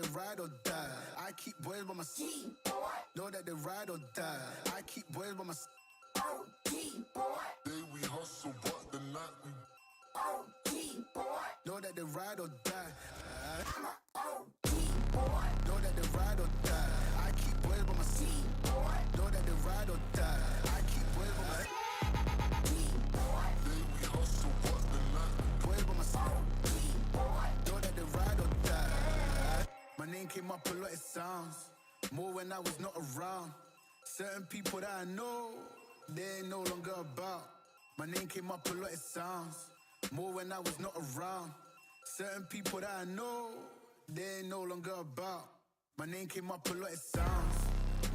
ride or die. I keep boys by my side. Know that they ride or die. I keep boys by my side. Day we hustle, but the night we know that they ride or die. Know that they ride or die. I keep boys by my side. Know that they ride or die. I keep boys by my side. Day we hustle, but the night Boys by my side. Know that they ride or die. My name came up a lot, it sounds more when I was not around. Certain people that I know, they ain't no longer about. My name came up a lot, it sounds more when I was not around. Certain people that I know, they ain't no longer about. My name came up a lot, it sounds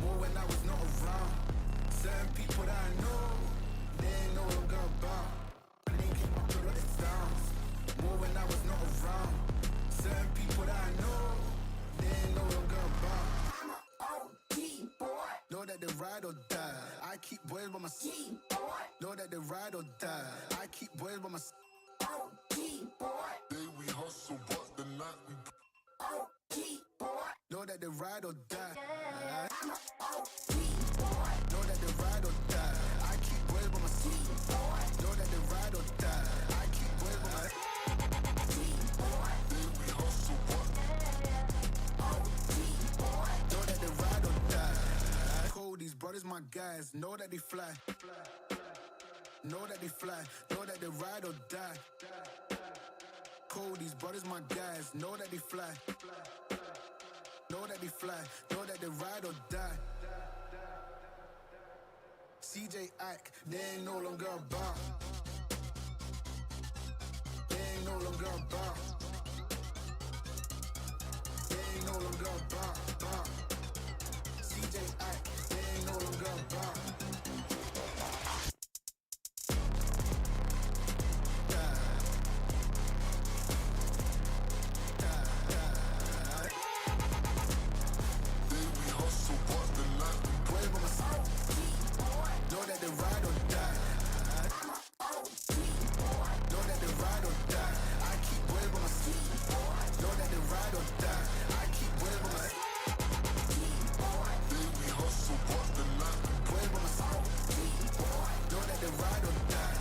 more when I was not around. Certain people that I know, they ain't no longer about. My name came up a lot, it sounds more when I was not around. Certain people that I know, they ain't no longer about. Know that they ride or die. I keep boys by my side. Know that they ride or die. I keep boys by my side. day we hustle, but the night we Know that they ride or die. Know that they ride or die. I keep boys by my side. Know that they ride or die. I keep boys by my side. day we hustle, but Know that they ride or die. Cold, these brothers my guys. Know that they fly. Know that they fly. Know that they ride or die. Cold, these brothers my guys. Know that they fly. Know that they fly. Know that they ride or die. CJ Ike, they ain't no longer about. They ain't no longer about. They ain't no longer about. CJ Ike, they ain't no longer about. day we hustle, but the night we Boys by my side. Know that they ride or die. Know that they ride or die. I keep boys by my side. Know that they ride or die. I keep boys by my side. day we hustle, but the night we Boys by my side. Know that they ride or die.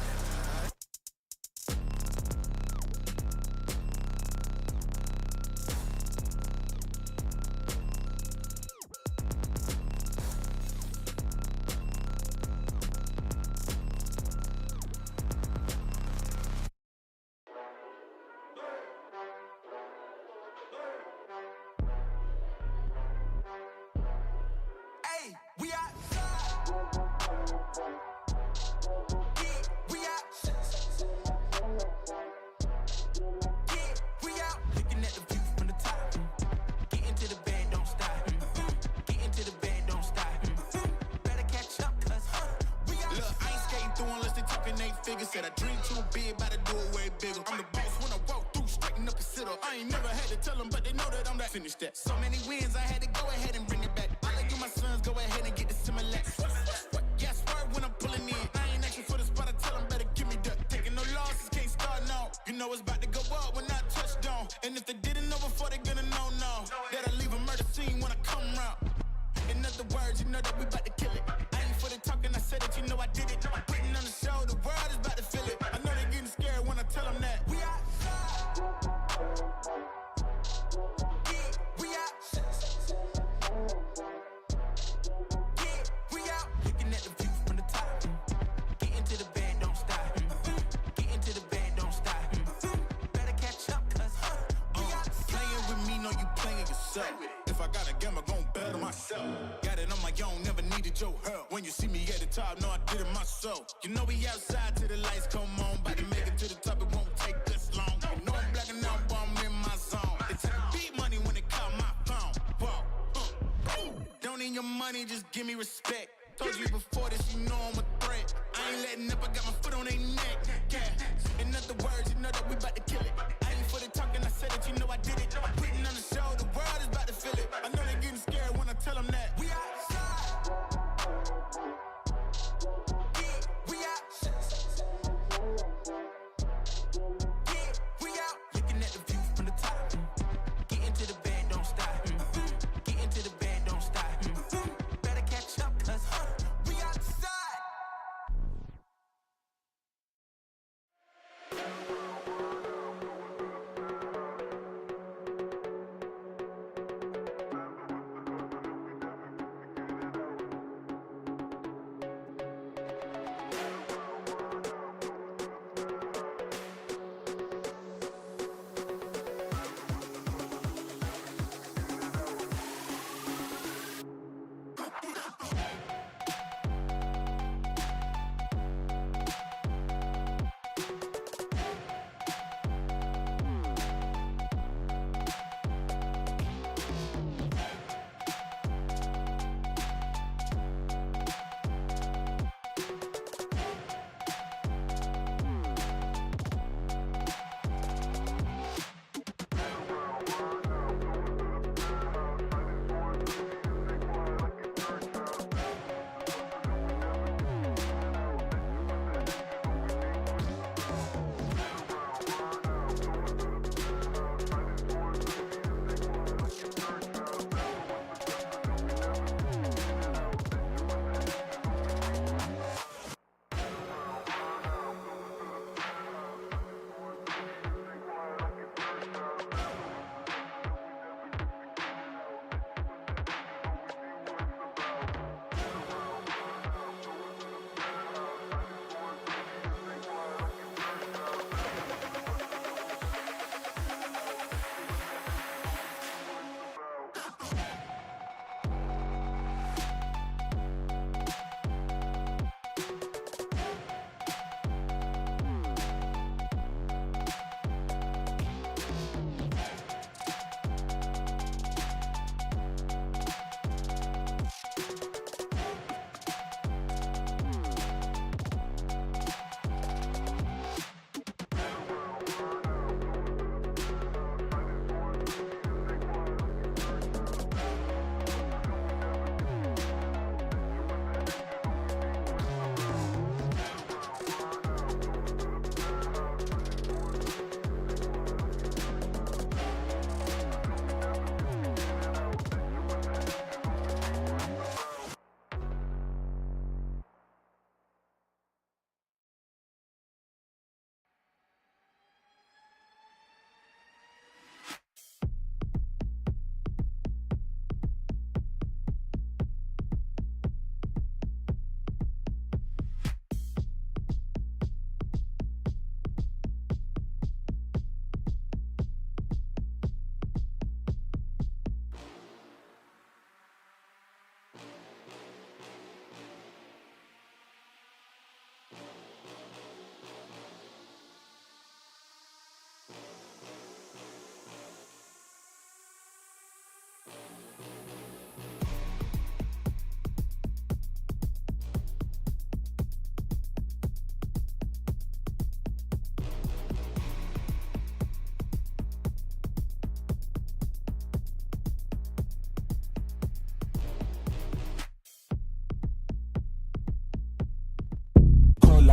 Hey, we outside. Yeah, we out. Yeah, we out. Looking at the view from the top. Get into the bed, don't stop. Get into the bed, don't stop. Better catch up, cuz we out. Look, I ain't skating through unless they talking 8 figures. Said I dream too big, about to do it way bigger. I'm the boss when I walk through, straighten up and sit up. I ain't never had to tell them, but they know that I'm that. Finish that. So many wins, I had to go ahead and bring it back. I like you, my sons, go ahead and get the Similac. Yeah, I swear when I'm pulling in. I ain't asking for the spot, I tell them better give me that. Taking no losses, can't start now. You know it's about to go up when I touch down. And if they didn't know before, they gonna know now. That I leave a murder scene when I come round. In other words, you know that we about to kill it. I ain't for the talking, I said it, you know I did it. I'm putting on the show, the world is about to feel it. I know they getting scared when I tell them that. We outside. Yeah, we out. Yeah, we out. Looking at the view from the top. Get into the bed, don't stop. Get into the bed, don't stop. Better catch up, cuz we outside. Playing with me, know you playing yourself. If I got a game, I'm gon' bet on myself. Got it on my own, never needed your help. When you see me at the top, know I did it myself. You know we outside till the lights come on. About to make it to the top, it won't take this long. You know I'm blacking out, but I'm in my zone. They take beat money when they call my phone. Whoa, don't need your money, just give me respect. Told you before this, you know I'm a threat. I ain't letting up, I got my foot on their neck. Yeah. In other words, you know that we about to kill it. I ain't for the talking, I said it, you know I did it. I'm putting on the show, the world is about to feel it. I know they getting scared when I tell them that. We outside. Yeah, we out. Yeah, we out. Looking at the view from the top. Get into the bed, don't stop.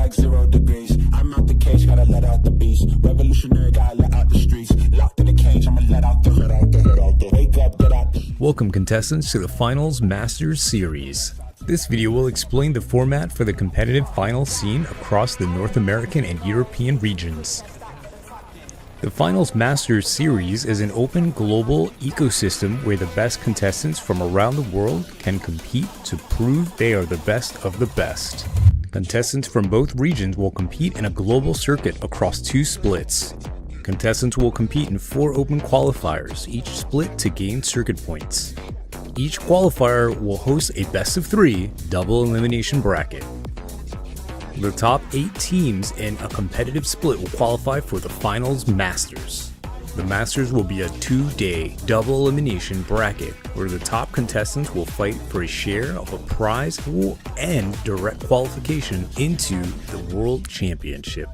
like 0 degrees. I'm out the cage, gotta let out the beast. Revolutionary, gotta let out the streets. Locked in the cage, I'ma let out the wake up, get out the. Welcome contestants to the Finals Masters Series. This video will explain the format for the competitive final scene across the North American and European regions. The Finals Masters Series is an open global ecosystem where the best contestants from around the world can compete to prove they are the best of the best. Contestants from both regions will compete in a global circuit across 2 splits. Contestants will compete in 4 open qualifiers, each split to gain circuit points. Each qualifier will host a best of 3 double elimination bracket. The top 8 teams in a competitive split will qualify for the Finals Masters. The Masters will be a 2-day double elimination bracket where the top contestants will fight for a share of a prize pool and direct qualification into the World Championship.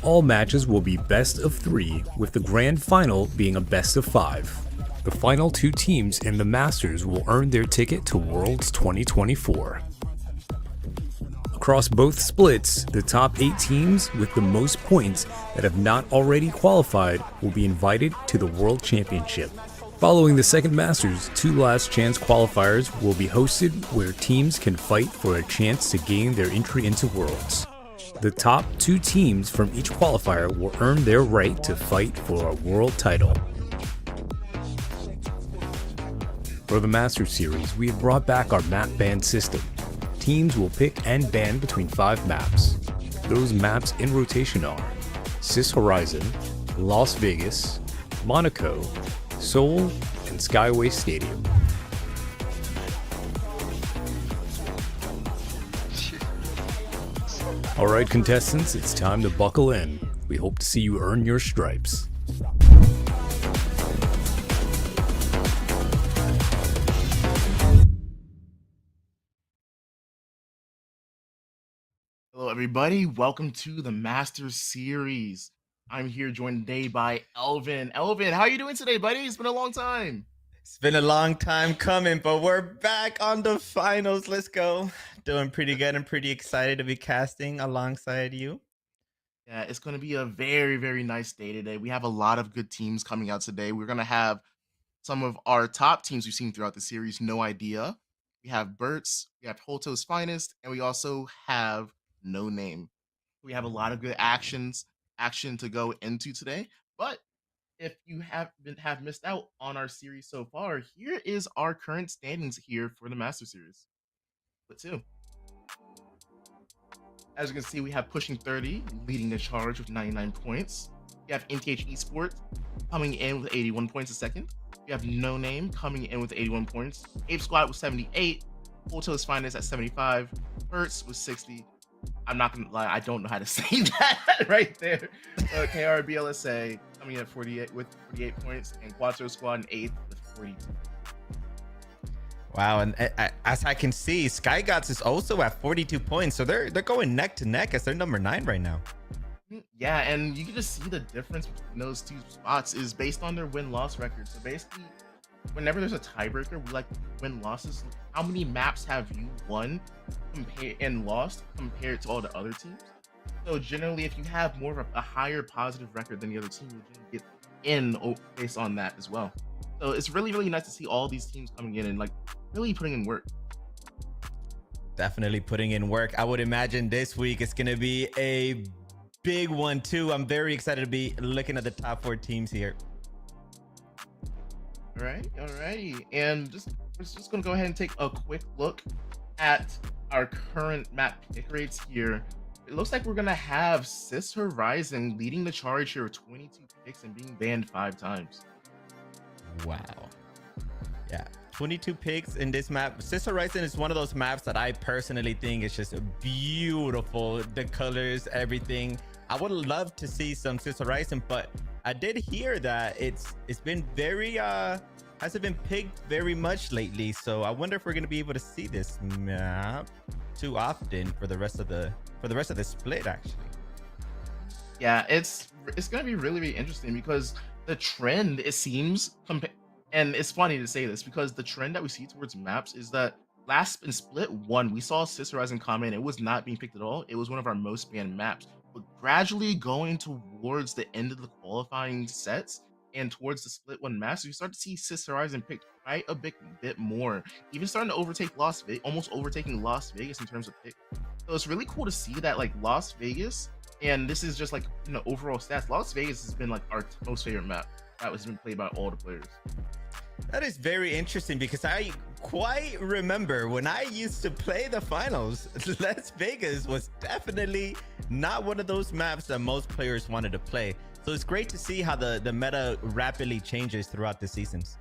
All matches will be best of 3, with the grand final being a best of 5. The final 2 teams in the Masters will earn their ticket to Worlds 2024. Across both splits, the top 8 teams with the most points that have not already qualified will be invited to the World Championship. Following the second Masters, 2 last chance qualifiers will be hosted where teams can fight for a chance to gain their entry into Worlds. The top 2 teams from each qualifier will earn their right to fight for a world title. For the Master Series, we have brought back our map ban system. Teams will pick and ban between 5 maps. Those maps in rotation are Cis Horizon, Las Vegas, Monaco, Seoul, and Skyway Stadium. Alright contestants, it's time to buckle in. We hope to see you earn your stripes. Hello, everybody. Welcome to the Masters Series. I'm here joined today by Elvin. Elvin, how are you doing today, buddy? It's been a long time. It's been a long time coming, but we're back on the finals. Let's go. Doing pretty good. I'm pretty excited to be casting alongside you. Yeah, it's going to be a very, very nice day today. We have a lot of good teams coming out today. We're going to have some of our top teams we've seen throughout the series, No Idea. We have Bert's, we have Holto's Finest, and we also have No Name. We have a lot of good action to go into today. But if you have missed out on our series so far, here is our current standings here for the Master Series. But 2. As you can see, we have Pushing 30 leading the charge with 99 points. We have NTH Esports coming in with 81 points a second. We have No Name coming in with 81 points. Ape Squad with 78. Holto's Finest at 75. Hertz with 60. I'm not gonna lie, I don't know how to say that right there. KRBLSA coming in at 48 with 48 points, and Quattro Squad in 8th with 42. Wow, and as I can see, Sky Gods is also at 42 points, so they're going neck to neck as they're number 9 right now. Yeah, and you can just see the difference between those 2 spots is based on their win-loss record. So basically, whenever there's a tiebreaker, we like win-losses. How many maps have you won and lost compared to all the other teams? So generally, if you have more of a higher positive record than the other team, you get in based on that as well. So it's really, really nice to see all these teams coming in and like really putting in work. Definitely putting in work. I would imagine this week it's going to be a big one too. I'm very excited to be looking at the top 4 teams here. Alrighty. And we're just going to go ahead and take a quick look at our current map pick rates here. It looks like we're going to have Cis Horizon leading the charge here with 22 picks and being banned 5 times. Wow. Yeah, 22 picks in this map. Cis Horizon is one of those maps that I personally think is just beautiful. The colors, everything. I would love to see some Cis Horizon, but I did hear that it's been very hasn't been picked very much lately. So I wonder if we're gonna be able to see this map too often for the rest of the split actually. Yeah, it's gonna be really, really interesting because the trend, it seems, and it's funny to say this because the trend that we see towards maps is that last in Split 1, we saw Sister Rise and comment it was not being picked at all. It was one of our most banned maps. But gradually going towards the end of the qualifying sets and towards the Split 1 Masters, you start to see Sister Horizon picked quite a bit more, even starting to overtake Las Vegas, almost overtaking Las Vegas in terms of pick. So it's really cool to see that like Las Vegas, and this is just like overall stats. Las Vegas has been like our most favorite map that has been played by all the players. That is very interesting because I quite remember when I used to play the finals, Las Vegas was definitely not one of those maps that most players wanted to play. So it's great to see how the meta rapidly changes throughout the seasons.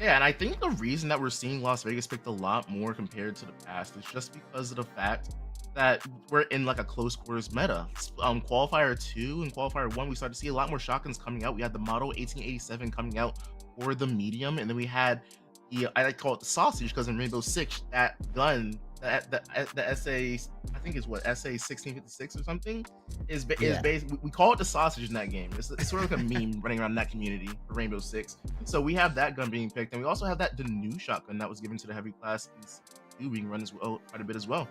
Yeah, and I think the reason that we're seeing Las Vegas picked a lot more compared to the past is just because of the fact that we're in like a close quarters meta. Qualifier 2 and Qualifier 1, we started to see a lot more shotguns coming out. We had the Model 1887 coming out for the medium, and then we had the, I like to call it the sausage because in Rainbow Six, that gun, the SA, I think is what, SA 1656 or something, is based. We call it the sausage in that game. It's sort of like a meme running around that community for Rainbow Six. So we have that gun being picked, and we also have the new shotgun that was given to the heavy class being run as well, quite a bit as well.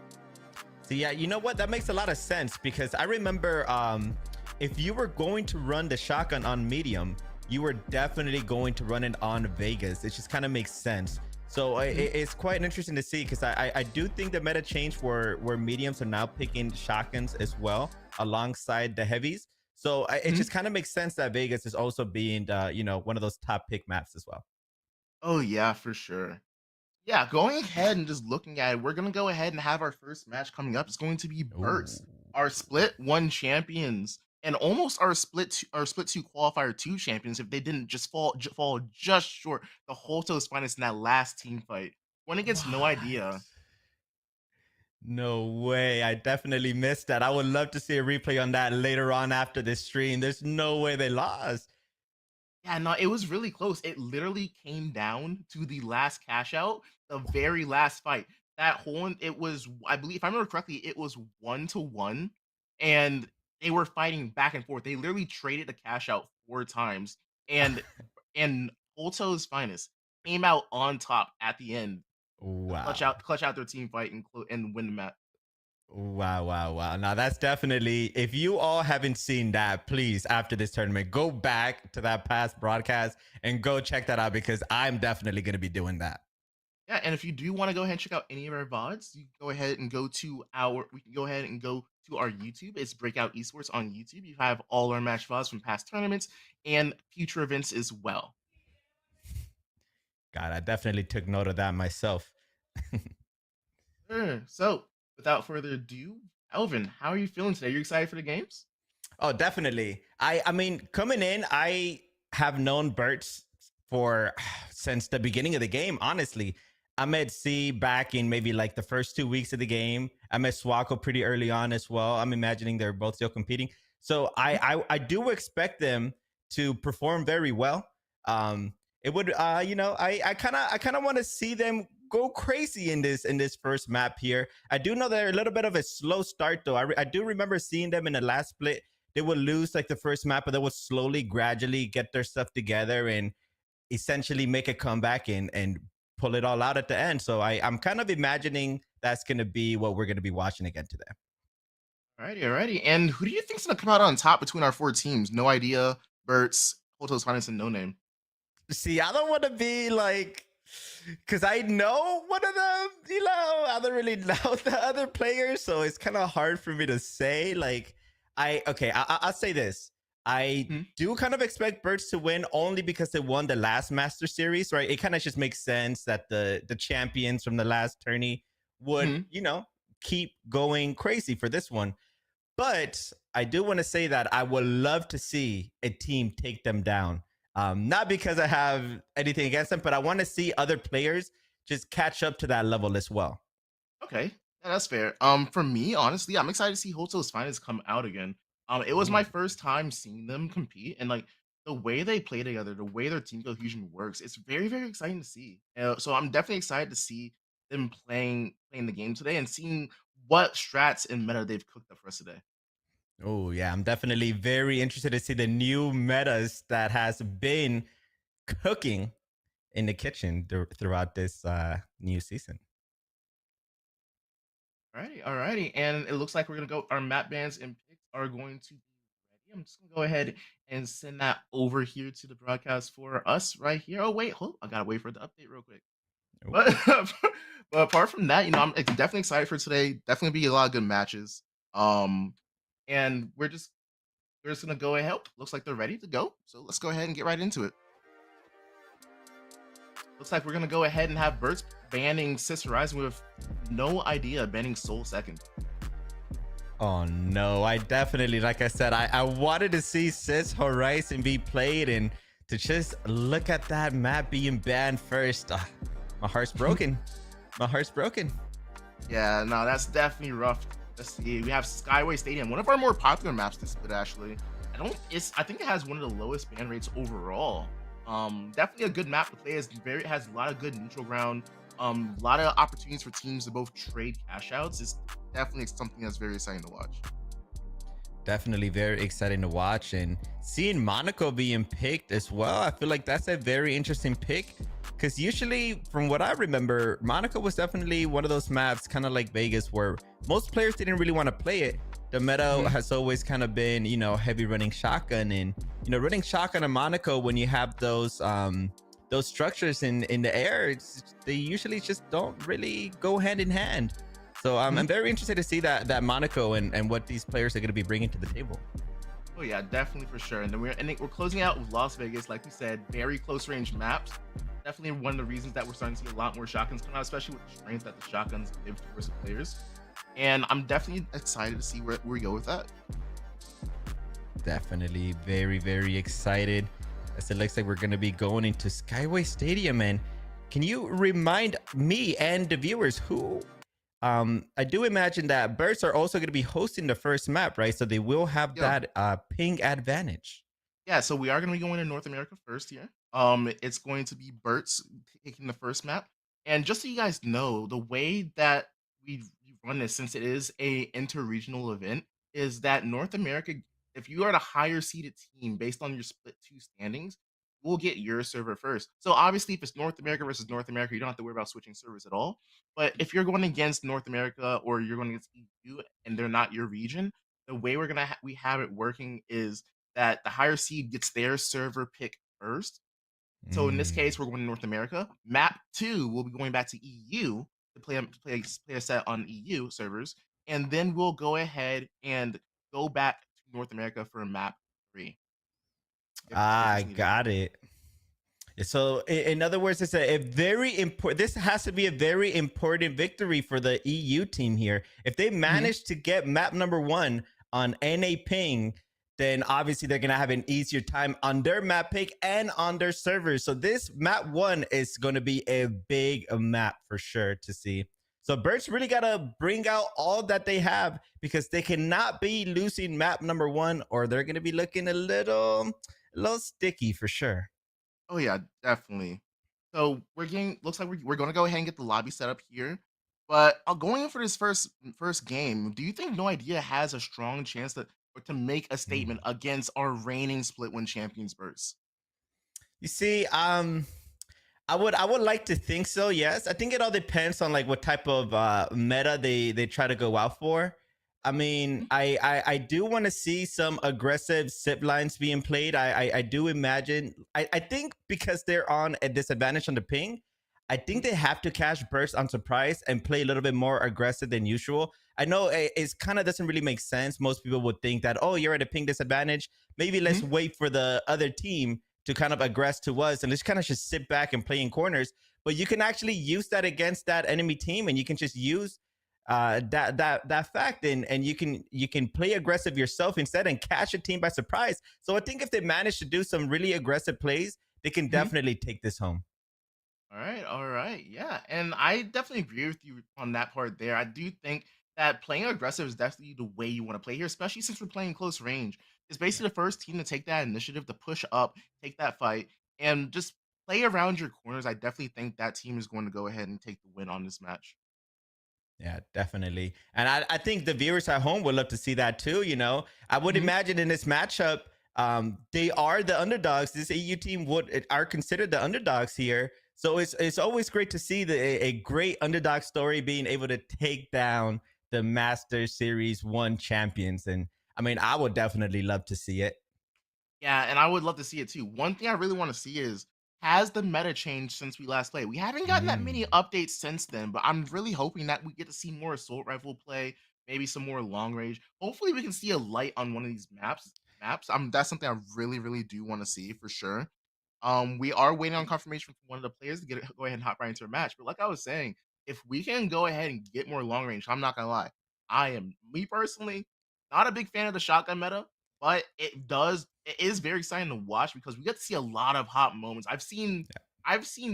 So yeah, you know what? That makes a lot of sense because I remember if you were going to run the shotgun on medium, you were definitely going to run it on Vegas. It just kind of makes sense. So it's quite interesting to see because I do think the meta change where mediums are now picking shotguns as well alongside the heavies. So it just kind of makes sense that Vegas is also being one of those top pick maps as well. Oh yeah, for sure. Yeah, going ahead and just looking at it, we're gonna go ahead and have our first match coming up. It's going to be Burks, our Split 1 champions, and almost our Split 2 Qualifier 2 champions if they didn't just fall just short. The Holto's finest in that last team fight. When it gets no idea. No way. I definitely missed that. I would love to see a replay on that later on after this stream. There's no way they lost. Yeah, no, it was really close. It literally came down to the last cash out, the very last fight. That whole, it was, I believe, if I remember correctly, it was 1-1, and they were fighting back and forth. They literally traded the cash out 4 times, and Holto's finest came out on top at the end. Wow. Clutch out their team fight and win the match. Wow. Now that's definitely, if you all haven't seen that, please, after this tournament, go back to that past broadcast and go check that out because I'm definitely going to be doing that. Yeah, and if you do want to go ahead and check out any of our VODs, you can go ahead and go to our YouTube. It's Breakout Esports on YouTube. You have all our match VODs from past tournaments and future events as well. God, I definitely took note of that myself. Sure. So without further ado, Elvin, how are you feeling today? Are you excited for the games? Oh, definitely. I mean, coming in, I have known Bert's for since the beginning of the game, honestly. I met C back in maybe like the first 2 weeks of the game. I met Swako pretty early on as well. I'm imagining they're both still competing. So I do expect them to perform very well. It would I kind of want to see them go crazy in this first map here. I do know they're a little bit of a slow start though. I do remember seeing them in the last split. They would lose like the first map, but they would slowly, gradually get their stuff together and essentially make a comeback and pull it all out at the end. So I'm kind of imagining that's going to be what we're going to be watching again today. Alrighty. And who do you think's going to come out on top between our 4 teams? No Idea, Bert's, Holto's Finest, and No Name. See, I don't want to be like, because I know one of them, I don't really know the other players. So it's kind of hard for me to say. Like, I'll say this. I do kind of expect Birds to win only because they won the last Master Series, right? It kind of just makes sense that the champions from the last tourney would, keep going crazy for this one. But I do want to say that I would love to see a team take them down. Not because I have anything against them, but I want to see other players just catch up to that level as well. Okay, yeah, that's fair. For me, honestly, I'm excited to see Holto's Finest come out again. It was my first time seeing them compete, and like the way they play together, the way their team cohesion works, it's very, very exciting to see. So I'm definitely excited to see them playing the game today and seeing what strats and meta they've cooked up for us today. Oh yeah, I'm definitely very interested to see the new metas that has been cooking in the kitchen throughout this new season. Alrighty. And it looks like we're gonna go. Our map bans and picks are going to be ready. I'm just gonna go ahead and send that over here to the broadcast for us right here. Oh wait, hold. I gotta wait for the update real quick. Nope. But but apart from that, I'm definitely excited for today. Definitely be a lot of good matches. And we're just gonna go ahead. Looks like they're ready to go. So let's go ahead and get right into it. Looks like we're gonna go ahead and have Burt's banning Sis Horizon with no idea banning Soul second. Oh no, I definitely, like I said, I wanted to see Sis Horizon be played, and to just look at that map being banned first, my heart's broken. My heart's broken. Yeah, no, that's definitely rough. Let's see. We have Skyway Stadium, one of our more popular maps to split actually. I think it has one of the lowest ban rates overall. Definitely a good map to play. It has a lot of good neutral ground. A lot of opportunities for teams to both trade cash outs. It's definitely something that's very exciting to watch. Definitely very exciting to watch, and seeing Monaco being picked as well, I feel like that's a very interesting pick, because usually from what I remember, Monaco was definitely one of those maps, kind of like Vegas, where most players didn't really want to play it. The meta has always kind of been, heavy running shotgun, and running shotgun in Monaco, when you have those structures in the air, they usually just don't really go hand in hand. So I'm very interested to see that Monaco and what these players are going to be bringing to the table. Oh yeah, definitely for sure. And then we're closing out with Las Vegas, like we said, very close range maps. Definitely one of the reasons that we're starting to see a lot more shotguns come out, especially with the strength that the shotguns give towards the players. And I'm definitely excited to see where we go with that. Definitely very, very excited. As it looks like we're going to be going into Skyway Stadium. And can you remind me and the viewers who... I do imagine that Birds are also going to be hosting the first map, right? So they will have that ping advantage. Yeah, so we are going to be going to North America first here. It's going to be Burt's taking the first map. And just so you guys know, the way that we run this, since it is a inter-regional event, is that North America, if you are the higher seeded team based on your split 2 standings, we'll get your server first. So obviously, if it's North America versus North America, you don't have to worry about switching servers at all. But if you're going against North America or you're going against EU and they're not your region, the way we have it working is that the higher seed gets their server pick first. So in this case, we're going to North America. Map 2 will be going back to EU to play a set on EU servers, and then we'll go ahead and go back to North America for map 3. I got it. So in other words, it's a very important, this has to be a very important victory for the EU team here. If they manage to get map number 1 on NA ping, then obviously they're going to have an easier time on their map pick and on their servers. So this map 1 is going to be a big map for sure to see. So Birds really got to bring out all that they have, because they cannot be losing map number 1 or they're going to be looking a little sticky for sure. Oh yeah, definitely. So looks like we're going to go ahead and get the lobby set up here. But going in for this first game, do you think No Idea has a strong chance to make a statement against our reigning split win champions Burst? You see, I would like to think so. Yes, I think it all depends on like what type of meta they try to go out for. I mean, I do want to see some aggressive zip lines being played. I do imagine. I think because they're on a disadvantage on the ping, I think they have to cash burst on surprise and play a little bit more aggressive than usual. I know it kind of doesn't really make sense. Most people would think that, oh, you're at a ping disadvantage. Maybe let's wait for the other team to kind of aggress to us and let's kind of just sit back and play in corners. But you can actually use that against that enemy team, and you can just use that fact, and you can play aggressive yourself instead and catch a team by surprise. So I think if they manage to do some really aggressive plays, they can definitely take this home. All right, yeah, and I definitely agree with you on that part there. I do think that playing aggressive is definitely the way you want to play here, especially since we're playing close range. It's basically the first team to take that initiative, to push up, take that fight, and just play around your corners. I definitely think that team is going to go ahead and take the win on this match. Yeah, definitely. And I think the viewers at home would love to see that too. I would imagine in this matchup, they are the underdogs. This EU team are considered the underdogs here. So it's always great to see a great underdog story being able to take down the Master Series 1 champions. And I mean, I would definitely love to see it. Yeah, and I would love to see it too. One thing I really want to see is, has the meta changed since we last played? We haven't gotten that many updates since then, but I'm really hoping that we get to see more assault rifle play, maybe some more long range. Hopefully, we can see a light on one of these maps. That's something I really, really do want to see for sure. We are waiting on confirmation from one of the players to go ahead and hop right into a match. But like I was saying, if we can go ahead and get more long range, I'm not gonna lie. I am me personally not a big fan of the shotgun meta, but it is very exciting to watch because we get to see a lot of hot moments. I've seen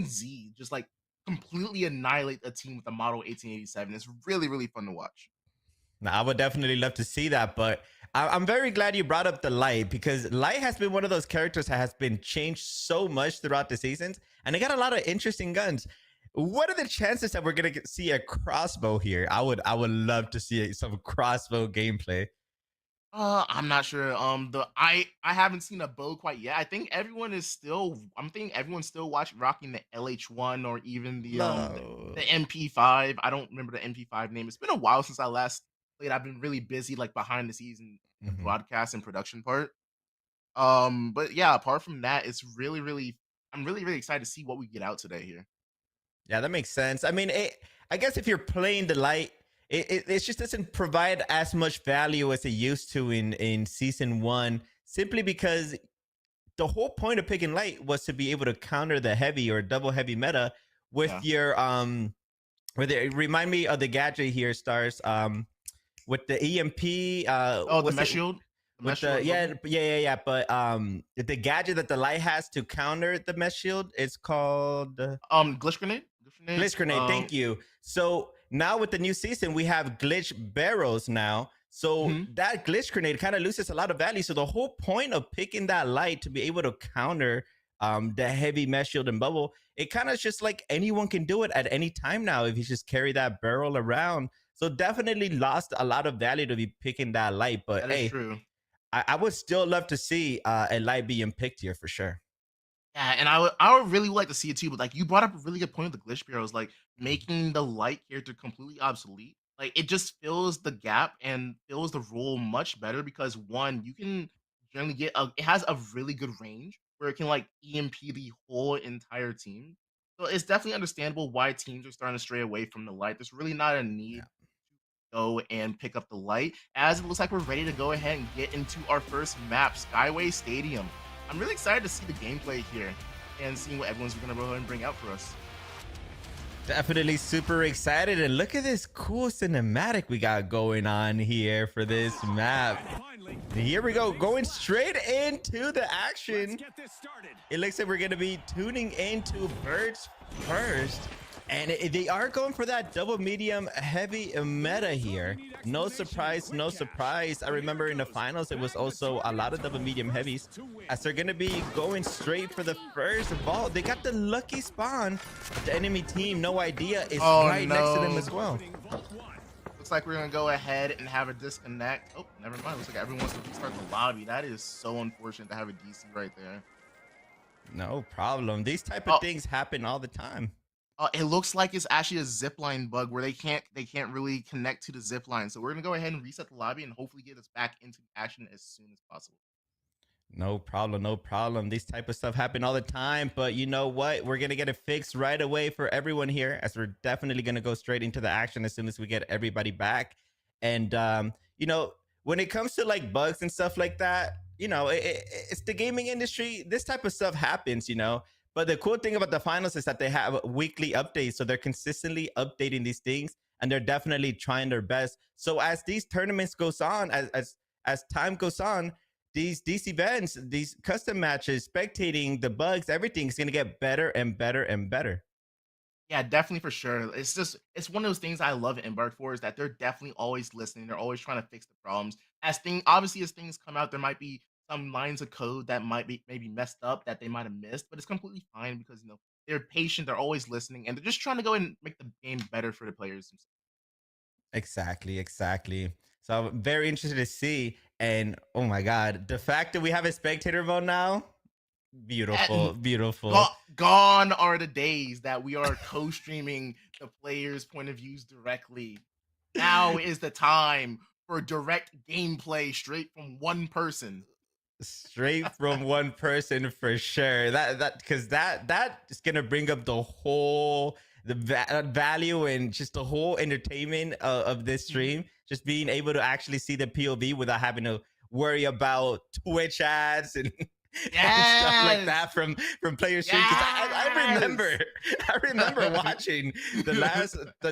Z just like completely annihilate a team with a model 1887. It's really, really fun to watch. Now, I would definitely love to see that, but I'm very glad you brought up the Light, because Light has been one of those characters that has been changed so much throughout the seasons, and they got a lot of interesting guns. What are the chances that we're gonna see a crossbow here? I would love to see some crossbow gameplay. I'm not sure. I haven't seen a bow quite yet. I'm thinking everyone's still watching rocking the LH1 or even No. the MP5. I don't remember the MP5 name. It's been a while since I last played. I've been really busy like behind the scenes and the Mhm. broadcast and production part. But yeah, apart from that, I'm really, really excited to see what we get out today here. Yeah, that makes sense. I mean, I guess if you're playing the Light, it just doesn't provide as much value as it used to in season 1, simply because the whole point of picking Light was to be able to counter the heavy or double heavy meta with Yeah. your remind me of the gadget here, Stars, with the EMP, Oh, the what's mesh it, shield. The with mesh shield. yeah, but the gadget that the Light has to counter the mesh shield is called Glitch grenade. glitch grenade. Thank you. So now with the new season, we have glitch barrels now. So Mhm. that glitch grenade kind of loses a lot of value. So the whole point of picking that Light to be able to counter the heavy mesh shield and bubble, it kind of just like anyone can do it at any time now if you just carry that barrel around. So definitely lost a lot of value to be picking that Light. But That is hey, true. I would still love to see a Light being picked here for sure. Yeah, and I would really like to see it too, but like you brought up a really good point with the glitch barrels, like making the light character completely obsolete. Like it just fills the gap and fills the role much better because one, you can generally it has a really good range where it can like EMP the whole entire team. So it's definitely understandable why teams are starting to stray away from the light. There's really not a need Yeah. go and pick up the light, as it looks like we're ready to go ahead and get into our first map, Skyway Stadium. I'm really excited to see the gameplay here and seeing what everyone's going to go ahead and bring out for us. Definitely super excited, and look at this cool cinematic we got going on here for this map. Here we go, going straight into the action. It looks like we're going to be tuning into Birds first, and they are going for that double medium heavy meta here. No surprise, no surprise. I remember in the finals it was also a lot of double medium heavies, as they're going to be going straight for the first ball. They got the lucky spawn, but the enemy team, no idea, is right next to them as well. Looks like we're going to go ahead and have a disconnect. Oh, never mind. Looks like everyone wants to restart the lobby. That is so unfortunate to have a DC right there. No problem. These type of things happen all the time. It looks like it's actually a zipline bug where they can't really connect to the zipline. So we're gonna go ahead and reset the lobby and hopefully get us back into action as soon as possible. No problem, no problem. These type of stuff happen all the time, but you know what? We're gonna get it fixed right away for everyone here, as we're definitely gonna go straight into the action as soon as we get everybody back. And you know, when it comes to like bugs and stuff like that, you know, it's the gaming industry. This type of stuff happens, you know. But the cool thing about the finals is that they have weekly updates, so they're consistently updating these things, and they're definitely trying their best. So as these tournaments goes on, as time goes on, these events, these custom matches, spectating, the bugs, everything's gonna get better and better and better. Yeah, definitely for sure. It's one of those things I love Embark for is that they're definitely always listening. They're always trying to fix the problems. As things come out, there might be some lines of code that might be maybe messed up that they might have missed, but it's completely fine because they're patient, they're always listening, and they're just trying to go and make the game better for the players themselves. Exactly, exactly. So I'm very interested to see. And oh my god, the fact that we have a spectator mode now, beautiful, And beautiful. gone are the days that we are co-streaming the players' point of views directly. Now is the time for direct gameplay straight from one person. Straight from one person for sure. Because that is gonna bring up the whole value and just the whole entertainment of this stream. Just being able to actually see the POV without having to worry about Twitch ads and, and stuff like that from player stream. I remember watching the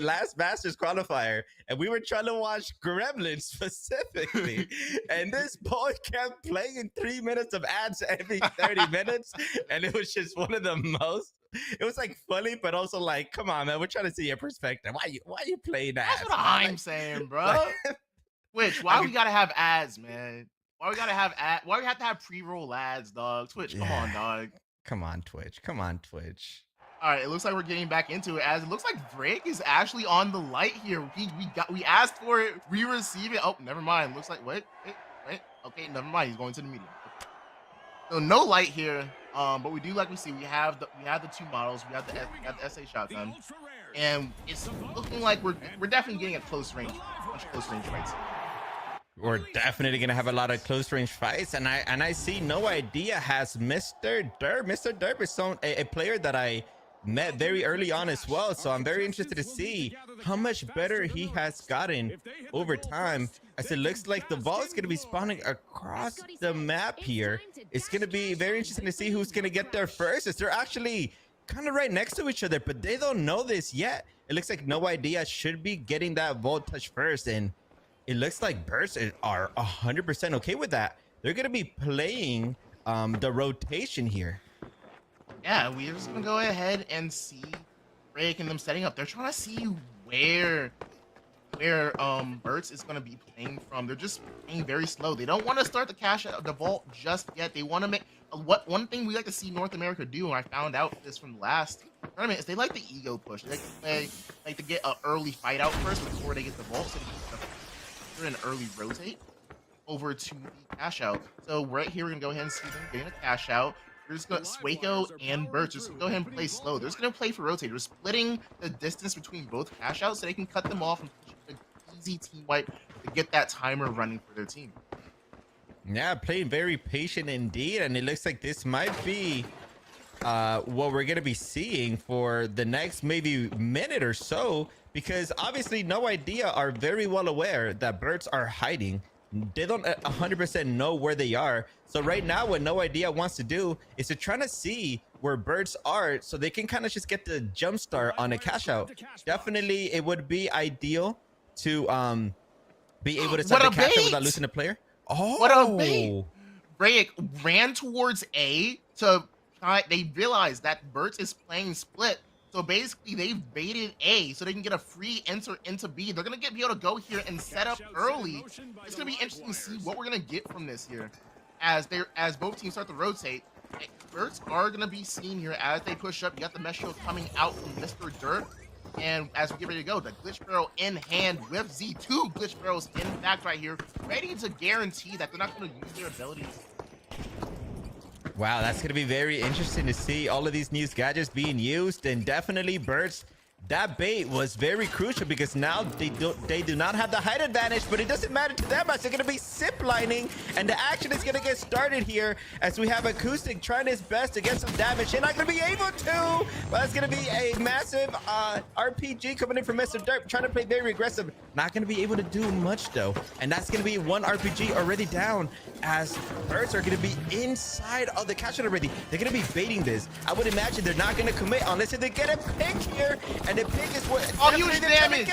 last Masters qualifier, and we were trying to watch Gremlins specifically, and this boy kept playing 3 minutes of ads every 30 minutes, and it was just one of the most. It was like funny, but also like, come on, man, we're trying to see your perspective. Why you playing ads? That's what I'm saying, bro. Twitch, why we gotta have ads, man? Why we gotta have Why we have to have pre-roll ads, dog? Twitch, come on, dog. Come on, Twitch. Come on, Twitch. All right, it looks like we're getting back into it. As it looks like Break is actually on the light here. We asked for it, we receive it. Oh, never mind. Looks like wait. Okay, never mind. He's going to the medium. So no light here. But we do, like we see, we have the two models. We have the SA shotgun, and it's looking like we're definitely getting a close range, bunch of close range fights. We're definitely gonna have a lot of close range fights, and I see No Idea has Mr. Derp. Mr. Derp is a player that I met very early on as well, so I'm very interested to see how much better he has gotten over time, as it looks like the ball is going to be spawning across the map here. It's going to be very interesting to see who's going to get there first, as they're actually kind of right next to each other, but they don't know this yet. It looks like No Idea should be getting that vault touch first, and it looks like Bursts are 100% okay with that. They're going to be playing the rotation here. Yeah, we're just gonna go ahead and see Break and them setting up. They're trying to see where Burt's is gonna be playing from. They're just playing very slow. They don't want to start the vault just yet. They want to make one thing we like to see North America do, and I found out this from the last tournament, is they like the ego push. They like to get an early fight out first before they get the vault, so they can an early rotate over to the cash out. So right here, we're gonna go ahead and see them getting a cash out. We're just going to Swaco and Birch. Just go ahead and play slow. They're just going to play for rotate. We're splitting the distance between both cash outs so they can cut them off and push an easy team wipe to get that timer running for their team. Yeah, playing very patient indeed, and it looks like this might be what we're going to be seeing for the next maybe minute or so, because obviously No Idea are very well aware that Birds are hiding. They don't 100% know where they are. So right now, what No Idea wants to do is to try to see where Birds are, so they can kind of just get the jump start on a cash out. Definitely, it would be ideal to be able to start the cash out without losing a player. Oh, what a bait! Break ran towards A to try. They realized that Birds is playing split. So basically, they've baited A so they can get a free enter into B. They're going to be able to go here and set up early. It's going to be interesting to see what we're going to get from this here. As both teams start to rotate, Birds are going to be seen here as they push up. You got the mesh shield coming out from Mr. Dirt. And as we get ready to go, the glitch barrel in hand with Z2 glitch barrels in fact right here, ready to guarantee that they're not going to use their abilities. Wow, that's going to be very interesting to see all of these new gadgets being used, and definitely Birds. That bait was very crucial because now they do not have the height advantage, but it doesn't matter to them as they're going to be ziplining, and the action is going to get started here as we have Acoustic trying his best to get some damage. They're not going to be able to, but that's going to be a massive RPG coming in from Mr. Derp, trying to play very aggressive. Not going to be able to do much though, and that's going to be one RPG already down as Birds are going to be inside of the catch already. They're going to be baiting this. I would imagine they're not going to commit unless they get a pick here. And the pick is what huge damage.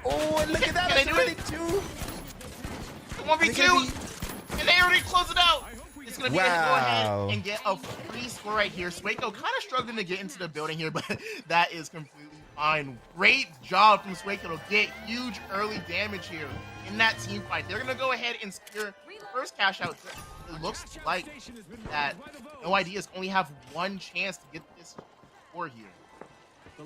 Oh, and look at that. That's already 2. 1v2. And they already close it out. It's going to be able to go ahead and get a free score right here. Swaco kind of struggling to get into the building here, but that is completely fine. Great job from Swaco to get huge early damage here in that team fight. They're going to go ahead and secure the first cash out. It looks like that No Ideas only have one chance to get this score here.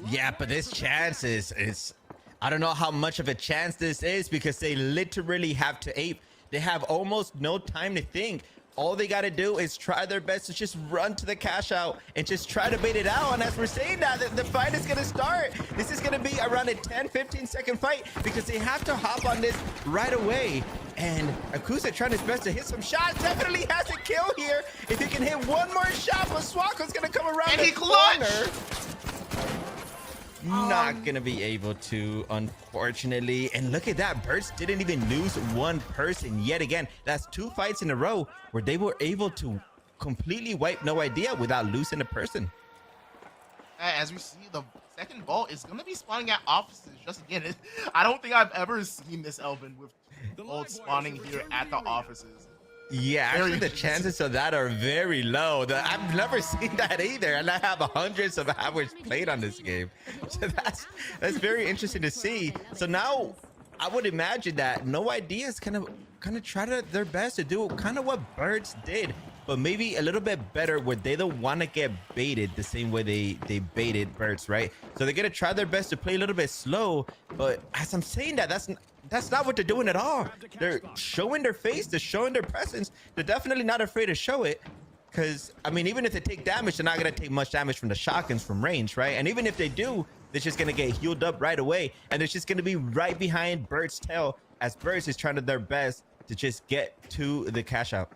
Yeah, but this chance is I don't know how much of a chance this is because they literally have to ape. They have almost no time to think. All they got to do is try their best to just run to the cash out and just try to bait it out. And as we're saying that, the fight is going to start. This is going to be around a 10-15 second fight because they have to hop on this right away. And Akusa trying his best to hit some shots. Definitely has a kill here. If he can hit one more shot, but Swako's going to come around And the he clutched. corner. Not gonna be able to, unfortunately. And look at that, Birds didn't even lose one person yet again. That's 2 fights in a row where they were able to completely wipe No Idea without losing a person. As we see, the second vault is going to be spawning at offices just again. I don't think I've ever seen this, Elvin, with vaults spawning here at the offices. Yeah, actually the chances of that are very low. I've never seen that either, and I have hundreds of hours played on this game. So that's very interesting to see. So now I would imagine that No Idea is gonna try their best to do kind of what Birds did, but maybe a little bit better where they don't want to get baited the same way they baited Birds, right? So they're gonna try their best to play a little bit slow, but as I'm saying that, that's not what they're doing at all. They're showing their face, they're showing their presence. They're definitely not afraid to show it, because I mean, even if they take damage, they're not gonna take much damage from the shotguns from range, right? And even if they do, they're just gonna get healed up right away, and they're just gonna be right behind Bird's tail as Birds is trying their best to just get to the cash out.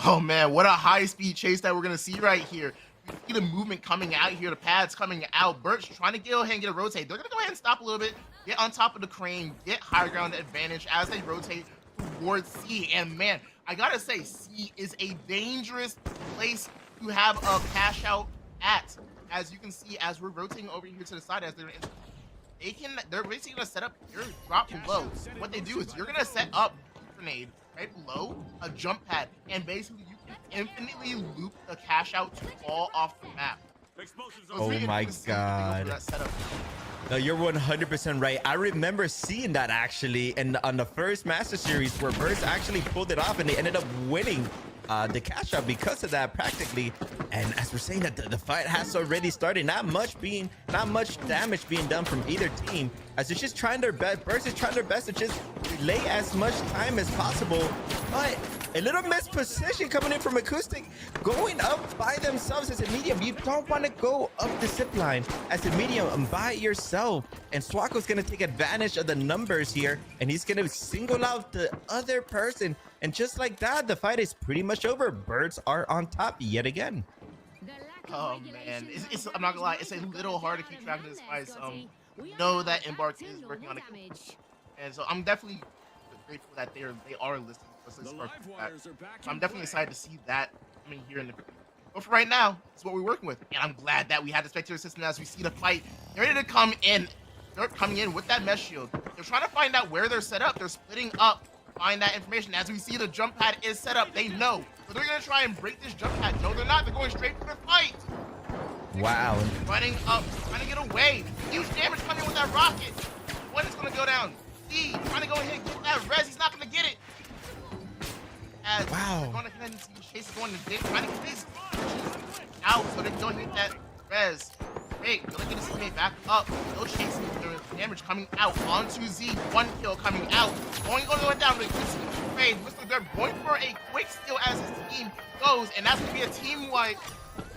Oh man, what a high-speed chase that we're gonna see right here. You see the movement coming out here, the pads coming out. Birch trying to go ahead and get a rotate. They're gonna go ahead and stop a little bit, get on top of the crane, get higher ground advantage as they rotate towards C. And man, I gotta say, C is a dangerous place to have a cash out at. As you can see, as we're rotating over here to the side, as they're basically gonna set up here, drop below. What they do is you're gonna set up grenade right below a jump pad, and basically you can infinitely loop the cash out to fall off the map. So Oh my God. No, you're 100% right. I remember seeing that actually on the first Master Series where Birds actually pulled it off and they ended up winning the cash out because of that practically. And as we're saying that the fight has already started, not much damage being done from either team, as they're just trying their best. Birds is trying their best to just delay as much time as possible, but a little misposition coming in from Acoustic, going up by themselves as a medium. You don't want to go up the zip line as a medium by yourself. And Swako's going to take advantage of the numbers here, and he's going to single out the other person. And just like that, the fight is pretty much over. Birds are on top yet again. Oh man, I'm not gonna lie, it's a little hard to keep track of this fight. We know that Embark is working on it, and so I'm definitely grateful that they are listening. So I'm definitely excited to see that coming here in the. But for right now, it's what we're working with, and I'm glad that we had the spectator system as we see the fight. They're ready to come in. They're coming in with that mesh shield. They're trying to find out where they're set up. They're splitting up. Find that information. As we see the jump pad is set up, they know. So they're gonna try and break this jump pad. No, they're not. They're going straight for the fight. Wow. Running up, trying to get away. Huge damage coming with that rocket. One is gonna go down. D trying to go ahead and get that res. He's not gonna get it. As wow. They're going ahead and see Chase is going to dig, trying to get his out. So they're going to get that res. Great. They're gonna get his teammate back up. No chasing. There's damage coming out onto Z. 1 kill coming out. Going down. Mr. They're going for a quick steal as his team goes, and that's gonna be a team wipe.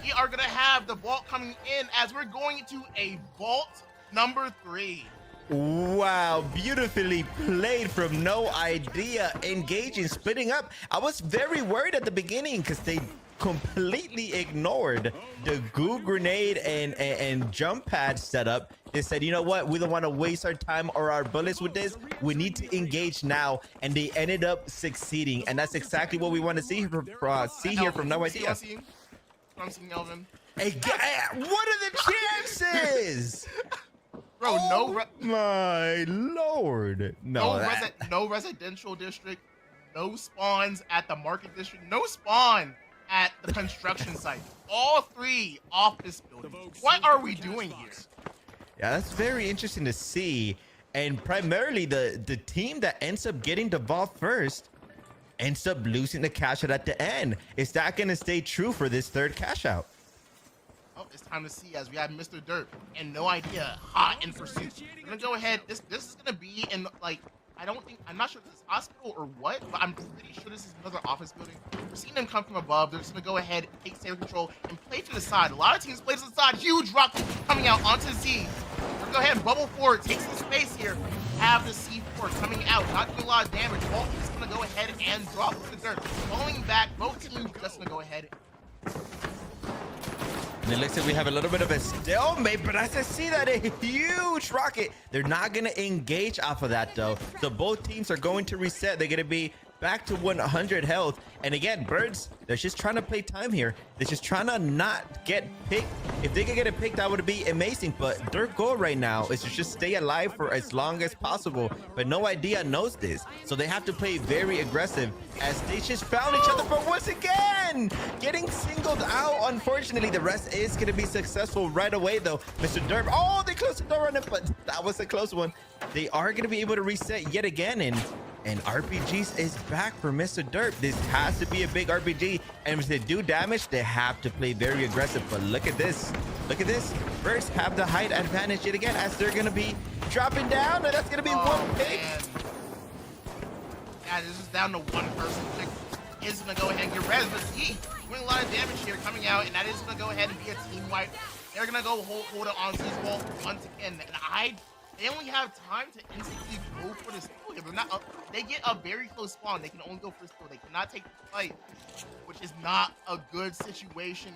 We are gonna have the vault coming in as we're going to a vault number 3. Wow, beautifully played from No Idea, engaging, splitting up. I was very worried at the beginning because they completely ignored the goo grenade and jump pad setup. They said, you know what, we don't want to waste our time or our bullets with this. We need to engage now, and they ended up succeeding, and that's exactly what we want to see here from No Idea. I'm seeing Elvin. Hey, what are the chances? Bro, oh my lord. No residential district, no spawns at the market district, no spawn at the construction site. All 3 office buildings. What are we doing here? Yeah, that's very interesting to see. And primarily the team that ends up getting the vault first ends up losing the cash out at the end. Is that going to stay true for this third cash out? Oh, it's time to see as we have Mr. Dirt and No Idea hot in pursuit. We're gonna go ahead. This is gonna be in like I'm not sure if this is hospital or what, but I'm pretty sure this is another office building. We're seeing them come from above. They're just gonna go ahead, take stand control, and play to the side. A lot of teams play to the side. Huge rock coming out onto Z. We're gonna go ahead and bubble forward, take some space here. Have the C4 coming out, not doing a lot of damage. Bolt is gonna go ahead and drop to the dirt. Falling back, both teams just gonna go ahead. And it looks like we have a little bit of a stalemate, but as I see that a huge rocket, they're not going to engage off of that though. So both teams are going to reset. They're going to be back to 100 health. And again, Birds, they're just trying to play time here. They're just trying to not get picked. If they could get it picked, that would be amazing. But their goal right now is to just stay alive for as long as possible. But No Idea knows this. So they have to play very aggressive as they just found each other. But once again, getting singled out. Unfortunately, the rest is going to be successful right away, though. Mr. Derp, oh, they closed the door on it, but that was a close one. They are going to be able to reset yet again. And RPGs is back for Mr. Derp. This has to be a big RPG. And if they do damage, they have to play very aggressive. But look at this. Look at this. First, have the height advantage yet again as they're going to be dropping down. And that's going to be one pick. Yeah, this is down to one person. Is going to go ahead and get res. But he doing a lot of damage here coming out. And that is going to go ahead and be a team wipe. They're going to go hold it on to his wall once again. And they only have time to instantly go for the steal here. But not, they get a very close spawn. They can only go for the steal. They cannot take the fight, which is not a good situation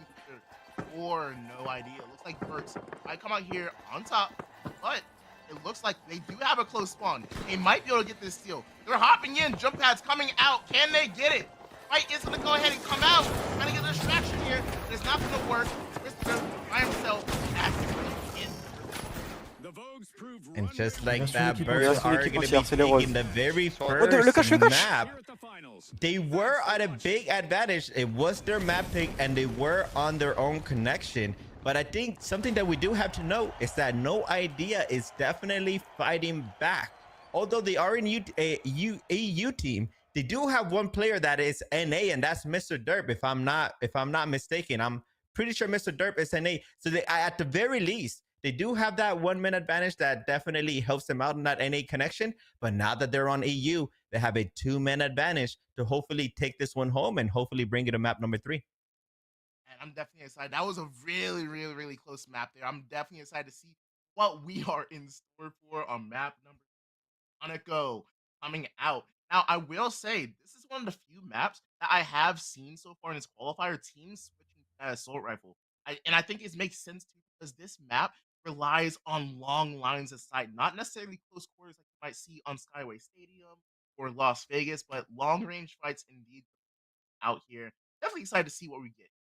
for No Idea. It looks like Burks might come out here on top, but it looks like they do have a close spawn. They might be able to get this steal. They're hopping in. Jump pads coming out. Can they get it? Fight is going to go ahead and come out. Trying to get a distraction here, but it's not going to work. Mr. by himself. That's And just like that, Birds are going to be taking the very first map. They were at a big advantage. It was their map pick, and they were on their own connection. But I think something that we do have to know is that No Idea is definitely fighting back. Although they are in a EU team, they do have one player that is NA, and that's Mr. Derp. If I'm not mistaken, I'm pretty sure Mr. Derp is NA. So they, at the very least, they do have that 1 minute advantage that definitely helps them out in that NA connection. But now that they're on EU, they have a 2-minute advantage to hopefully take this one home and hopefully bring it to map number 3. And I'm definitely excited. That was a really, really, really close map there. I'm definitely excited to see what we are in store for on map number Monaco coming out. Now, I will say, this is one of the few maps that I have seen so far in this qualifier team switching to that assault rifle. And I think it makes sense too, because this map relies on long lines of sight, not necessarily close quarters like you might see on Skyway Stadium or Las Vegas, but long range fights indeed out here. Definitely excited to see what we get.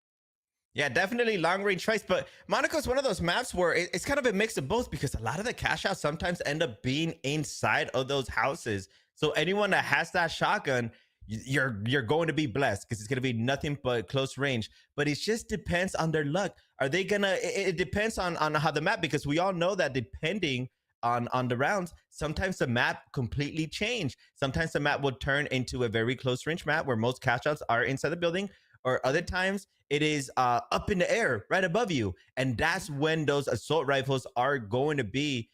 Yeah, definitely long range fights, but Monaco's one of those maps where it's kind of a mix of both, because a lot of the cash outs sometimes end up being inside of those houses. So anyone that has that shotgun, you're going to be blessed, because it's going to be nothing but close range. But it just depends on their luck. Are they gonna, it depends on how the map, because we all know that depending on the rounds, sometimes the map completely change. Sometimes the map will turn into a very close range map where most cash outs are inside the building, or other times it is up in the air right above you. And that's when those assault rifles are going to be,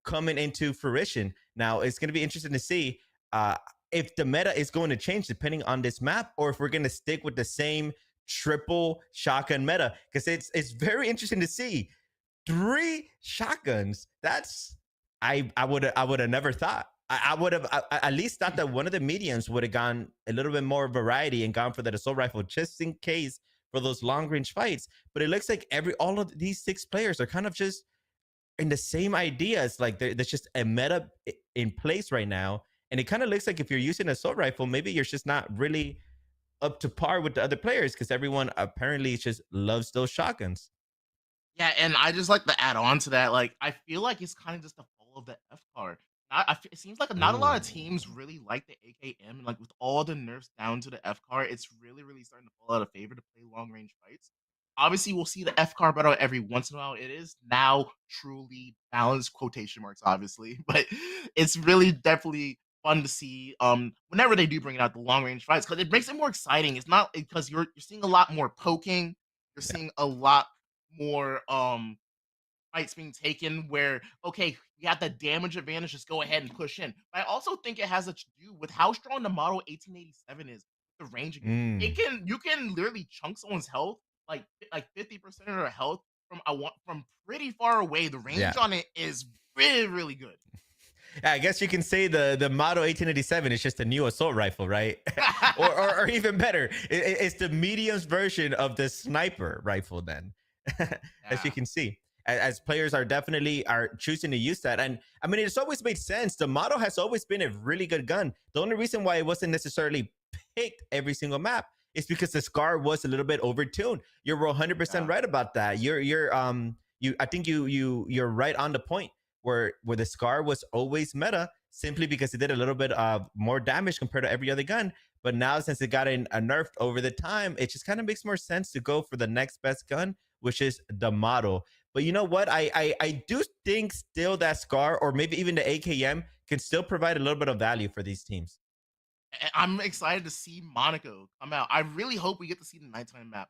coming into fruition. Now, it's going to be interesting to see if the meta is going to change depending on this map, or if we're going to stick with the same triple shotgun meta, because it's very interesting to see 3 shotguns. That's I would have never thought. I would have at least thought that one of the mediums would have gone a little bit more variety and gone for that assault rifle just in case for those long range fights. But it looks like all of these 6 players are kind of just in the same ideas. Like there's just a meta in place right now, and it kind of looks like if you're using an assault rifle, maybe you're just not really up to par with the other players, because everyone apparently just loves those shotguns. Yeah, and I just like to add on to that. Like, I feel like it's kind of just the fall of the F car. It seems like not a lot of teams really like the AKM, and like with all the nerfs down to the F car, it's really, really starting to fall out of favor to play long range fights. Obviously, we'll see the F car battle every once in a while. It is now truly balanced, quotation marks, obviously, but it's really definitely fun to see whenever they do bring out the long range fights, because it makes it more exciting. It's not because you're seeing a lot more poking, you're seeing a lot more fights being taken where, okay, we have the damage advantage, just go ahead and push in. But I also think it has to do with how strong the model 1887 is, the ranging. Mm, You can literally chunk someone's health, like 50% of their health from pretty far away. The yeah. range on it is really, really good. Yeah, I guess you can say the Model 1887 is just a new assault rifle, right? or even better, it's the medium's version of the sniper rifle. Then, as you Yeah. can see, as players are definitely are choosing to use that, and I mean, it's always made sense. The Model has always been a really good gun. The only reason why it wasn't necessarily picked every single map is because the Scar was a little bit overtuned. You're 100% Yeah. right about that. I think you're right on the point where the Scar was always meta simply because it did a little bit of more damage compared to every other gun. But now since it got a nerfed over the time, it just kind of makes more sense to go for the next best gun, which is the Model. But you know what? I do think still that Scar or maybe even the AKM can still provide a little bit of value for these teams. I'm excited to see Monaco come out. I really hope we get to see the nighttime map.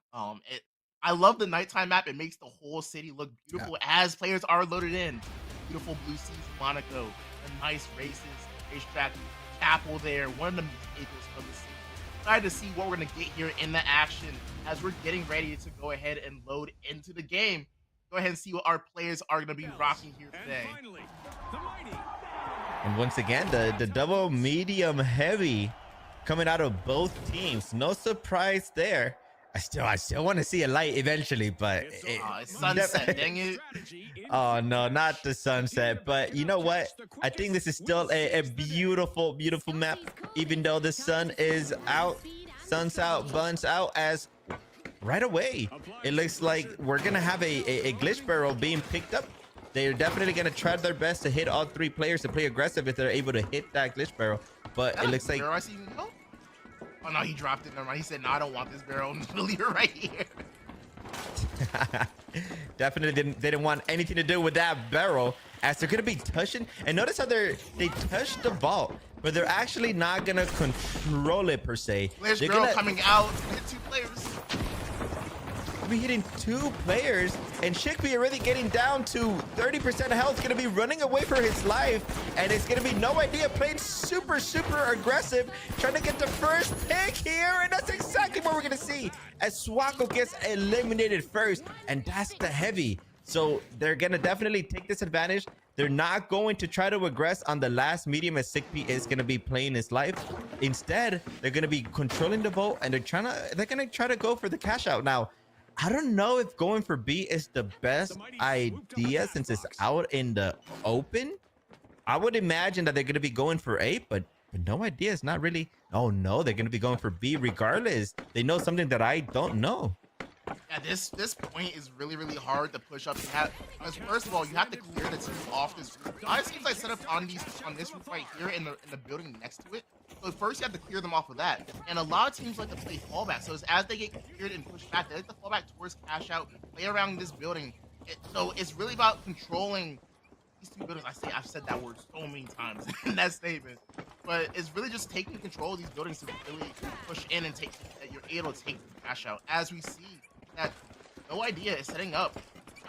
I love the nighttime map. It makes the whole city look Yeah. beautiful as players are loaded in. Beautiful blue seas, Monaco, the nice races, racetrack, chapel there, one of the staples of the city. Excited to see what we're gonna get here in the action as we're getting ready to go ahead and load into the game. Go ahead and see what our players are gonna be rocking here today. And once again, the double medium heavy coming out of both teams. No surprise there. I still want to see a light eventually, but It's sunset, dang it. Oh no, not the sunset. But you know what? I think this is still a beautiful, beautiful map. Even though the sun is out, sun's out, buns out as right away. It looks like we're gonna have a glitch barrel being picked up. They're definitely gonna try their best to hit all three players to play aggressive if they're able to hit that glitch barrel. But it looks like I see. Oh no, he dropped it. Never mind. He said, "No, I don't want this barrel. I'm gonna leave it right here." definitely didn't want anything to do with that barrel as they're gonna be touching. And notice how they touch the vault, but they're actually not gonna control it per se. Glitch They're barrel gonna coming out. Hit two players. be hitting two players, and Shikby already getting down to 30% health, gonna be running away for his life, and it's gonna be no idea playing super aggressive, trying to get the first pick here, and that's exactly what we're gonna see as Swako gets eliminated first, and that's the heavy. So they're gonna definitely take this advantage. They're not going to try to aggress on the last medium as Sickby is gonna be playing his life. Instead, they're gonna be controlling the vote, and they're gonna try to go for the cash out. Now, I don't know if going for B is the best idea since it's out in the open. I would imagine that they're going to be going for A, but no idea. It's not really. Oh, no, they're going to be going for B regardless. They know something that I don't know. Yeah, this point is really hard to push up. Because first of all, you have to clear the team off this roof. It seems like set up on this roof right here in the building next to it. So first you have to clear them off of that. And a lot of teams like to play fallback. So as they get cleared and pushed back, they like to fall back towards cash out, play around this building. So it's really about controlling these two buildings. I've said that word so many times in that statement. But it's really just taking control of these buildings to really push in and that you're able to take the cash out. As we see that No Idea is setting up.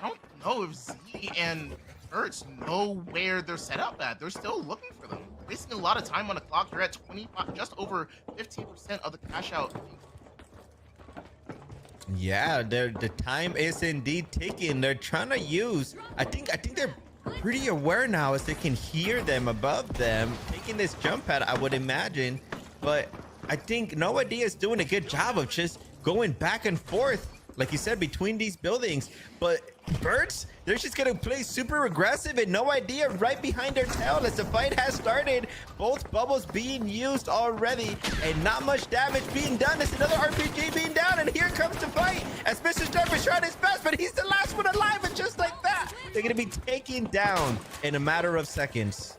I don't know if Z and Ertz know where they're set up at. They're still looking for them. Wasting a lot of time on the clock. They're at 25, just over 15% of the cash out. Yeah, the time is indeed ticking. They're trying to use. I think they're pretty aware now as they can hear them above them taking this jump pad, I would imagine. But I think No Idea is doing a good job of just going back and forth, like you said, between these buildings. But Birds, they're just gonna play super aggressive and No Idea right behind their tail as the fight has started. Both bubbles being used already and not much damage being done. There's another RPG being down, and here comes the fight as Mr. Steph is trying his best, but he's the last one alive, and just like that, they're gonna be taken down in a matter of seconds.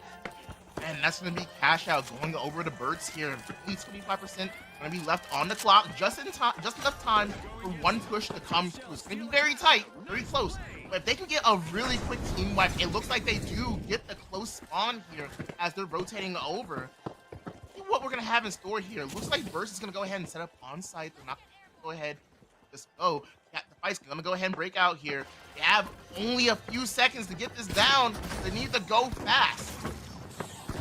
And that's going to be cash out going over the Birds here. At least 25% going to be left on the clock, just enough time for one push to come through. It's going to be very tight, very close. But if they can get a really quick team wipe, it looks like they do get the close spawn here as they're rotating over. See what we're going to have in store here. Looks like Burst is going to go ahead and set up on site. They're not going to go ahead, just go. Yeah, the fight's gonna go ahead and break out here. They have only a few seconds to get this down. They need to go fast.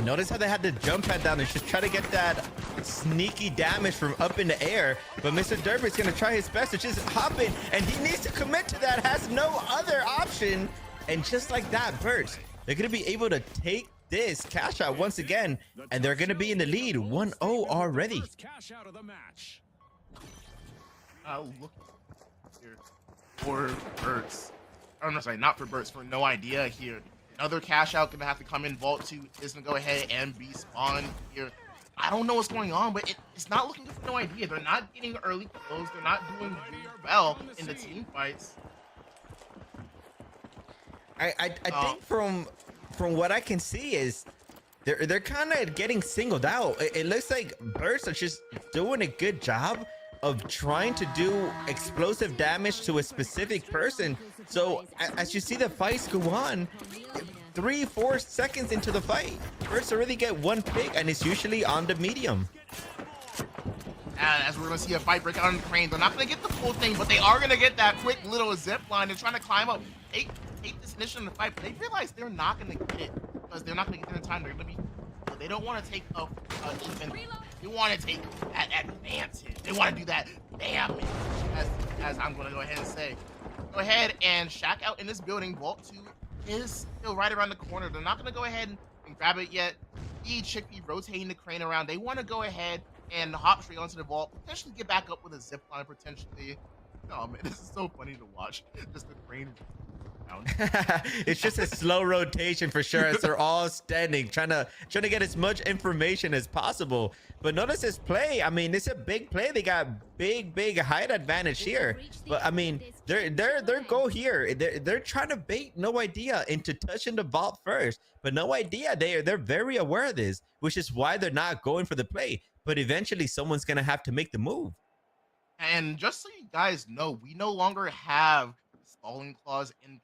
Notice how they had the jump pad down and just try to get that sneaky damage from up in the air. But Mr. Derby is going to try his best to just hop in, and he needs to commit to that. Has no other option. And just like that, Bert, they're going to be able to take this cash out once again, and they're going to be in the lead 1-0 already. Look here for Burt's. Oh, no, sorry, not for Burt's, for No Idea here. Another cash out gonna have to come in. Vault 2 is gonna go ahead and be spawned here. I don't know what's going on, but it's not looking good for No Idea. They're not getting early kills. They're not doing really well in the team fights. I think from what I can see is they're kind of getting singled out. It looks like Bursts are just doing a good job of trying to do explosive damage to a specific person. So as you see the fights go on, 3-4 seconds into the fight, Bursts already get one pick, and it's usually on the medium. And as we're gonna see a fight break out on the crane, they're not gonna get the full thing, but they are gonna get that quick little zip line. They're trying to climb up, take this initiative in the fight, but they realize they're not gonna get it because they're not gonna get there in time. They're gonna be, they don't want to take even. They want to take that advantage. They want to do that damage, as I'm gonna go ahead and say. Go ahead and shack out in this building. Vault 2 is still right around the corner. They're not gonna go ahead and grab it yet. Chickpea rotating the crane around. They want to go ahead and hop straight onto the vault, potentially get back up with a zip line, potentially. Oh man, this is so funny to watch. Just the crane down. It's just a slow rotation for sure, as they're all standing, trying to get as much information as possible. But notice this play. I mean, it's a big play. They got big height advantage here. But I mean, their goal here, they're trying to bait No Idea into touching the vault first. But No Idea, they're very aware of this, which is why they're not going for the play. But eventually someone's gonna have to make the move. And just so you guys know, we no longer have stalling clause in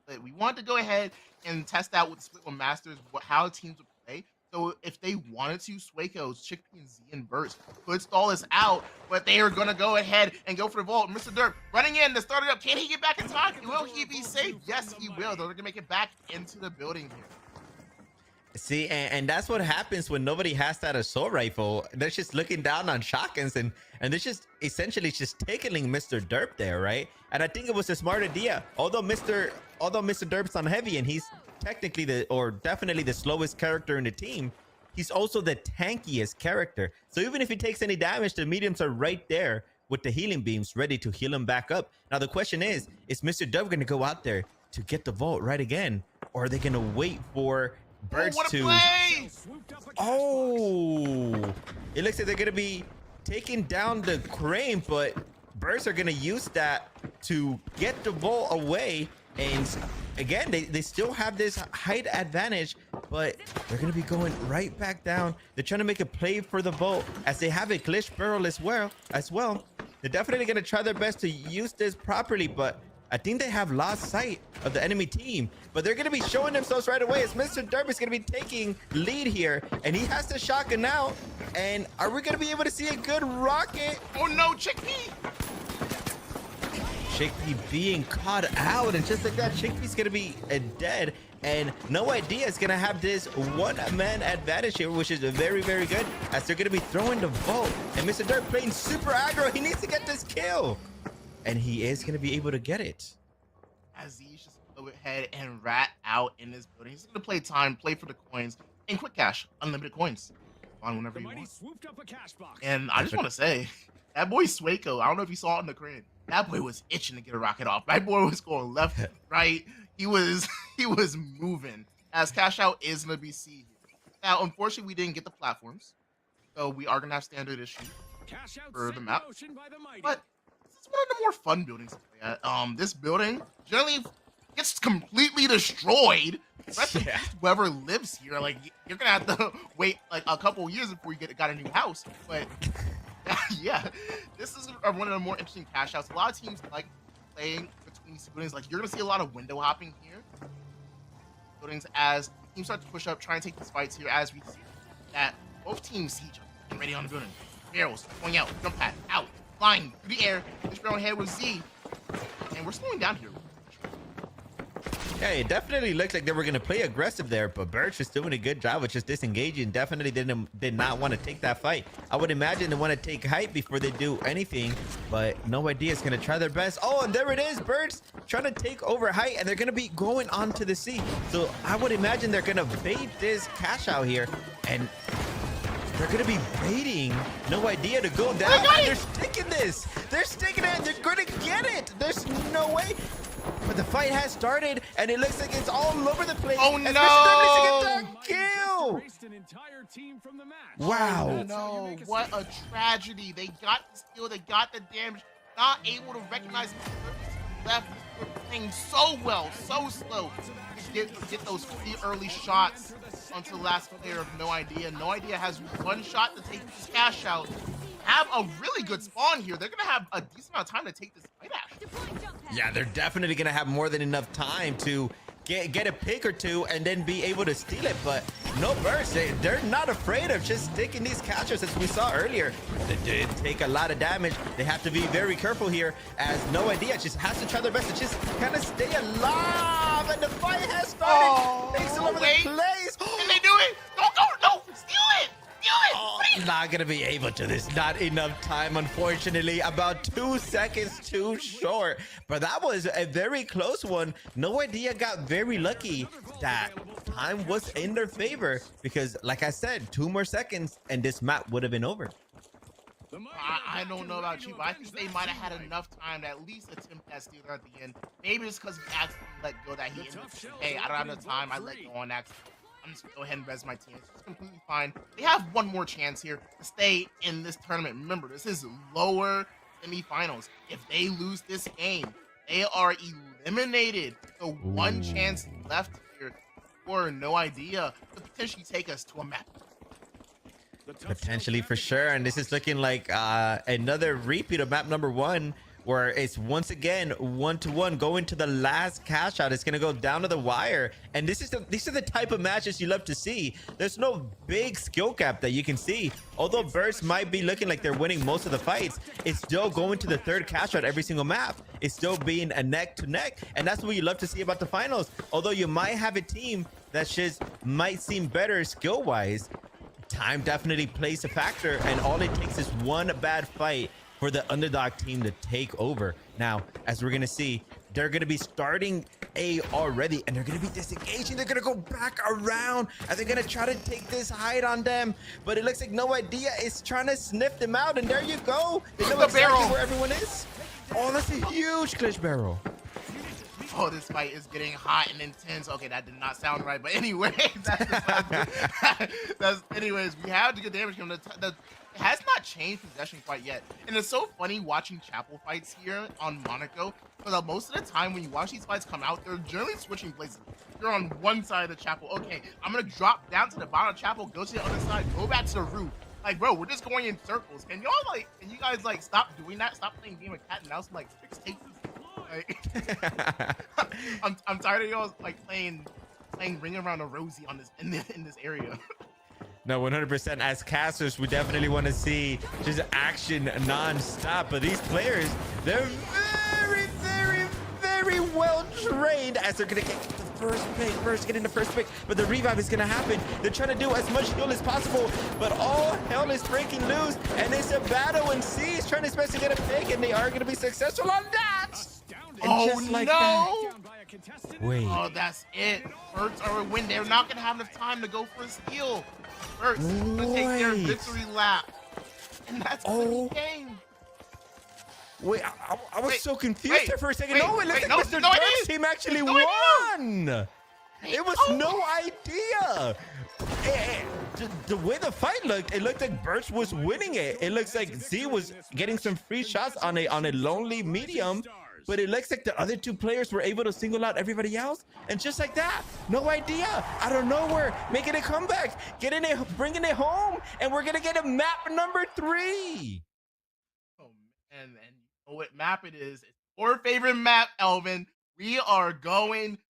play. We want to go ahead and test out with Split One Masters how teams would play. So if they wanted to, Swaco's, Chickpea, and Z, and Burst could stall this out, but they are gonna go ahead and go for the vault. Mr. Derp running in to start it up. Can he get back in time? Will he be safe? Yes, he will. They're gonna make it back into the building here. See, and that's what happens when nobody has that assault rifle. They're just looking down on shotguns, and they're just essentially just tickling Mr. Derp there, right? And I think it was a smart idea. Although Mr. Derp's on heavy, and he's technically definitely the slowest character in the team, he's also the tankiest character. So even if he takes any damage, the mediums are right there with the healing beams ready to heal him back up. Now the question is Mr. Derp going to go out there to get the vault right again, or are they going to wait for Birds to... Oh, it looks like they're gonna be taking down the crane, but Birds are gonna use that to get the vault away. And again, they still have this height advantage, but they're gonna be going right back down. They're trying to make a play for the vault, as they have a glitch barrel as well. They're definitely gonna try their best to use this properly, but I think they have lost sight of the enemy team. But they're going to be showing themselves right away, as Mr. Derby is going to be taking lead here. And he has the shotgun out. And are we going to be able to see a good rocket? Oh no, Chickpea! Chickpea being caught out. And just like that, Chickpea's going to be dead. And No Idea is going to have this one-man advantage here, which is very good, as they're going to be throwing the vault. And Mr. Derby playing super aggro. He needs to get this kill. And he is going to be able to get it. As he's just go ahead and rat out in this building. He's going to play time, play for the coins, and quick cash, unlimited coins. Find whenever you want. And I just want to say, that boy Swaco, I don't know if you saw it in the crane. That boy was itching to get a rocket off. That boy was going left, right. He was moving. As cash out is going to be C here. Now, unfortunately, we didn't get the platforms, so we are going to have standard issue for the map. But it's one of the more fun buildings to play at. This building generally gets completely destroyed. Especially whoever lives here. Like, you're gonna have to wait like a couple years before you got a new house. But yeah, this is one of the more interesting cash outs. A lot of teams like playing between these buildings. Like, you're gonna see a lot of window hopping here. Buildings as teams start to push up, try and take these fights here. As we see that both teams see each other and ready on the building. Barrels going out, jump pad out. Flying through the air, this round head with Z. and we're slowing down here. Yeah, it definitely looked like they were going to play aggressive there, but Birch was doing a good job with just disengaging. Definitely did not want to take that fight. I would imagine they want to take height before they do anything, but No Idea is going to try their best. Oh, and there it is. Birch trying to take over height, and they're going to be going onto the C. So I would imagine they're going to bait this cash out here, and they're going to be baiting No Idea to go down. They're sticking this. They're sticking it. They're going to get it. There's no way. But the fight has started, and it looks like it's all over the place. Oh, no! Kill! Wow. Oh, no, what a tragedy. They got the steal, they got the damage, not able to recognize the left. They're playing so well, so slow to get those 3 early shots onto the last player of No Idea. No Idea has 1 shot to take this cash out. Have a really good spawn here. They're going to have a decent amount of time to take this fight out. Yeah, they're definitely going to have more than enough time to get a pick or two and then be able to steal it. But no burst. They're not afraid of just sticking these catchers, as we saw earlier. They did take a lot of damage. They have to be very careful here, as No Idea just has to try their best to just kind of stay alive. And the fight has started. Takes all over the place. Can they do it? Don't go. No, steal it. Oh, not gonna be able to. There's not enough time, unfortunately. About 2 seconds too short. But that was a very close one. No Idea got very lucky that time was in their favor, because like I said, 2 more seconds and this map would have been over. I don't know about you, but I think they might have had enough time to at least attempt that steal at the end. Maybe it's because he accidentally let go that he ended up saying, hey, I don't have enough time. I let go on accident. I'm just gonna go ahead and res my team. It's completely fine. They have 1 more chance here to stay in this tournament. Remember, this is lower semifinals. If they lose this game, they are eliminated. So 1 chance left here for No Idea to potentially take us to a map. Potentially, for sure. And this is looking like another repeat of map number 1, where it's once again 1-1 going to the last cash out. It's gonna go down to the wire, and these are the type of matches you love to see. There's no big skill gap that you can see. Although Burst might be looking like they're winning most of the fights, it's still going to the 3rd cash out every single map. It's still being a neck to neck, and that's what you love to see about the finals. Although you might have a team that just might seem better skill wise, time definitely plays a factor, and all it takes is 1 bad fight for the underdog team to take over. Now, as we're gonna see, they're gonna be starting A already, and they're gonna be disengaging. They're gonna go back around, and they're gonna try to take this height on them. But it looks like No Idea is trying to sniff them out, and there you go. They know exactly where everyone is. Oh, that's a huge glitch barrel. Oh, this fight is getting hot and intense. Okay, that did not sound right, but anyways, anyways, we have to get damage from it has not changed possession quite yet. And it's so funny watching Chapel fights here on Monaco, because most of the time when you watch these fights come out, they're generally switching places. You're on one side of the Chapel. Okay, I'm going to drop down to the bottom of Chapel, go to the other side, go back to the roof. Like, bro, we're just going in circles. Can you guys, like, stop doing that? Stop playing game of cat and mouse and, like, fix take like, I'm tired of y'all, like, playing Ring Around a Rosie on in this area. No, 100%. As casters, we definitely want to see just action non-stop. But these players, they're very, very, very well trained, as they're going to get the first getting the first pick. But the revive is going to happen. They're trying to do as much heal as possible, but all hell is breaking loose. And it's a battle, and C is trying to especially get a pick, and they are going to be successful on that. And oh, just like no! That, wait. Oh, that's it. Birds are a win. They're not going to have enough time to go for a steal. Birds going to take their victory lap. And that's the game. Wait, I was so confused there for a second. No, it looks like Mr. Dirt's team actually won. It was No Idea. The way the fight looked, it looked like Birch was winning it. It looks like Z was getting some free shots on a lonely medium, but it looks like the other 2 players were able to single out everybody else. And just like that, No Idea, out of nowhere, making a comeback, getting it, bringing it home, and we're gonna get a map number 3. Oh man, and you know what map it is? It's your favorite map, Elvin. We are going to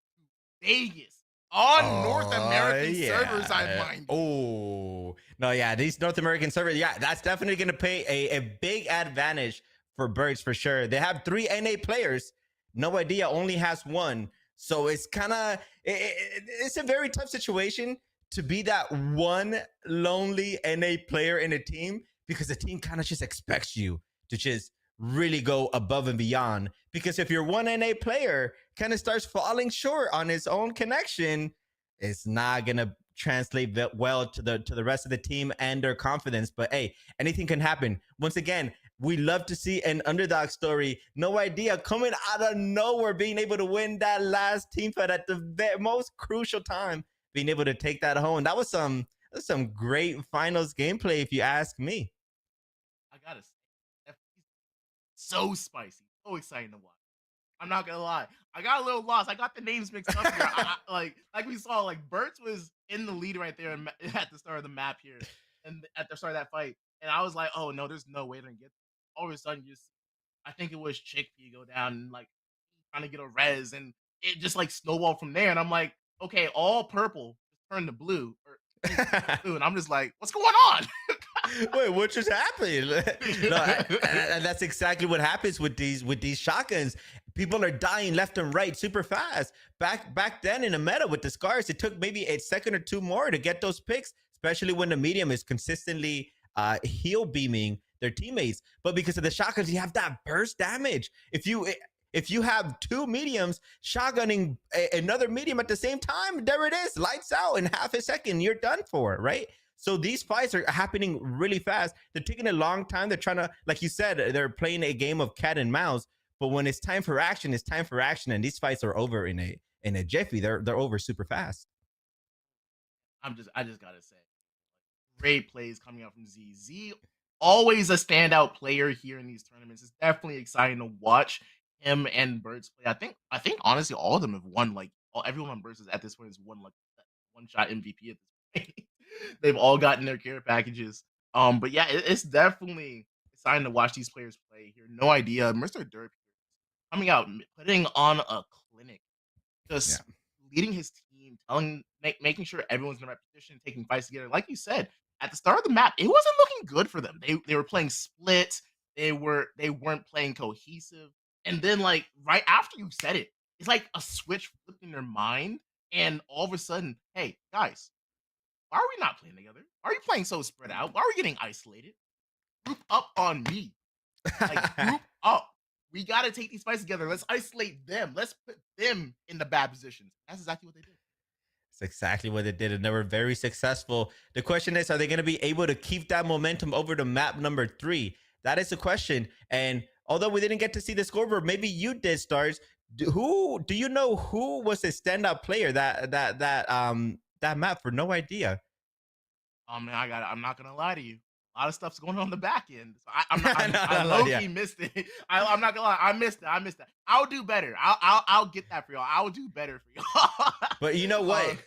Vegas. On North American servers, I mind. Oh, no, yeah, these North American servers, yeah, that's definitely going to pay a big advantage for Birds for sure. They have 3 NA players, No Idea only has one. So it's kind of it's a very tough situation to be that one lonely NA player in a team, because the team kind of just expects you to just really go above and beyond. Because if your one NA player kind of starts falling short on his own connection, it's not gonna translate well to the rest of the team and their confidence. But hey, anything can happen. Once again, we love to see an underdog story. No Idea coming out of nowhere, being able to win that last team fight at the most crucial time, being able to take that home. That was some great finals gameplay, if you ask me. I gotta say, that is so spicy, so exciting to watch. I'm not gonna lie. I got a little lost. I got the names mixed up here. Like we saw, like Burt's was in the lead right there at the start of the map here, and at the start of that fight, and I was like, oh no, there's no way they're gonna get. All of a sudden, I think it was Chickpea go down and like trying to get a res, and it just like snowballed from there. And I'm like, okay, all purple turned to blue, blue, and I'm just like, what's going on? Wait, what just happened? No, and that's exactly what happens with these shotguns. People are dying left and right super fast. Back then in the meta with the scars, it took maybe a second or two more to get those picks, especially when the medium is consistently heal beaming their teammates. But because of the shotguns, you have that burst damage. If you have two mediums shotgunning another medium at the same time, there it is, lights out in half a second, you're done for, right? So these fights are happening really fast. They're taking a long time. They're trying to, like you said, they're playing a game of cat and mouse. But when it's time for action, it's time for action, and these fights are over in a jiffy. They're over super fast. I just gotta say, great plays coming out from Z. Z, always a standout player here in these tournaments. It's definitely exciting to watch him and Birds play. I think honestly, all of them have won. Like everyone on Birds at this point has won like one shot MVP at this point. They've all gotten their care packages. But yeah, it's definitely exciting to watch these players play here. No Idea, Mr. Derp coming out, putting on a clinic, just leading his team, making sure everyone's in the right position, taking fights together. Like you said, at the start of the map, it wasn't looking good for them. They were playing split. They weren't playing cohesive. And then like right after you said it, it's like a switch flipped in their mind, and all of a sudden, hey guys, why are we not playing together? Why are you playing so spread out? Why are we getting isolated? Group up on me. Like group up. We got to take these fights together. Let's isolate them. Let's put them in the bad positions. That's exactly what they did. It's exactly what they did, and they were very successful. The question is, are they going to be able to keep that momentum over to map number 3? That is the question. And although we didn't get to see the scoreboard, maybe you did, Stars. Do you know who was the standout player that map for No Idea? Man, I'm not gonna lie to you. A lot of stuff's going on the back end. So I low-key missed it. I'm not gonna lie, I missed it. I'll do better. I'll get that for y'all. I'll do better for y'all. But you know what?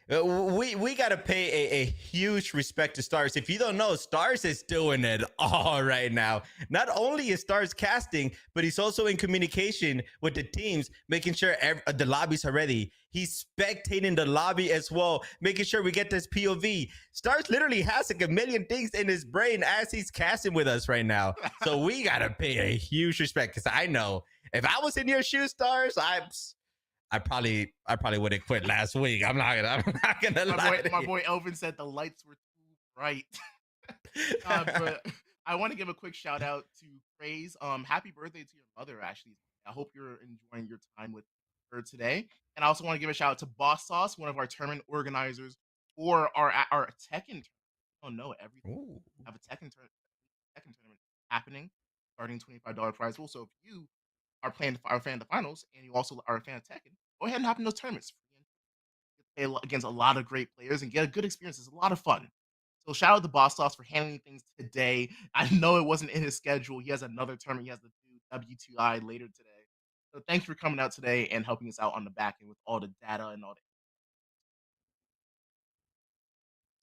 We gotta pay a huge respect to Stars. If you don't know, Stars is doing it all right now. Not only is Stars casting, but he's also in communication with the teams, making sure the lobbies are ready. He's spectating the lobby as well, making sure we get this POV. Stars literally has like a million things in his brain as he's casting with us right now. So we gotta pay a huge respect, because I know if I was in your shoes, Stars, I probably would have quit last week. I'm not gonna lie. My boy Elvin said the lights were too bright. But I want to give a quick shout out to Praise. Happy birthday to your mother, Ashley. I hope you're enjoying your time with her today. And I also want to give a shout out to Boss Sauce, one of our tournament organizers for our Tekken tournament. Oh no, everything. Have a Tekken tournament happening, starting $25 prize pool. So if you are a fan of the finals and you also are a fan of Tekken, go ahead and hop in those tournaments. Play against a lot of great players and get a good experience. It's a lot of fun. So shout out to Boss Sauce for handling things today. I know it wasn't in his schedule. He has another tournament. He has to do W2I later today. So thanks for coming out today and helping us out on the back end with all the data and all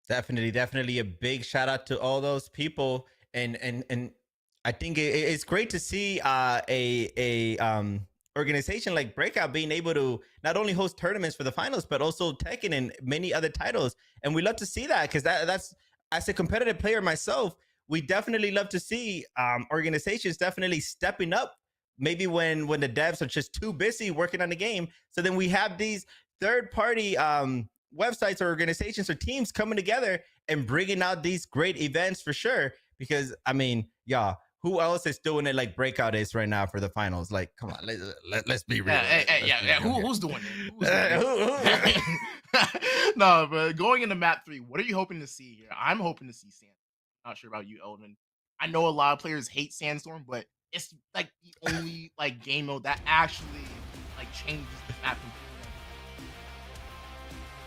that. Definitely a big shout out to all those people. And I think it's great to see a organization like BREAKOUT being able to not only host tournaments for the finals, but also Tekken and many other titles. And we love to see that, because that's, as a competitive player myself, we definitely love to see organizations definitely stepping up maybe when the devs are just too busy working on the game. So then we have these third-party websites or organizations or teams coming together and bringing out these great events for sure. Because I mean, yeah, who else is doing it like Breakout is right now for the finals? Like, come on, let's be real. Who's doing it? No, but going into map 3, what are you hoping to see here? I'm hoping to see Sandstorm. Not sure about you, Eldon. I know a lot of players hate Sandstorm, but it's like the only like game mode that actually like changes the map.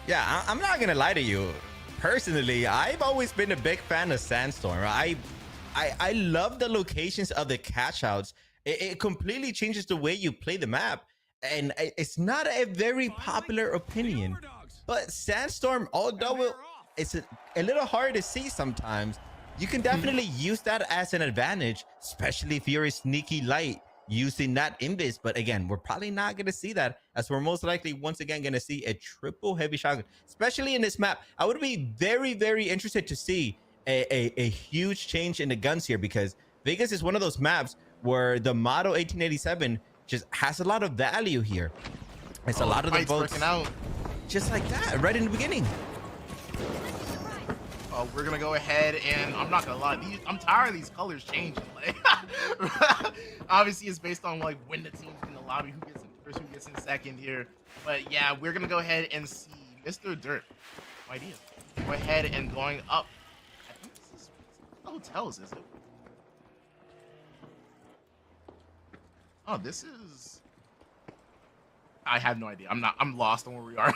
Yeah, I'm not gonna lie to you. Personally, I've always been a big fan of Sandstorm. I love the locations of the catch outs. It completely changes the way you play the map. And it's not a very popular opinion, but Sandstorm, although it's a little hard to see sometimes, you can definitely use that as an advantage, especially if you're a sneaky light using that invis. But again, we're probably not going to see that, as we're most likely once again going to see a triple heavy shotgun, especially in this map. I would be very, very interested to see a huge change in the guns here, because Vegas is one of those maps where the Model 1887 just has a lot of value here. It's a lot of the votes out just like that right in the beginning. We're gonna go ahead and I'm not gonna lie, I'm tired of these colors changing. Like, obviously it's based on like when the team's in the lobby, who gets in first, who gets in second here. But yeah, we're gonna go ahead and see Mr. Dirt. No idea. Go ahead and going up. I think this is hotels, is it? Oh, this is. I have no idea. I'm lost on where we are.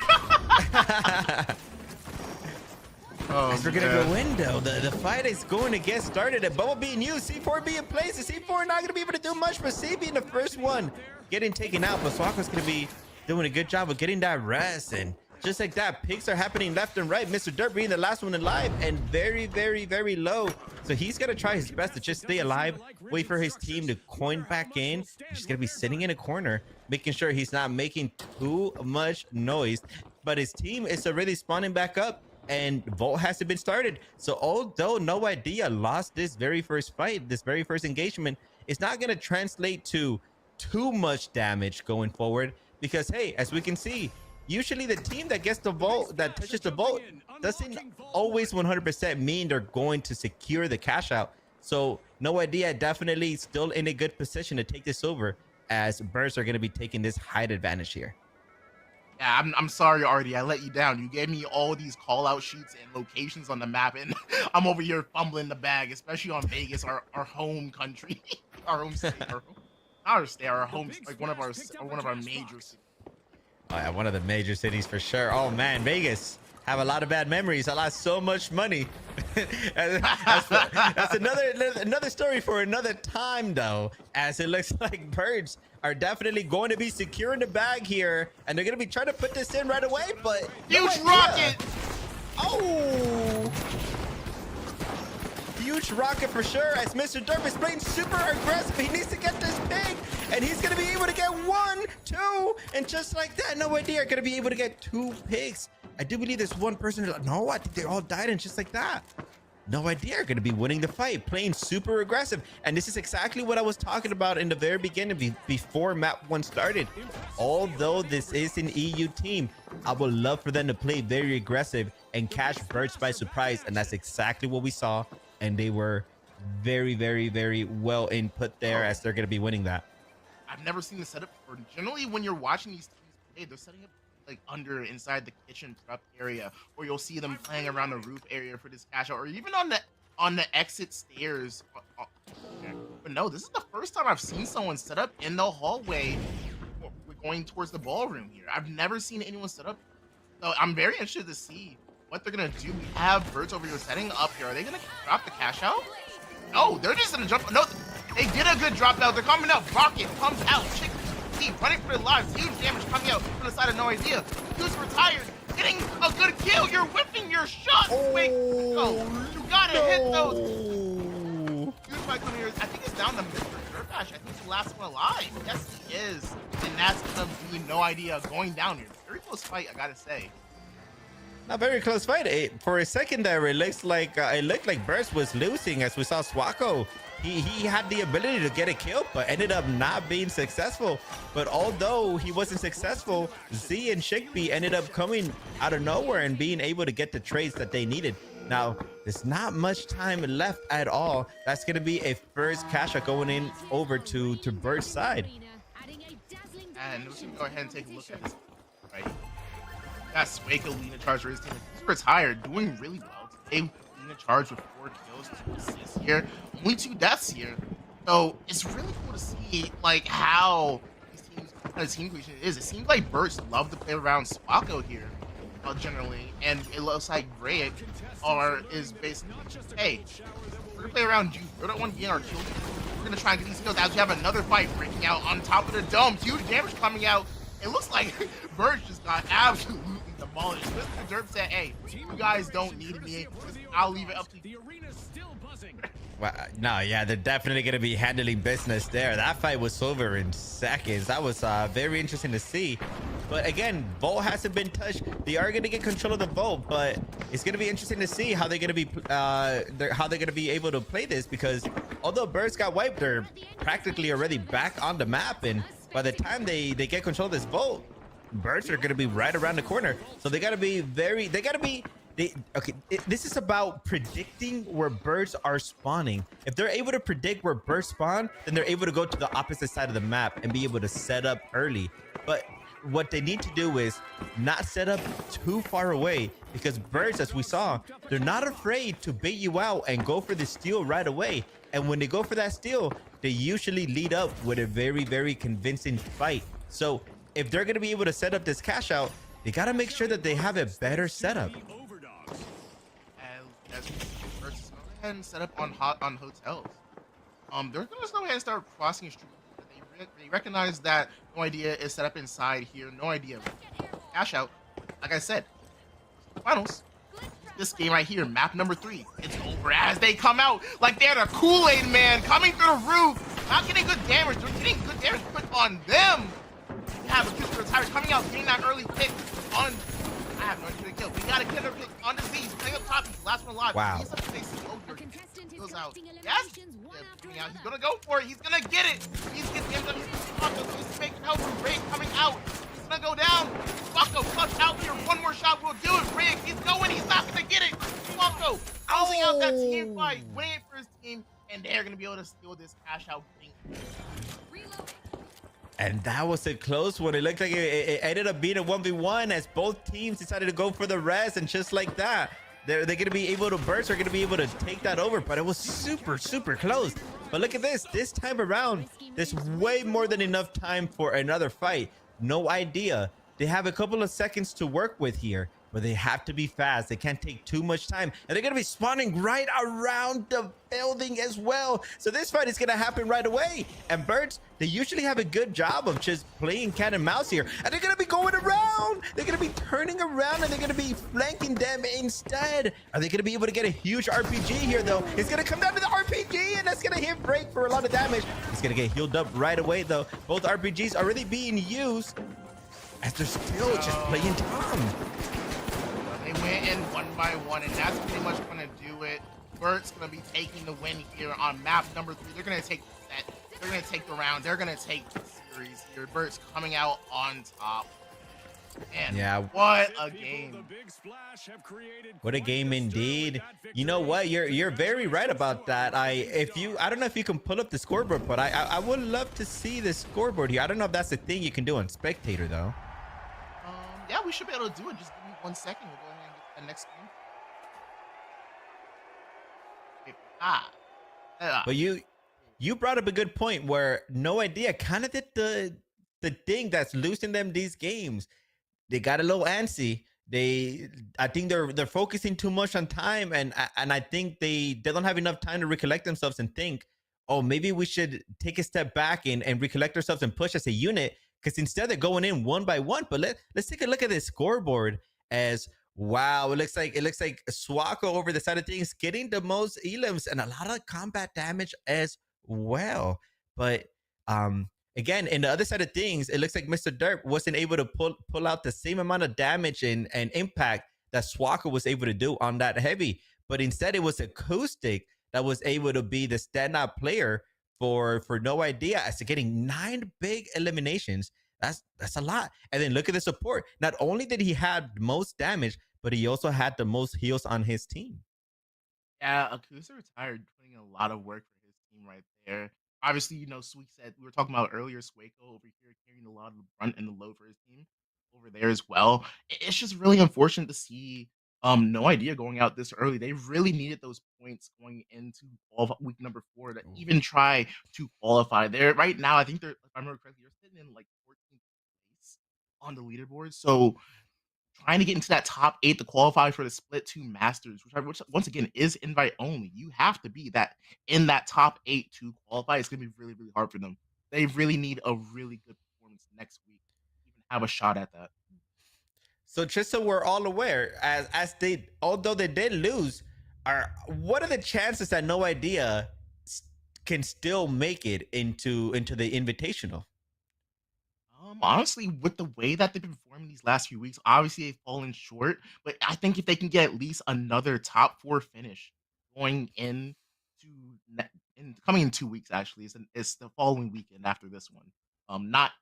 As we're gonna go in though, the fight is going to get started. At Bumblebee and you, C4 being placed. The C4 not gonna be able to do much, but C being the first one getting taken out. But Swaka's gonna be doing a good job of getting that rest, and just like that, picks are happening left and right. Mr. Dirt being the last one alive and very, very, very low. So he's gonna try his best to just stay alive, wait for his team to coin back in. He's gonna be sitting in a corner, making sure he's not making too much noise. But his team is already spawning back up, and Vault hasn't been started. So although No Idea lost this very first fight, this very first engagement, it's not going to translate to too much damage going forward, because hey, as we can see, usually the team that gets the Vault, that touches the Vault, doesn't always 100% mean they're going to secure the cash out. So No Idea definitely still in a good position to take this over, as Birds are going to be taking this height advantage here. Yeah, I'm sorry, Artie. I let you down. You gave me all these call-out sheets and locations on the map, and I'm over here fumbling the bag, especially on Vegas, our home country, our home state, our home, like one of our major cities. Oh yeah, one of the major cities for sure. Oh man, Vegas. Have a lot of bad memories. I lost so much money. That's another story for another time, though, as it looks like Birds are definitely going to be securing the bag here, and they're going to be trying to put this in right away, but huge rocket. Oh, huge rocket for sure, as Mr. Derp is playing super aggressive. He needs to get this pig, and he's going to be able to get 1, 2, and just like that, No Idea are going to be able to get 2 pigs. I do believe there's one person. No, I think they all died, and just like that, No Idea are going to be winning the fight, playing super aggressive. And this is exactly what I was talking about in the very beginning, before map 1 started. Although this is an EU team, I would love for them to play very aggressive and catch Birds by surprise, and that's exactly what we saw. And they were very, very, very well input there, as they're going to be winning that. I've never seen the setup before. Generally, when you're watching these teams play, they're setting up like inside the kitchen prep area, or you'll see them playing around the roof area for this cash out, or even on the exit stairs. But no, this is the first time I've seen someone set up in the hallway going towards the ballroom here. I've never seen anyone set up, so I'm very interested to see what they're gonna do. We have Birds over here setting up here. Are they gonna drop the cash out? No, they're just gonna jump. No, they did a good drop out. They're coming out. Rocket comes out. Chick running for their lives. Huge damage coming out from the side of No Idea. Who's retired? Getting a good kill. You're whipping your shot. Wait, no, you gotta hit those. Huge fight coming here. I think it's down to Mr. Dirtbash. I think he's the last one alive. Yes, he is. And that's gonna be No Idea going down here. Very close fight, I gotta say. A very close fight. For a second there, it looked like Burst was losing, as we saw Swako. He had the ability to get a kill, but ended up not being successful. But although he wasn't successful, Z and Shigby ended up coming out of nowhere and being able to get the trades that they needed. Now, there's not much time left at all. That's going to be a first cash out going in over to Burst's side. And we're going to go ahead and take a look at this. Right? Got Swako leading the charge for his team. He's retired, doing really well today. Leading the charge with 4 kills, 2 assists here, only 2 deaths here. So it's really cool to see like how his team creation is. It seems like Burst love to play around Swako here, generally, and it looks like Break is basically, hey, we're gonna play around you. We don't want to get our kills. We're gonna try and get these kills as we have another fight breaking out on top of the dome. Huge damage coming out. It looks like Burst just got absolutely demolished. Mr. Derp said, hey, you guys don't need me. I'll leave it up to you. Well, no, yeah, they're definitely going to be handling business there. That fight was over in seconds. That was very interesting to see. But again, Volt hasn't been touched. They are going to get control of the Volt, but it's going to be interesting to see how they're going to be able to play this, because although Birds got wiped, they're practically already back on the map, and by the time they get control of this Volt, Birds are going to be right around the corner. So they got to be this is about predicting where birds are spawning. If they're able to predict where birds spawn, then they're able to go to the opposite side of the map and be able to set up early. But what they need to do is not set up too far away, because birds, as we saw, they're not afraid to bait you out and go for the steal right away. And when they go for that steal, they usually lead up with a very, very convincing fight. So if they're going to be able to set up this cash out, they got to make sure that they have a better setup. As we see, Burst go ahead and set up on hotels. They're gonna just go ahead and start crossing streets. They recognize that No Idea is set up inside here. No Idea cash out. Like I said, finals. This game right here, map number 3. It's over as they come out like they're the Kool-Aid man coming through the roof. Not getting good damage. They're getting good damage put on them. We have a Christopher Tyrus coming out, getting that early pick on. I have no idea who to kill. We got a killer pick on the Z. Playing up top. He's the last one alive. Wow. He's up to goes out. Yes. Yeah, he's gonna go for it. He's gonna get it. He's getting him. He's making out from Ray coming out. He's gonna go down. Swako clutch out here. One more shot will do it. Ray, he's going. He's not gonna get it. Swako closing out that team fight, winning it for his team, and they're gonna be able to steal this cash out thing. And that was a close one. It looked like it ended up being a 1v1 as both teams decided to go for the res, and just like that, they're going to be able to burst, are going to be able to take that over. But it was super, super close. But look at this. This time around, there's way more than enough time for another fight. No Idea. They have a couple of seconds to work with here, but they have to be fast. They can't take too much time, and they're going to be spawning right around the building as well. So this fight is going to happen right away. And Birds, they usually have a good job of just playing cat and mouse here, and they're going to be going around. They're going to be turning around, and they're going to be flanking them instead. Are they going to be able to get a huge RPG here, though? It's going to come down to the RPG, and that's going to hit Break for a lot of damage. He's going to get healed up right away, though. Both RPGs already being used, as they're still just playing Tom. They went in one by one, and that's pretty much going to do it. Bert's going to be taking the win here on map number 3. They're going to take the set. They're going to take the round. They're going to take the series here. Bert's coming out on top. Man, yeah, what a game. What a game indeed. You know what? You're very right about that. I don't know if you can pull up the scoreboard, but I would love to see the scoreboard here. I don't know if that's the thing you can do on Spectator, though. Yeah, we should be able to do it. Just give me 1 second. We'll go ahead and get the next game. But you brought up a good point where No Idea kind of did the thing that's losing them these games. They got a little antsy. I think they're focusing too much on time, and I think they don't have enough time to recollect themselves and think, oh, maybe we should take a step back and recollect ourselves and push as a unit. Because instead they're going in one by one. But let's take a look at this scoreboard. As wow, it looks like Swako over the side of things getting the most elims and a lot of combat damage as well. But again, in the other side of things, it looks like Mr. Derp wasn't able to pull out the same amount of damage and impact that Swaka was able to do on that heavy. But instead, it was Acoustic that was able to be the standout player for No Idea as to getting 9 big eliminations. That's a lot. And then look at the support. Not only did he have most damage, but he also had the most heals on his team. Yeah, Akusa retired, putting in a lot of work for his team right there. Obviously, Sweet said we were talking about earlier, Sueco over here carrying a lot of the brunt and the load for his team over there as well. It's just really unfortunate to see No Idea going out this early. They really needed those points going into week number 4 to even try to qualify. There right now, I think they're, if I remember correctly, they're sitting in like 14th place on the leaderboard. So trying to get into that top 8 to qualify for the split 2 Masters, which once again is invite only. You have to be that in that top 8 to qualify. It's gonna be really, really hard for them. They really need a really good performance next week to even have a shot at that. So just so we're all aware, as they, although they did lose, what are the chances that No Idea can still make it into the Invitational? Honestly, with the way that they've been performing these last few weeks, obviously they've fallen short. But I think if they can get at least another top 4 finish going coming in 2 weeks, actually, it's the following weekend after this one. Not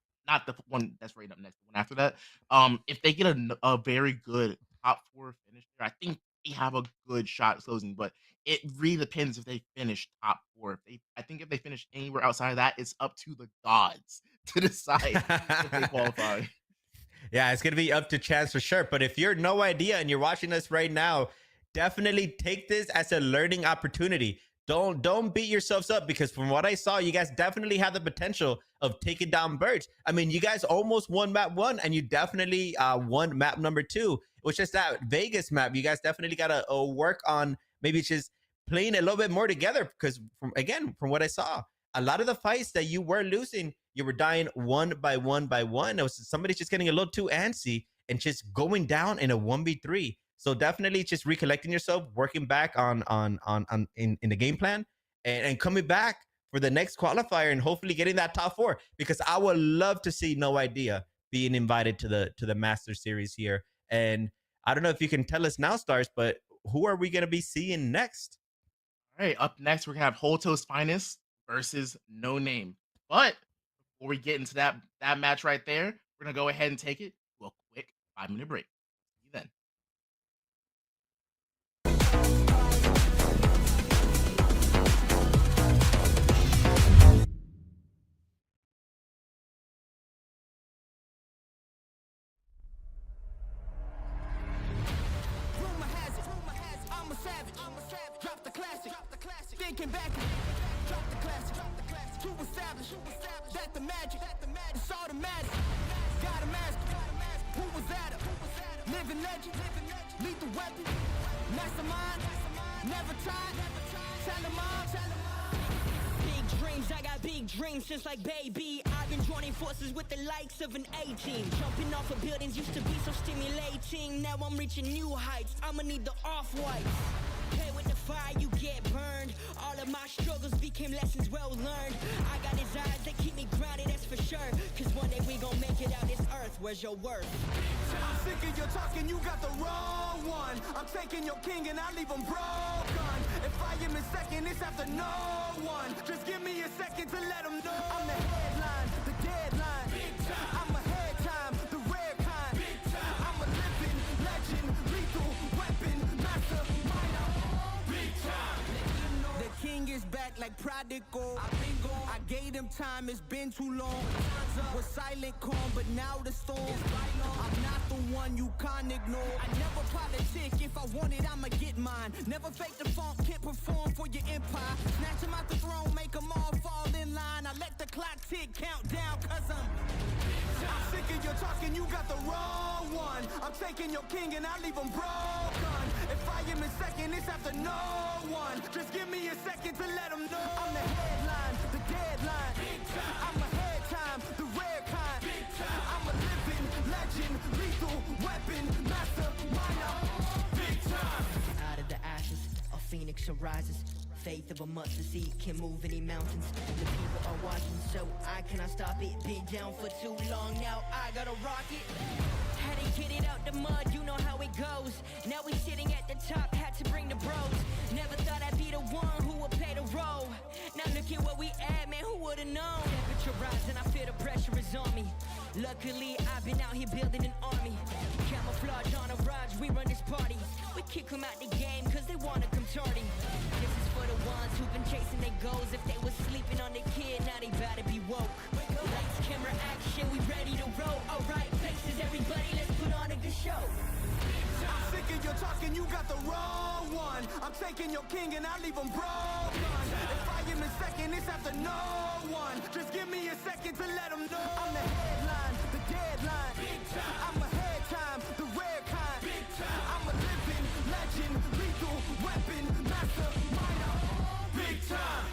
the one that's right up next, the one after that. If they get a very good top 4 finish there, I think they have a good shot at closing. But it really depends if they finish top 4. I think if they finish anywhere outside of that, it's up to the gods to decide if they qualify. Yeah, it's gonna be up to chance for sure. But if you're No Idea and you're watching us right now, definitely take this as a learning opportunity. Don't beat yourselves up, because from what I saw, you guys definitely have the potential of taking down Birds. I mean, you guys almost won map 1, and you definitely won map number 2, which is that Vegas map. You guys definitely gotta work on maybe just playing a little bit more together, because from what I saw, a lot of the fights that you were losing, you were dying one by one by one. It was somebody just getting a little too antsy and just going down in a 1v3. So definitely just recollecting yourself, working back on in the game plan, and coming back for the next qualifier and hopefully getting that top 4, because I would love to see No Idea being invited to the Master Series here. And I don't know if you can tell us now, Stars, but who are we going to be seeing next? All right, up next, we're going to have Holto's Finest versus No Name. But before we get into that match right there, we're going to go ahead and take it to a quick 5-minute break. See you then. Drop the classic. Thinking back. Drop the classic. To establish that the magic. It's automatic. Got a mask. Who was that? Living legend. Lethal weapon. Mastermind. Never tired. Tell them all. Big dreams, I got big dreams since like baby. I've been joining forces with the likes of an A-team. Jumping off of buildings used to be so stimulating. Now I'm reaching new heights. I'ma need the off-whites. Play with the fire, you get burned. All of my struggles became lessons well learned. I got his eyes, they keep me grounded, that's for sure. Cause one day we gon' make it out this earth. Where's your worth? I'm sick of your talking, you got the wrong one. I'm taking your king and I leave him broken. If I am in second, it's after no one. Just give me a second to let him know. I'm the headline, the deadline. I'm ahead time, the rare kind. I'm a living legend, lethal weapon, master. The king is back like prodigal. I gave him time, it's been too long. Was silent calm, but now the storm. I'm not the one you can't ignore. I never politic, if I want it, I'ma get mine. Never fake the funk, can't perform for your empire. Snatch him out the throne, make them all fall in line. I let the clock tick, count down, cause I'm sick of your talking, you got the wrong one. I'm taking your king and I leave him broken. If I am in second, it's after no one. Just give me a second to let him know. I'm the headline, the deadline. I'm ahead time, the rare kind. I'm a living legend, lethal weapon, master, minor. Big time. Out of the ashes, a phoenix arises. faith of a mustard seed can move any mountains. The people are watching, so I cannot stop it. Been down for too long, now I gotta rock it. Had to get it out the mud, you know how it goes. Now we sitting at the top, had to bring the bros. Never thought I'd be the one who would play the role. Now look at where we at, man, who would've known? Temperature rising, I feel the pressure is on me. Luckily, I've been out here building an army. Camouflage on a ride, we run this party. We kick them out the game, cause they wanna come tardy. This is for the ones who've been chasing their goals. If they was sleeping on their kid, now they better be woke. Lights, camera, action, we ready to roll. Alright, faces, everybody, let's put on a good show. I'm sick of your talking, you got the wrong one. I'm taking your king and I leave him broken. If I am in second, it's after no one. Just give me a second to let them know. I'm the headline, the deadline. Big time. I'm ahead time, the rare kind. Big time. I'm a living legend, lethal weapon, mastermind. Big time.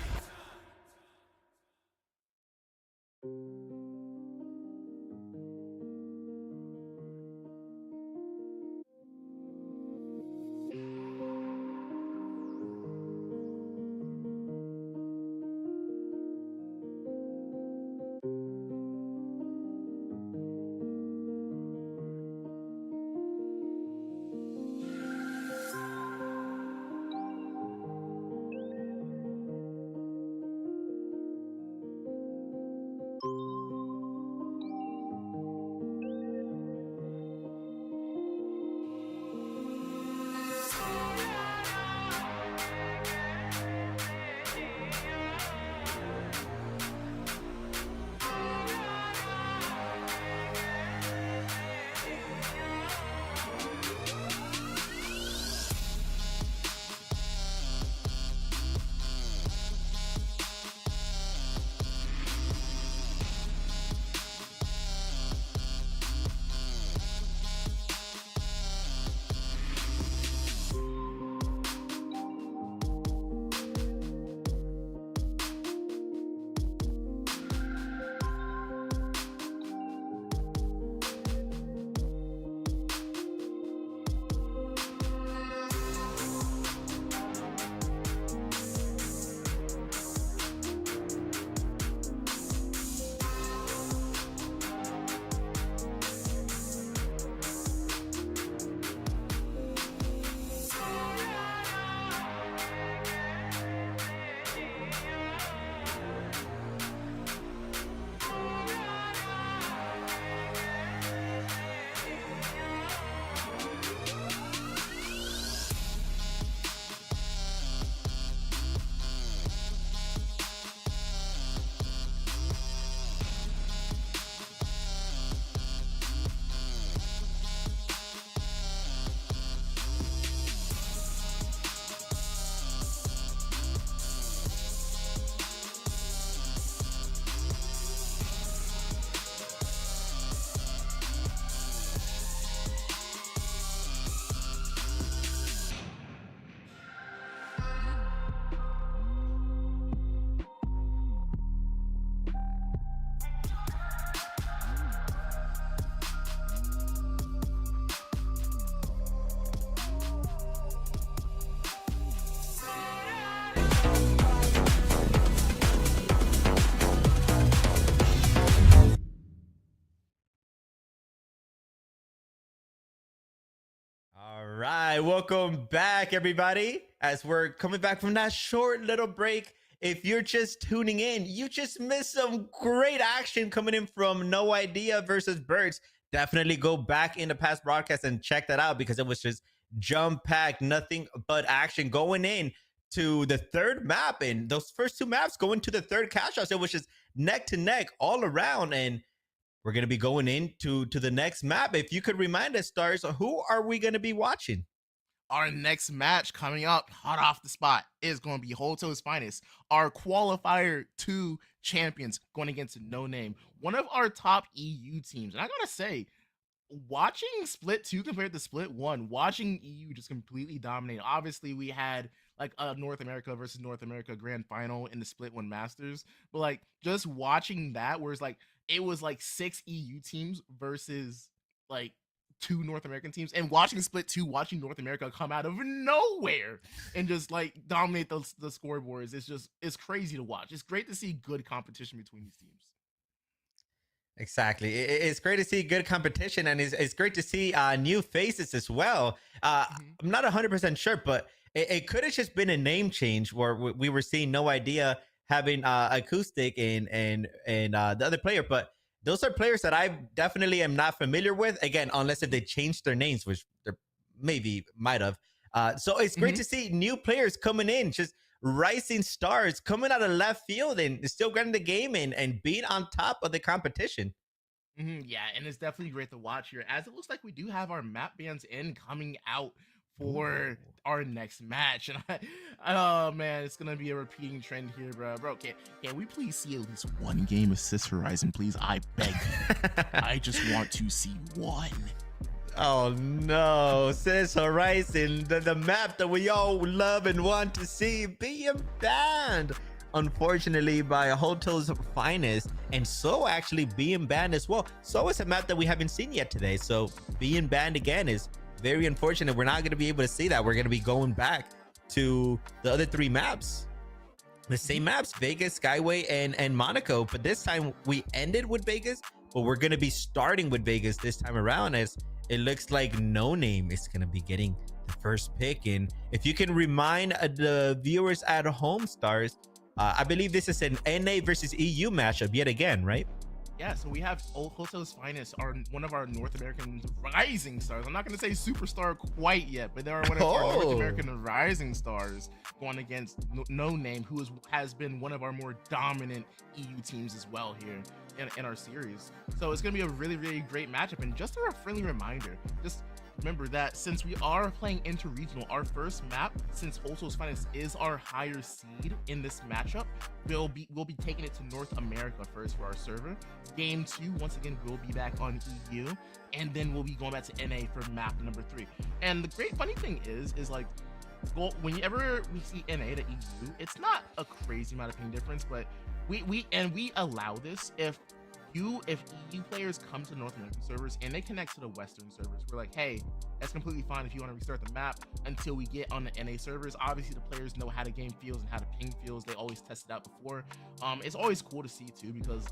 All right, welcome back, everybody. As we're coming back from that short little break, if you're just tuning in, you just missed some great action coming in from No Idea versus Birds. Definitely go back in the past broadcast and check that out because it was just jump-packed, nothing but action going in to the third map. And those first two maps going to the third cash house, it was just neck to neck all around. And we're going to be going into the next map. If you could remind us, Stars, who are we going to be watching? Our next match coming up, hot off the spot, is going to be Hoto's Finest, our Qualifier 2 champions going against No Name, one of our top EU teams. And I got to say, watching Split 2 compared to Split 1, watching EU just completely dominate. Obviously, we had like a North America versus North America grand final in the Split 1 Masters, but like just watching that, whereas like it was like 6 EU teams versus like two North American teams, and watching Split 2, watching North America come out of nowhere and just like dominate the scoreboards. It's crazy to watch. It's great to see good competition between these teams. Exactly. It's great to see good competition, and it's great to see new faces as well. I'm not 100% sure, but it could have just been a name change where we were seeing No Idea having Acoustic and the other player, but those are players that I definitely am not familiar with. Again, unless if they changed their names, which they maybe might have. So it's great to see new players coming in, just rising stars coming out of left field and still getting the game and being on top of the competition. Yeah, and it's definitely great to watch here, as it looks like we do have our map bands in coming out for our next match. And oh man, it's gonna be a repeating trend here, bro. Can we please see at least one game of Sis Horizon, please? I beg you. I just want to see one. Oh no, Sis Horizon, the map that we all love and want to see being banned, unfortunately, by Hoto's Finest, and so actually being banned as well. So it's a map that we haven't seen yet today, so being banned again is very unfortunate. We're not going to be able to see that. We're going to be going back to the other three maps, the same maps, Vegas, Skyway, and Monaco, but this time we ended with Vegas, but we're going to be starting with Vegas this time around, as it looks like No Name is going to be getting the first pick. And if you can remind the viewers at home, Stars, I believe this is an NA versus EU matchup yet again, right? Yeah, so we have Hoto's Finest, one of our North American rising stars. I'm not going to say superstar quite yet, but they are one of our North American rising stars going against No Name, who has been one of our more dominant EU teams as well here in our series. So it's going to be a really, really great matchup. And just a friendly reminder, just remember that since we are playing interregional, our first map, since Hoto's Finest is our higher seed in this matchup, we'll be taking it to North America first for our server. Game 2, once again, we'll be back on EU, and then we'll be going back to NA for map number 3. And the great funny thing is like, whenever we see NA to EU, it's not a crazy amount of ping difference, but we allow this if EU players come to North American servers and they connect to the Western servers. We're like, hey, that's completely fine if you want to restart the map until we get on the NA servers. Obviously, the players know how the game feels and how the ping feels. They always test it out before. It's always cool to see too, because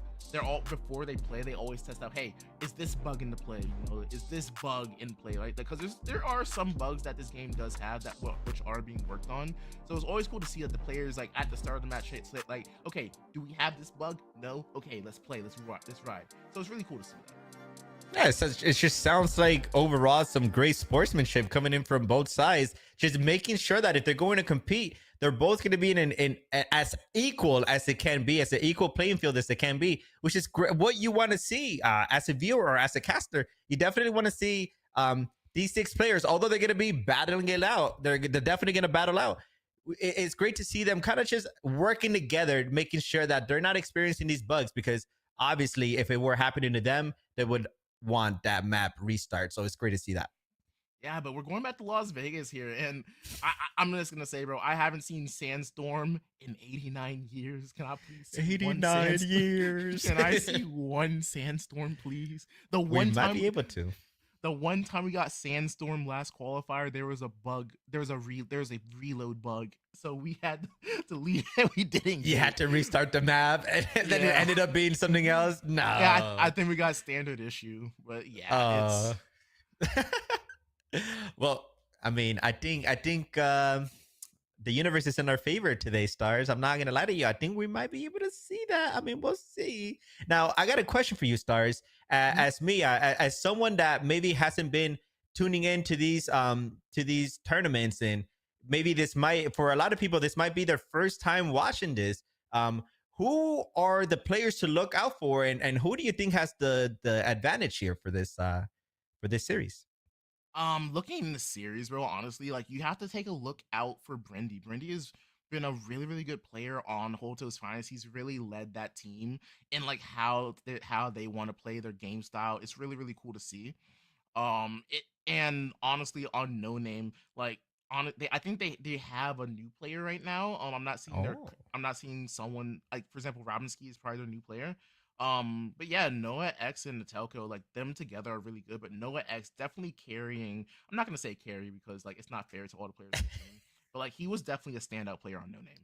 before they play, they always test out, hey, is this bug in the play? You know, is this bug in play? Right? Because there are some bugs that this game does have which are being worked on. So it's always cool to see that the players, like, at the start of the match, it's like, okay, do we have this bug? No. Okay, let's play. Let's ride. So it's really cool to see that. Yeah, it just sounds like overall some great sportsmanship coming in from both sides, just making sure that if they're going to compete, they're both going to be in as equal as it can be, as an equal playing field as it can be, which is what you want to see as a viewer or as a caster. You definitely want to see these six players, although they're going to be battling it out, they're definitely going to battle out. It's great to see them kind of just working together, making sure that they're not experiencing these bugs, because obviously if it were happening to them, they would want that map restart. So it's great to see that. Yeah, but we're going back to Las Vegas here, and I'm just gonna say, bro, I haven't seen Sandstorm in 89 years. Can I please see 89 years? Can I see one Sandstorm, please? We might be able to. The one time we got Sandstorm last qualifier, there was a bug. There was a reload bug, so we had to leave. We didn't. You had to restart the map, and then it ended up being something else. No, yeah, I think we got standard issue, but yeah, it's. Well, I mean, I think the universe is in our favor today, Stars. I'm not gonna lie to you. I think we might be able to see that. I mean, we'll see. Now, I got a question for you, Stars. As someone that maybe hasn't been tuning into these tournaments, and maybe this might, for a lot of people, this might be their first time watching this. Who are the players to look out for, and who do you think has the advantage here for this series? Looking in the series, bro, honestly, like, you have to take a look out for Brendy. Brendy has been a really, really good player on Hoto's Finest. He's really led that team in, like, how they want to play their game style. It's really, really cool to see. And honestly, on No Name, like, I think they have a new player right now. I'm not seeing someone, like, for example, Robinski is probably their new player. But yeah, Noah X and Natelko, like them together are really good. But Noah X definitely carrying. I'm not gonna say carry because like it's not fair to all the players in the game. But like he was definitely a standout player on No Name.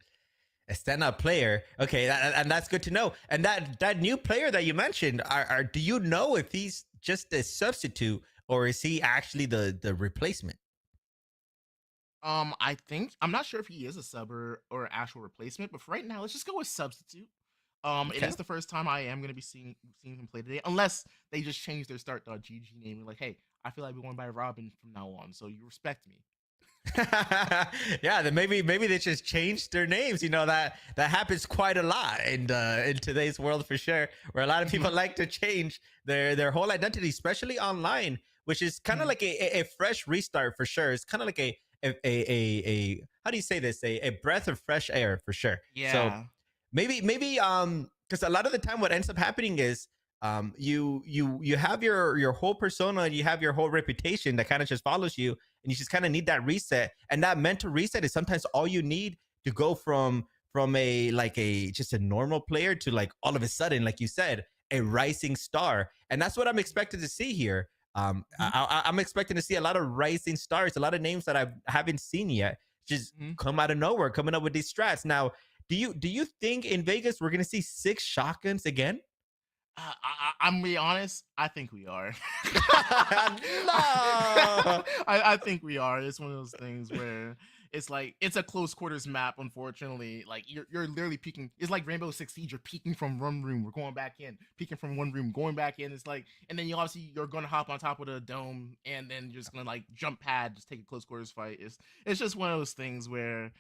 A standout player. Okay, and that's good to know. And that new player that you mentioned, do you know if he's just a substitute or is he actually the replacement? I think I'm not sure if he is a sub or actual replacement, but for right now, let's just go with substitute. It Okay. is the first time I am gonna be seeing him play today, unless they just change their start.gg name and like, hey, I feel like we're going by Robin from now on, so you respect me. Yeah, then maybe they just changed their names. You know that happens quite a lot in today's world for sure, where a lot of people like to change their whole identity, especially online, which is kind of like a fresh restart for sure. It's kind of like a how do you say this? A breath of fresh air for sure. So Yeah. maybe because a lot of the time what ends up happening is you have your whole persona, you have your whole reputation that kind of just follows you, and you just kind of need that reset. And that mental reset is sometimes all you need to go from a like a just a normal player to like all of a sudden, like you said, a rising star. And that's what I'm expected to see here. I'm expecting to see a lot of rising stars, a lot of names that I haven't seen yet just come out of nowhere, coming up with these strats. Now, do you think in Vegas we're gonna see 6 shotguns again? I'm gonna be honest. I think we are. No. I think we are. It's one of those things where it's like it's a close quarters map. Unfortunately, like you're literally peeking. It's like Rainbow Six Siege. You're peeking from one room. We're going back in. Peeking from one room, going back in. It's like, and then you obviously you're gonna hop on top of the dome, and then you're just gonna like jump pad, just take a close quarters fight. It's just one of those things where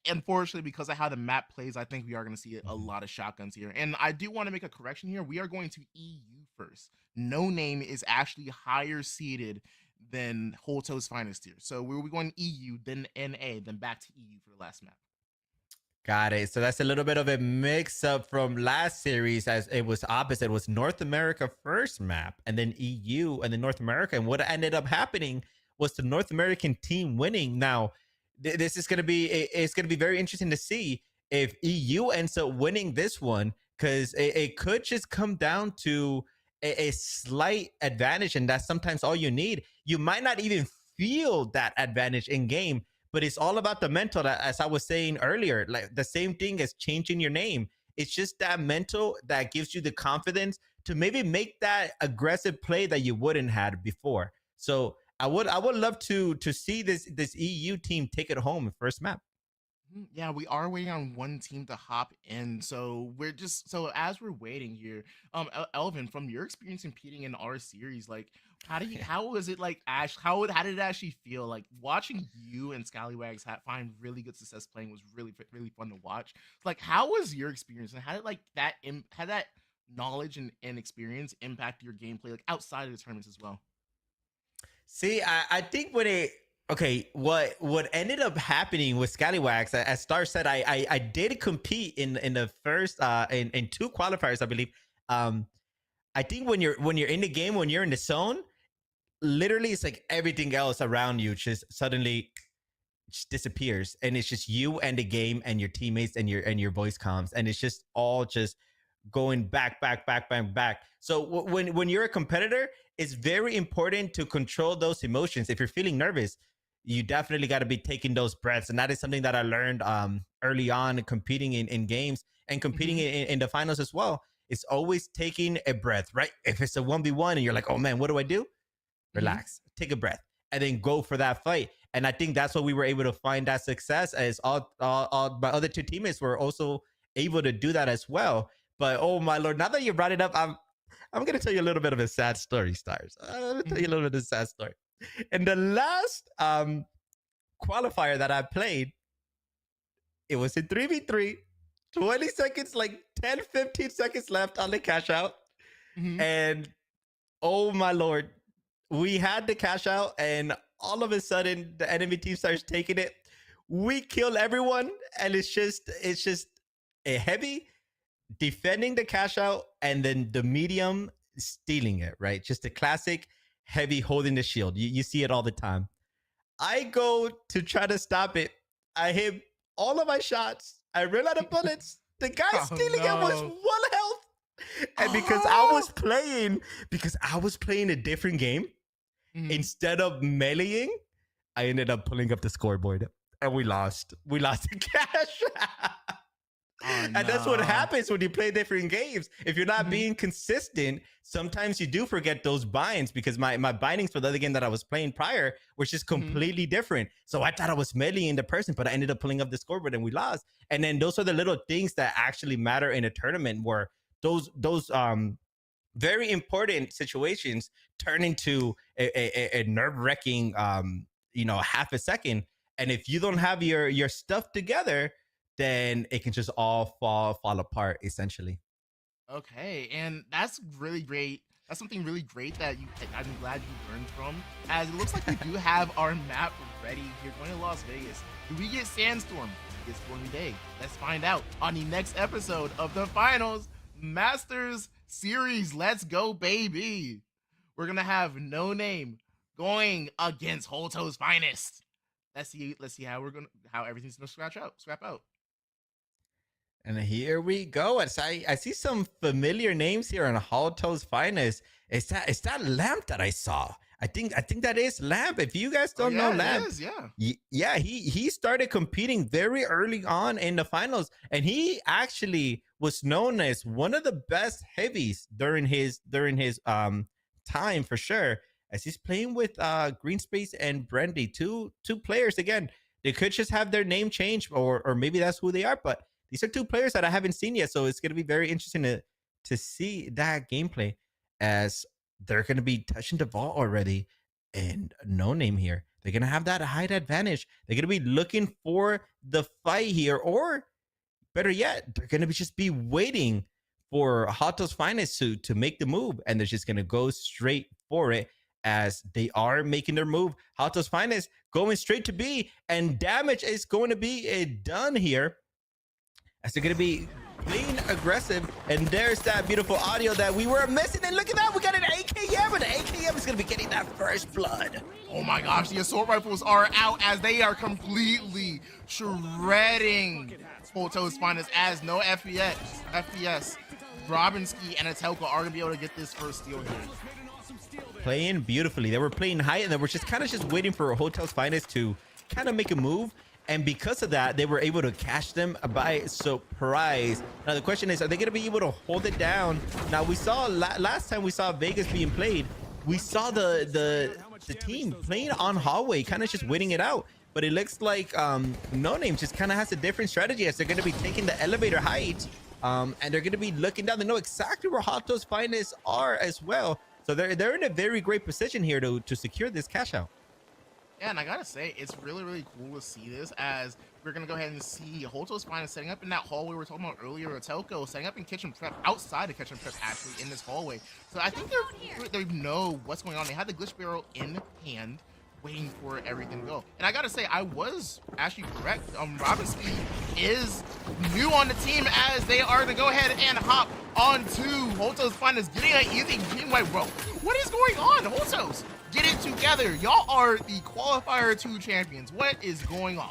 unfortunately, because of how the map plays, I think we are going to see a lot of shotguns here. And I do want to make a correction here. We are going to EU first. No Name is actually higher seeded than Holto's finest tier. So we're going EU, then NA, then back to EU for the last map. Got it. So that's a little bit of a mix up from last series, as it was opposite. It was North America first map and then EU and then North America. And what ended up happening was the North American team winning. Now, this is going to be it's going to be very interesting to see if EU ends up winning this one, because it could just come down to a slight advantage, and that's sometimes all you need. You might not even feel that advantage in game, but it's all about the mental. That, as I was saying earlier, like the same thing as changing your name. It's just that mental that gives you the confidence to maybe make that aggressive play that you wouldn't had before. So I would love to see this EU team take it home first map. Yeah, we are waiting on one team to hop in. So we're just so as we're waiting here, Elvin, from your experience competing in our series, like how was it like Ash? How did it actually feel like watching you and Scallywags find really good success playing was really fun to watch. Like how was your experience and how did like how that knowledge and experience impact your gameplay like outside of the tournaments as well? See, I think what ended up happening with Scallywags, as Star said, I did compete in the first in 2 qualifiers, I believe. I think when you're in the game, when you're in the zone, literally it's like everything else around you just suddenly just disappears, and it's just you and the game and your teammates and your voice comms, and it's just all just going back. So when you're a competitor, it's very important to control those emotions. If you're feeling nervous, you definitely got to be taking those breaths, and that is something that I learned early on competing in games and competing in the finals as well. It's always taking a breath, right? If it's a 1v1 and you're like, oh man, what do I do? Relax, take a breath, and then go for that fight. And I think that's what we were able to find that success, as all my other 2 teammates were also able to do that as well. But oh my lord, now that you brought it up, I'm gonna tell you a little bit of a sad story, Stars. I'm gonna tell you a little bit of a sad story. In the last qualifier that I played, it was in 3v3, 20 seconds, like 10, 15 seconds left on the cash out. And oh my lord, we had the cash out, and all of a sudden the enemy team starts taking it. We kill everyone, and it's just a heavy defending the cash out, and then the medium stealing it, right? Just a classic heavy holding the shield. You see it all the time. I go to try to stop it. I hit all of my shots. I run out of bullets. The guy stealing it was 1 health. And because I was playing a different game, instead of meleeing, I ended up pulling up the scoreboard and we lost. We lost the cash. And that's what happens when you play different games. If you're not being consistent, sometimes you do forget those binds, because my bindings for the other game that I was playing prior was just completely different. So I thought I was meleeing the person, but I ended up pulling up the scoreboard and we lost. And then those are the little things that actually matter in a tournament, where those very important situations turn into a nerve-wracking half a second. And if you don't have your stuff together, then it can just all fall apart, essentially. Okay, and that's really great. That's something really great that I'm glad you learned from. As it looks like we do have our map ready. You're going to Las Vegas. Do we get Sandstorm? We get Stormy Day. Let's find out on the next episode of the Finals Masters Series. Let's go, baby. We're gonna have No Name going against Holto's Finest. Let's see how everything's gonna scrap out. And here we go. I see some familiar names here on Holto's Finest. It's that Lamp that I saw. I think that is Lamp. If you guys don't know Lamp, he started competing very early on in the finals, and he actually was known as one of the best heavies during his time, for sure. As he's playing with Green Space and Brandy, two players. Again, they could just have their name changed, or maybe that's who they are, but these are two players that I haven't seen yet, so it's going to be very interesting to see that gameplay, as they're going to be touching the vault already. And No Name here, they're going to have that height advantage. They're going to be looking for the fight here, or better yet, they're going to just be waiting for Holto's Finest to make the move, and they're just going to go straight for it. As they are making their move, Holto's Finest going straight to B, and damage is going to be done here, as they're going to be playing aggressive. And there's that beautiful audio that we were missing. And look at that, we got an AKM, and the AKM is going to be getting that first blood. Oh my gosh, the assault rifles are out, as they are completely shredding Holto's Finest, as no FPS. Robinski and Atelka are going to be able to get this first steal here. Playing beautifully. They were playing high, and they were just waiting for Holto's Finest to kind of make a move. And because of that, they were able to catch them by surprise. Now, the question is, are they going to be able to hold it down? Now, we saw last time we saw Vegas being played, we saw the team playing on hallway, kind of just waiting it out. But it looks like No Name just kind of has a different strategy, as they're going to be taking the elevator height, and they're going to be looking down. They know exactly where Holto's Finest are as well. So they're in a very great position here to secure this cash out. Yeah, and I gotta say, it's really, really cool to see this, as we're gonna go ahead and see Holto's Finest setting up in that hallway we were talking about earlier, or Telco setting up in kitchen prep, outside of kitchen prep, actually, in this hallway. So I think they know what's going on. They had the glitch barrel in hand, waiting for everything to go. And I gotta say, I was actually correct. Robinski is new on the team, as they are to go ahead and hop onto Holto's Finest, getting an easy team wipe. Bro, what is going on, Holto's? Get it together. Y'all are the Qualifier 2 champions. What is going on?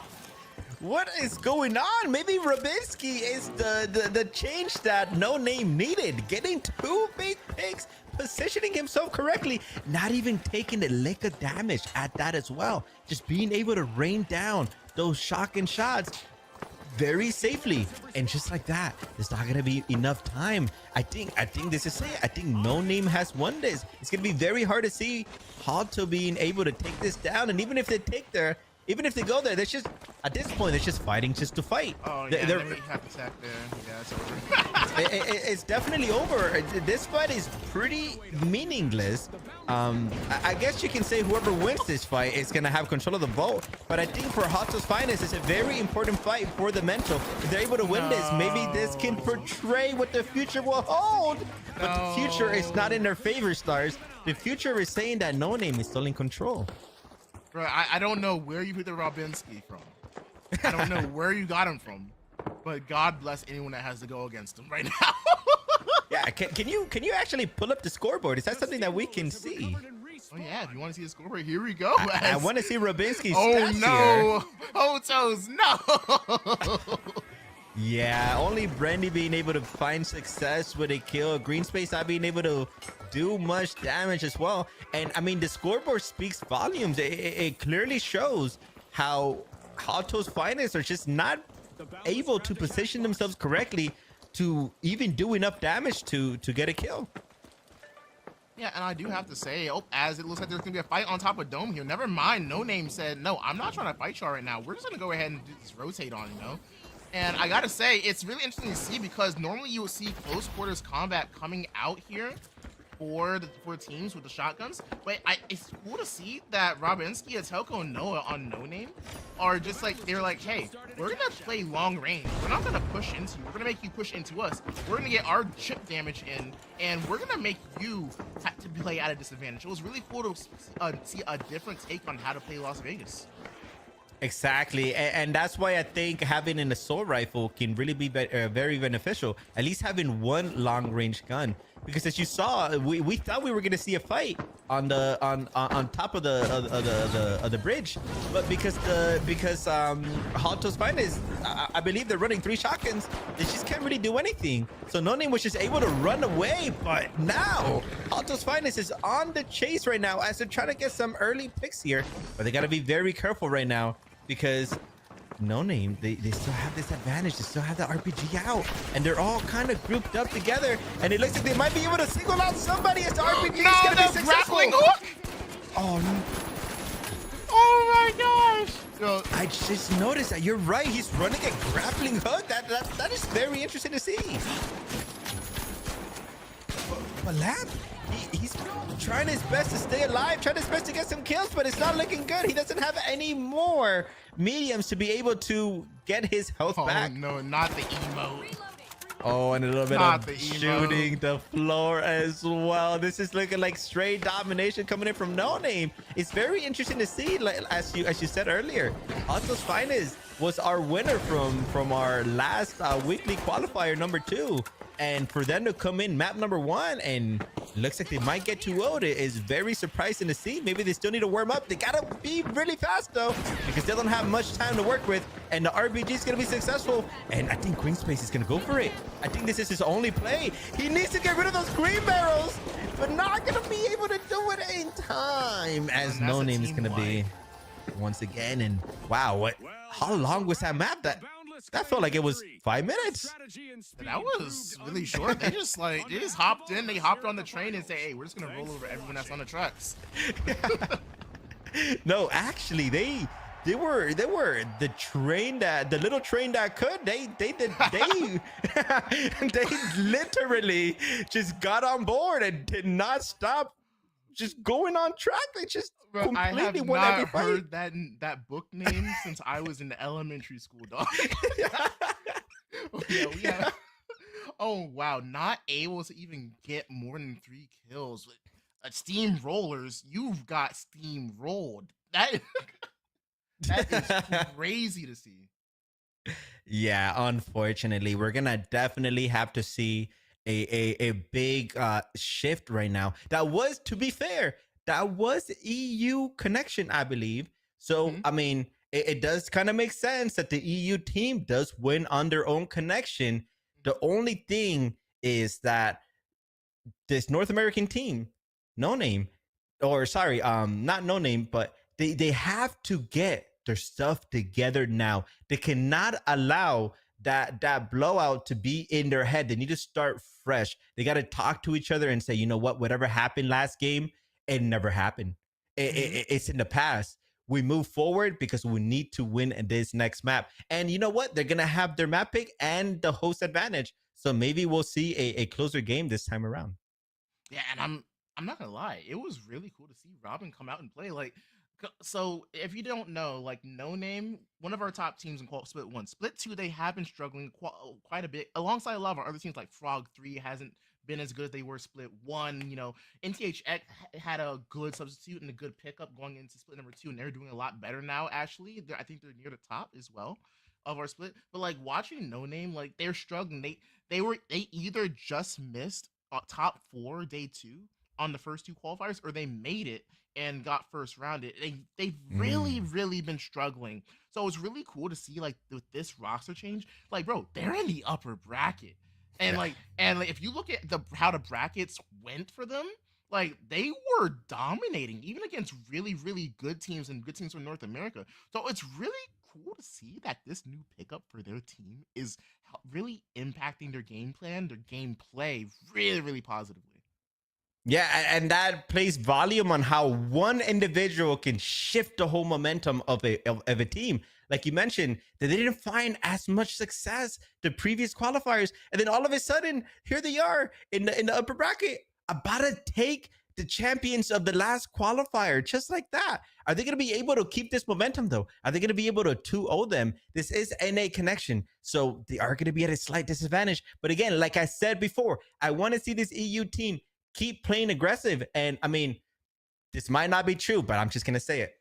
What is going on? Maybe Rabinski is the change that No Name needed. Getting 2 big picks, positioning himself correctly, not even taking a lick of damage at that as well. Just being able to rain down those shotgun shots very safely, and just like that, there's not gonna be enough time. I think this is it. I think No Name has won this. It's gonna be very hard to see Holto being able to take this down, and even if they go there, they're just, at this point, they're just fighting just to fight. Oh yeah, let me have to tap there. Yeah, it's over. It's definitely over. This fight is pretty meaningless. I guess you can say whoever wins this fight is gonna have control of the vault, but I think for Holto's Finest, it's a very important fight for the mental. If they're able to win this, maybe this can portray what the future will hold. But the future is not in their favor, Stars. The future is saying that No Name is still in control. Bro, I don't know where you put the Robinski from. I don't know where you got him from, but God bless anyone that has to go against him right now. Yeah, can you actually pull up the scoreboard? Is that something that we can see? Oh yeah, if you want to see the scoreboard, here we go. I want to see Rabinski's oh stats no, here. Hotos, no. Yeah, only Brandy being able to find success with a kill. Green Space not being able to do much damage as well. And I mean, the scoreboard speaks volumes. It clearly shows how Hato's finest are just not able to position themselves correctly to even do enough damage to get a kill. Yeah, and I do have to say, as it looks like there's gonna be a fight on top of Dome here. Never mind, No Name said, no, I'm not trying to fight y'all right now. We're just gonna go ahead and do this rotate on, you know? And I gotta say, it's really interesting to see because normally you will see close quarters combat coming out here for teams with the shotguns. But it's cool to see that Robinski, Atelko, and Noah on No Name are just like, they're like, hey, we're gonna play long range. We're not gonna push into you. We're gonna make you push into us. We're gonna get our chip damage in, and we're gonna make you have to play at a disadvantage. It was really cool to see a different take on how to play Las Vegas. Exactly, and that's why I think having an assault rifle can really be very beneficial. At least having one long range gun, because as you saw, we thought we were going to see a fight on the on top of the bridge, but because Hato's finest, I believe they're running 3 shotguns. They just can't really do anything. So No Name was just able to run away, but now Hato's finest is on the chase right now as they're trying to get some early picks here, but they got to be very careful right now. Because No Name, they still have this advantage. They still have the RPG out, and they're all kind of grouped up together. And it looks like they might be able to single out somebody as the RPG is going to be successful. Grappling hook! Oh, no. Oh my gosh! Bro, I just noticed that. You're right. He's running a grappling hook. That is very interesting to see. But Lab, he's trying his best to stay alive, trying his best to get some kills, but it's not looking good. He doesn't have any more mediums to be able to get his health back. No, not the emote. Oh, and a little bit Not of shooting the floor as well. This is looking like straight domination coming in from No Name. It's very interesting to see, like, as you said earlier, Hato's finest was our winner from our last weekly qualifier number 2. And for them to come in map number 1 and looks like they might get 2-0 is very surprising to see. Maybe they still need to warm up. They gotta be really fast though, because they don't have much time to work with, and the RPG is gonna be successful. And I think Green Space is gonna go for it. I think this is his only play. He needs to get rid of those green barrels, but not gonna be able to do it in time, as No Name is gonna be once again. And wow, how long was that map? That felt like it was 5 minutes. That was really short. They just hopped in. They hopped on the train and say, "Hey, we're just gonna roll over everyone that's on the tracks." No, actually, they were the train the little train that could. They literally just got on board and did not stop just going on track. They just completely won every fight. I have not heard that book name since I was in elementary school, dog. Yeah. Oh wow, not able to even get more than 3 kills with steamrollers. You've got steamrolled. That is crazy to see. Yeah, unfortunately, we're gonna definitely have to see a big shift right now. That was, to be fair, that was EU connection, I believe. So I mean, it does kind of make sense that the EU team does win on their own connection. The only thing is that this North American team, No Name, or sorry, not No Name, but they have to get their stuff together now. They cannot allow that blowout to be in their head. They need to start fresh. They got to talk to each other and say, you know what, whatever happened last game, it never happened. It's in the past. We move forward because we need to win in this next map. And you know what? They're going to have their map pick and the host advantage. So maybe we'll see a closer game this time around. Yeah, and I'm not gonna lie, it was really cool to see Robin come out and play. Like, so if you don't know, like, No Name, one of our top teams in Split 1. Split 2, they have been struggling quite a bit, alongside a lot of our other teams. Like Frog 3 hasn't been as good as they were Split 1. You know, NTHX had a good substitute and a good pickup going into Split number 2, and they're doing a lot better now, actually. I think they're near the top as well of our split. But like, watching No Name, like, they're struggling. They either just missed top 4 day 2 on the first 2 qualifiers, or they made it and got first rounded. They've really been struggling. So it's really cool to see like with this roster change, like bro, they're in the upper bracket. And like if you look at how the brackets went for them, like they were dominating even against really good teams and good teams from North America. So it's really cool to see that this new pickup for their team is really impacting their game plan, their gameplay really positively. Yeah, and that plays volume on how one individual can shift the whole momentum of a team. Like you mentioned, that they didn't find as much success the previous qualifiers, and then all of a sudden, here they are in the upper bracket, about to take the champions of the last qualifier, just like that. Are they going to be able to keep this momentum, though? Are they going to be able to 2-0 them? This is NA Connection, so they are going to be at a slight disadvantage. But again, like I said before, I want to see this EU team keep playing aggressive. And I mean, this might not be true, but I'm just gonna say it.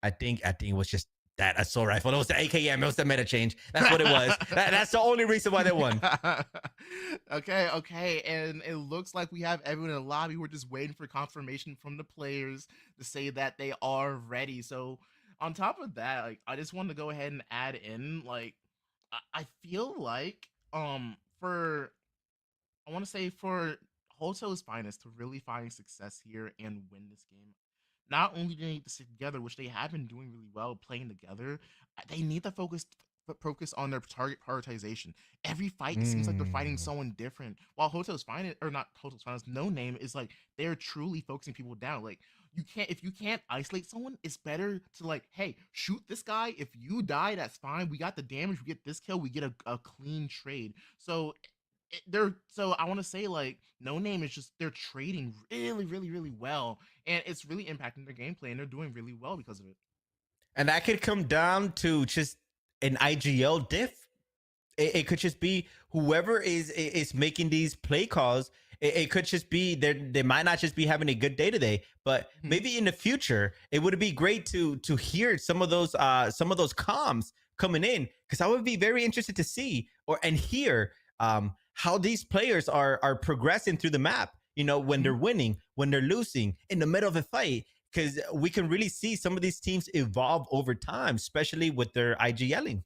I think it was just that assault rifle. It was the AKM. It was the meta change. That's what it was. That's the only reason why they won. Okay. And it looks like we have everyone in the lobby. We're just waiting for confirmation from the players to say that they are ready. So on top of that, like I just wanted to go ahead and add in, like I feel like for Hoto's Finest to really find success here and win this game, not only do they need to stick together, which they have been doing really well playing together, they need to focus on their target prioritization. Every fight seems like they're fighting someone different. While Hoto's Finest, or not Hoto's Finest, No Name is like they're truly focusing people down. Like if you can't isolate someone, it's better to like, hey, shoot this guy. If you die, that's fine. We got the damage. We get this kill. We get a clean trade. So I want to say like No Name is just they're trading really well, and it's really impacting their gameplay, and they're doing really well because of it. And that could come down to just an IGL diff. It could just be whoever is making these play calls. It could just be they might not just be having a good day today, but maybe in the future it would be great to hear some of those comms coming in, because I would be very interested to see and hear how these players are progressing through the map, you know, when they're winning, when they're losing, in the middle of a fight, because we can really see some of these teams evolve over time, especially with their IGLing.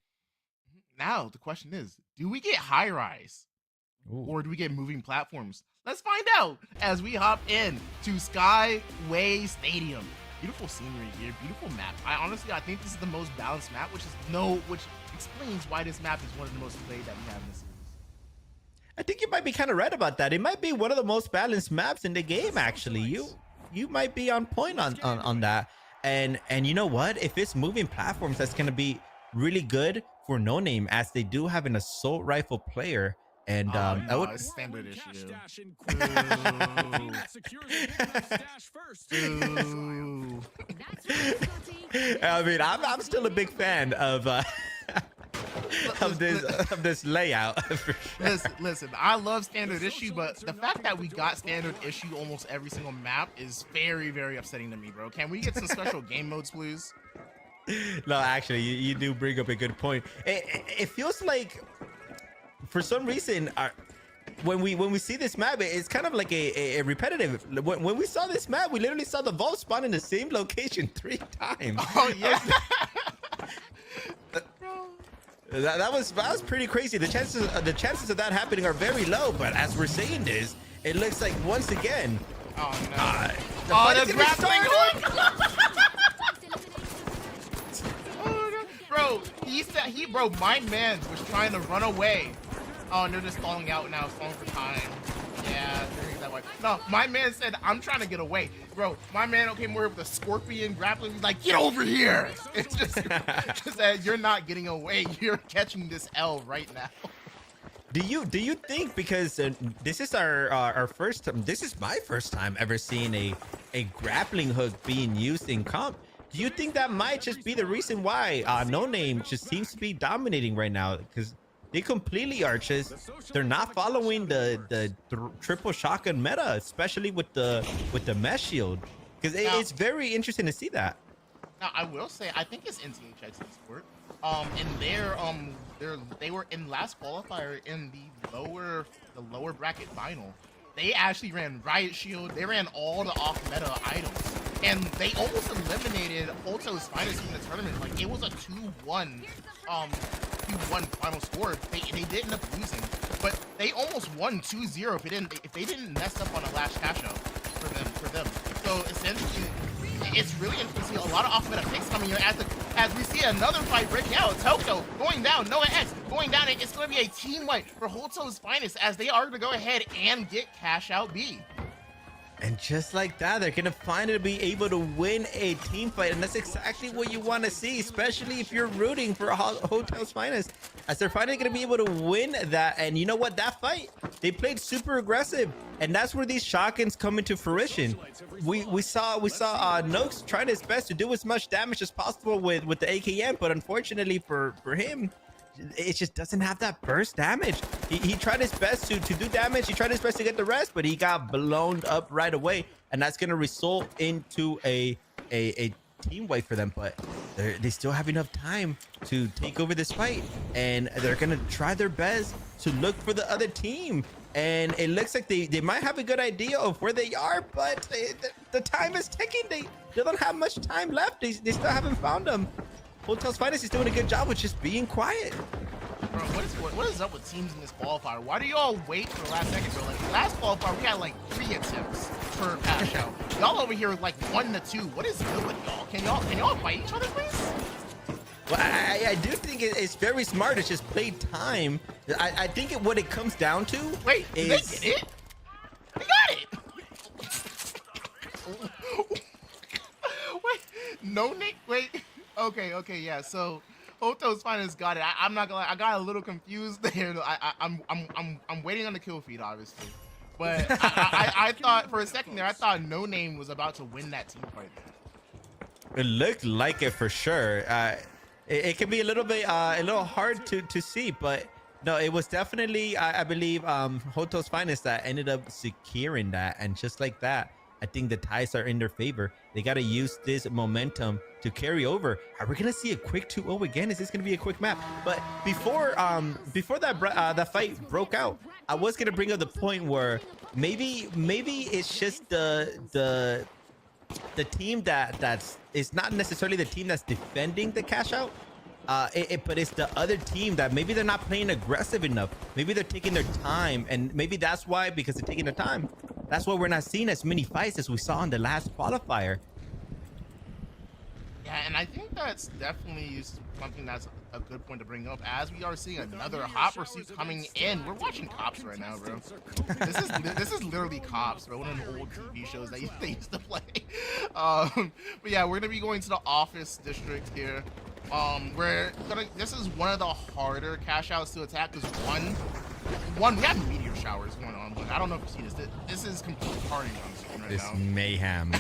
Now, the question is, do we get high rise or do we get moving platforms? Let's find out as we hop in to Skyway Stadium. Beautiful scenery here, beautiful map. I think this is the most balanced map, which explains why this map is one of the most played that we have in this series. I think you might be kind of right about that. It might be one of the most balanced maps in the game, actually. You might be on point on that. And you know what? If it's moving platforms, that's going to be really good for No Name, as they do have an assault rifle player. And I would standard issue. I mean, I'm still a big fan of this layout. For sure. Listen, I love standard issue, but the fact that we got standard issue almost every single map is very upsetting to me, bro. Can we get some special game modes, please? No, actually, you do bring up a good point. It feels like, for some reason, when we see this map, it's kind of like a repetitive. When we saw this map, we literally saw the vault spawn in the same location 3 times. Oh yeah. That was pretty crazy. The chances of that happening are very low, but as we're saying this, it looks like once again. Oh no! The grappling hook! Bro, bro, my man was trying to run away. Oh, and they're just stalling out now, stalling for time. Yeah, that way. No, my man said, I'm trying to get away. Bro, my man came over with a scorpion grappling. He's like, get over here. It's just that you're not getting away. You're catching this L right now. Do you think, because this is our first time, this is my first time ever seeing a grappling hook being used in comp, do you think that might just be the reason why No Name just seems to be dominating right now? Because they completely are just, they're not following the triple shotgun meta, especially with the mesh shield, because it's very interesting to see that. Now I will say, I think it's NCHX Esport. They were in last qualifier in the lower bracket final. They actually ran Riot Shield. They ran all the off meta items. and they almost eliminated Hoto's Finest in the tournament. Like, it was a 2-1 final score. They did end up losing, but they almost won 2-0 if they didn't mess up on a last cash out for them. So essentially, it's really interesting. A lot of off-meta picks coming here as we see another fight breaking out. Toko going down, Noah X going down. It's going to be a team wipe for Hoto's Finest as they are going to go ahead and get cash out B. And just like that, they're going to finally be able to win a team fight. And that's exactly what you want to see, especially if you're rooting for Hotel's Finest, as they're finally going to be able to win that. And you know what? That fight, they played super aggressive. And that's where these shotguns come into fruition. We saw Nox trying his best to do as much damage as possible with the AKM. But unfortunately for him, it just doesn't have that burst damage. He tried his best to do damage. He tried his best to get the rest, but he got blown up right away, and that's going to result into a team wipe for them. But they still have enough time to take over this fight, and they're going to try their best to look for the other team. And it looks like they might have a good idea of where they are, but the time is ticking. They don't have much time left. They still haven't found them. Hotel's Finest is doing a good job with just being quiet. Bro, what is up with teams in this qualifier? Why do y'all wait for the last second, bro? Like, last qualifier, we had like 3 attempts per cash out. Y'all over here with like 1 to 2. What is good with y'all? Can y'all fight each other, please? Well, I do think it's very smart to just play time. I think what it comes down to is... they get it? They got it! Wait, no Nick, wait. Okay, yeah. So Hoto's Finest got it. I'm not gonna lie, I got a little confused there. I'm waiting on the kill feed, obviously, but I thought for a second there, I thought No Name was about to win that team fight there. It looked like it for sure. It can be a little hard to see, but no, it was definitely I believe Hoto's Finest that ended up securing that, and just like that, I think the ties are in their favor. They got to use this momentum to carry over. Are we gonna see a quick 2-0 again? Is this gonna be a quick map? But before that fight broke out, I was gonna bring up the point where maybe it's just the team that's it's not necessarily the team that's defending the cash out. But it's the other team that maybe they're not playing aggressive enough. Maybe they're taking their time, and maybe that's why, because they're taking their time, that's why we're not seeing as many fights as we saw in the last qualifier. Yeah, and I think that's definitely something that's a good point to bring up, as we are seeing another hot pursuit coming in. We're watching Cops right now, bro. This is literally Cops, bro. One of the old TV shows that they used to play. But yeah, we're gonna be going to the office district here. This is one of the harder cash outs to attack, because one, we have meteor showers going on. I don't know if you see this. This is complete carnage on screen right now. This mayhem.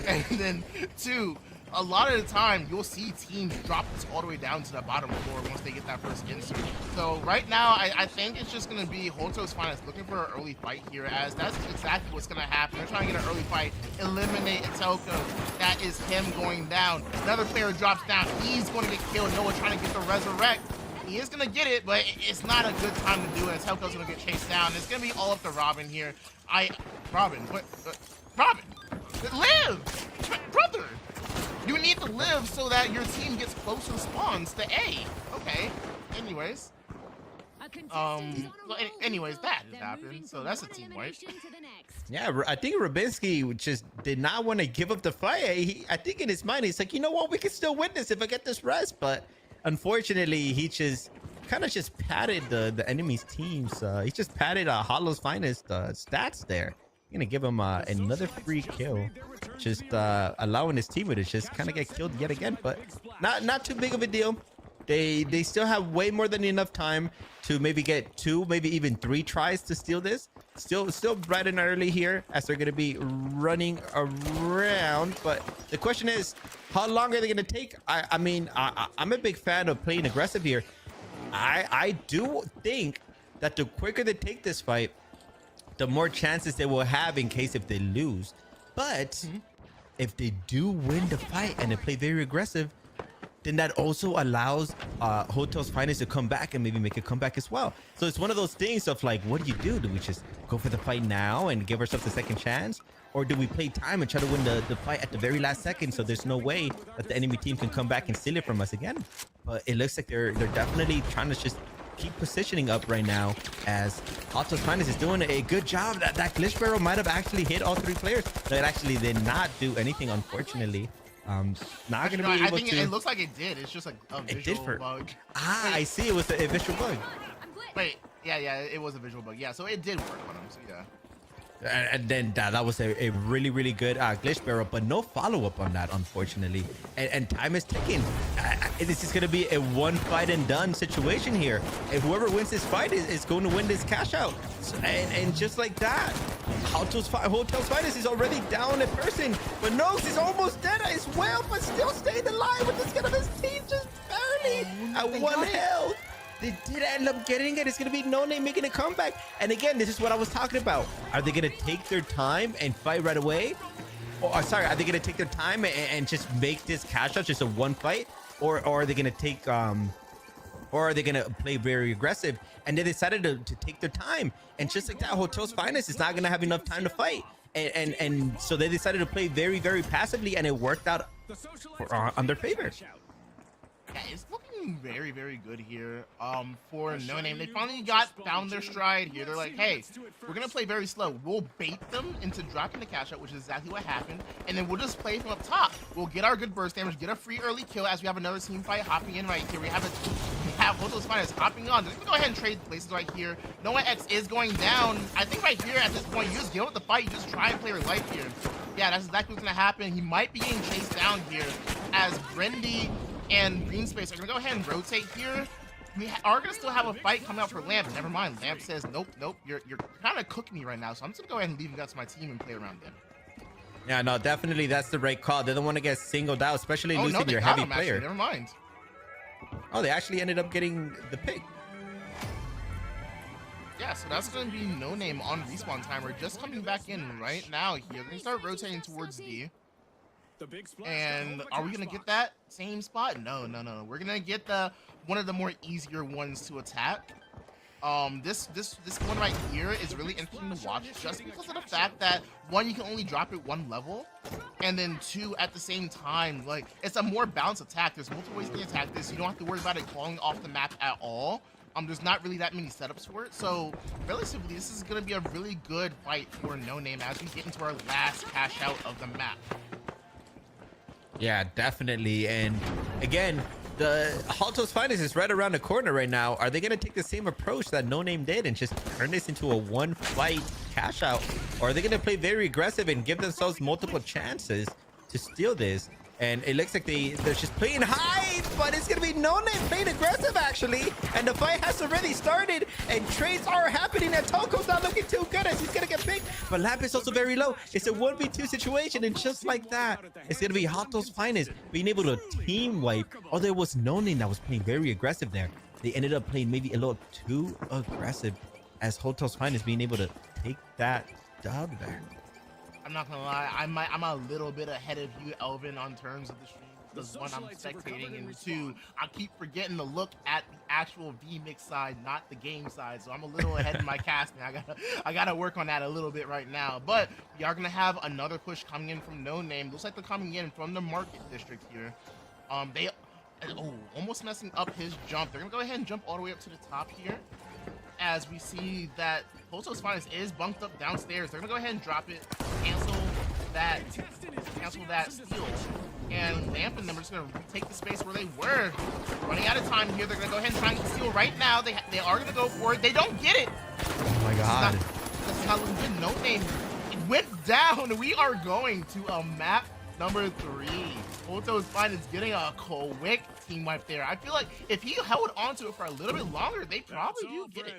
And then 2, a lot of the time you'll see teams drop this all the way down to the bottom floor once they get that first insert. So right now, I think it's just going to be Hoto's Finest looking for an early fight here, as that's exactly what's going to happen. They're trying to get an early fight, eliminate Atelko. That is him going down. Another player drops down. He's going to get killed. Noah trying to get the resurrect. He is going to get it, but it's not a good time to do it. Atelko's going to get chased down. It's going to be all up to Robin here. Robin, live! Brother! You need to live so that your team gets closer spawns to A. Okay. Anyways. Anyways, that has happened. So that's a team wipe. Yeah, I think Rubinsky just did not want to give up the fight. I think in his mind, he's like, you know what? We can still win this if I get this rest. But unfortunately, he just kind of just padded the enemy's teams. He just padded Hollow's Finest stats there. Gonna give him another free kill, just allowing his teammate to just kind of get killed yet again, but not too big of a deal. They still have way more than enough time to maybe get 2, maybe even 3 tries to steal this. Still bright and early here, as they're gonna be running around. But the question is, how long are they gonna take? I mean, I'm a big fan of playing aggressive here. I do think that the quicker they take this fight, the more chances they will have in case if they lose. But if they do win the fight and they play very aggressive, then that also allows Hotel's Finest to come back and maybe make a comeback as well. So it's one of those things of like, what do? Do we just go for the fight now and give ourselves a second chance? or do we play time and try to win the fight at the very last second so there's no way that the enemy team can come back and steal it from us again? But it looks like they're definitely trying to just keep positioning up right now, as Alto's Finest is doing a good job. That glitch barrel might have actually hit all 3 players, but it actually did not do anything, unfortunately. Not gonna be able I think to. it looks like it did. It's just a visual bug. Ah, I see. It was a visual bug. Wait, yeah, it was a visual bug. Yeah, so it did work on him. So yeah. And then that was a really, really good glitch barrel, but no follow-up on that, unfortunately. And time is ticking. This is going to be a one fight and done situation here. And whoever wins this fight is going to win this cash out. And just like that, Hotel's Finest is already down a person, but Nox is almost dead as well, but still staying alive with the skin of his teeth, just barely at 1 health. They did end up getting it. It's going to be No Name making a comeback. And again, this is what I was talking about. Are they going to take their time and fight right away? Or sorry, are they going to take their time and just make this cash out just a one fight? Or are they going to take or are they going to play very aggressive? And they decided to take their time. And just like that, Hotel's Finest is not going to have enough time to fight. And so they decided to play very, very passively, and it worked out on their favor. Yeah, it's looking very, very good here. For No Name, they finally found their stride here. They're like, hey, we're gonna play very slow. We'll bait them into dropping the cash out, which is exactly what happened, and then we'll just play from up top. We'll get our good burst damage, get a free early kill as we have another team fight hopping in right here. We have both those fighters hopping on. They're gonna go ahead and trade places right here. Noah X is going down. I think right here at this point, you just give up the fight. You just try and play your life here. Yeah, that's exactly what's gonna happen. He might be getting chased down here as Brendy and Green Space are gonna go ahead and rotate here. We are gonna still have a fight coming out for Lamp. Never mind. Lamp says, nope, you're kind of cooking me right now, so I'm just gonna go ahead and leave you guys to my team and play around them. Yeah, no, definitely that's the right call. They don't want to get singled out, especially losing your heavy player. Actually. Never mind. Oh, they actually ended up getting the pick. Yeah, so that's gonna be No Name on respawn timer, just coming back in right now here. They're gonna start rotating towards D. And are we gonna get that same spot? No. We're gonna get one of the more easier ones to attack. This one right here is really interesting to watch, just because of the fact that one, you can only drop it one level, and then two, at the same time, like, it's a more balanced attack. There's multiple ways to attack this. You don't have to worry about it falling off the map at all. There's not really that many setups for it, so relatively, this is gonna be a really good fight for No Name as we get into our last cash out of the map. Yeah, definitely. And again, the Halto's Finest is right around the corner right now. Are they going to take the same approach that No Name did and just turn this into a one fight cash out? Or are they going to play very aggressive and give themselves multiple chances to steal this? And it looks like they're just playing high, but it's going to be No Name playing aggressive, actually. And the fight has already started, and trades are happening, and Toko's not looking too good as he's going to get picked. But Lamp is also very low. It's a 1v2 situation, and just like that, it's going to be Hotel's Finest being able to team wipe. Oh, there was No Name that was playing very aggressive there. They ended up playing maybe a little too aggressive, as Hotel's Finest being able to take that dub there. I'm not gonna lie, I'm a little bit ahead of you, Elvin, on terms of the stream. Because one, I'm spectating, and two, I keep forgetting to look at the actual VMix side, not the game side. So I'm a little ahead in my casting. I gotta work on that a little bit right now. But we are gonna have another push coming in from No Name. Looks like they're coming in from the market district here. They almost messing up his jump. They're gonna go ahead and jump all the way up to the top here, as we see that Hotel's Finest is bunked up downstairs. They're gonna go ahead and drop it, cancel that steal, and Lamp and them are just gonna take the space where they were. Running out of time here, they're gonna go ahead and try and get the steal right now. They are gonna go for it. They don't get it. Oh my god. That's not looking good. No Name. It went down. We are going to map number 3. Hotel's Finest getting a quick team wipe there. I feel like if he held onto it for a little bit longer, they probably do get it.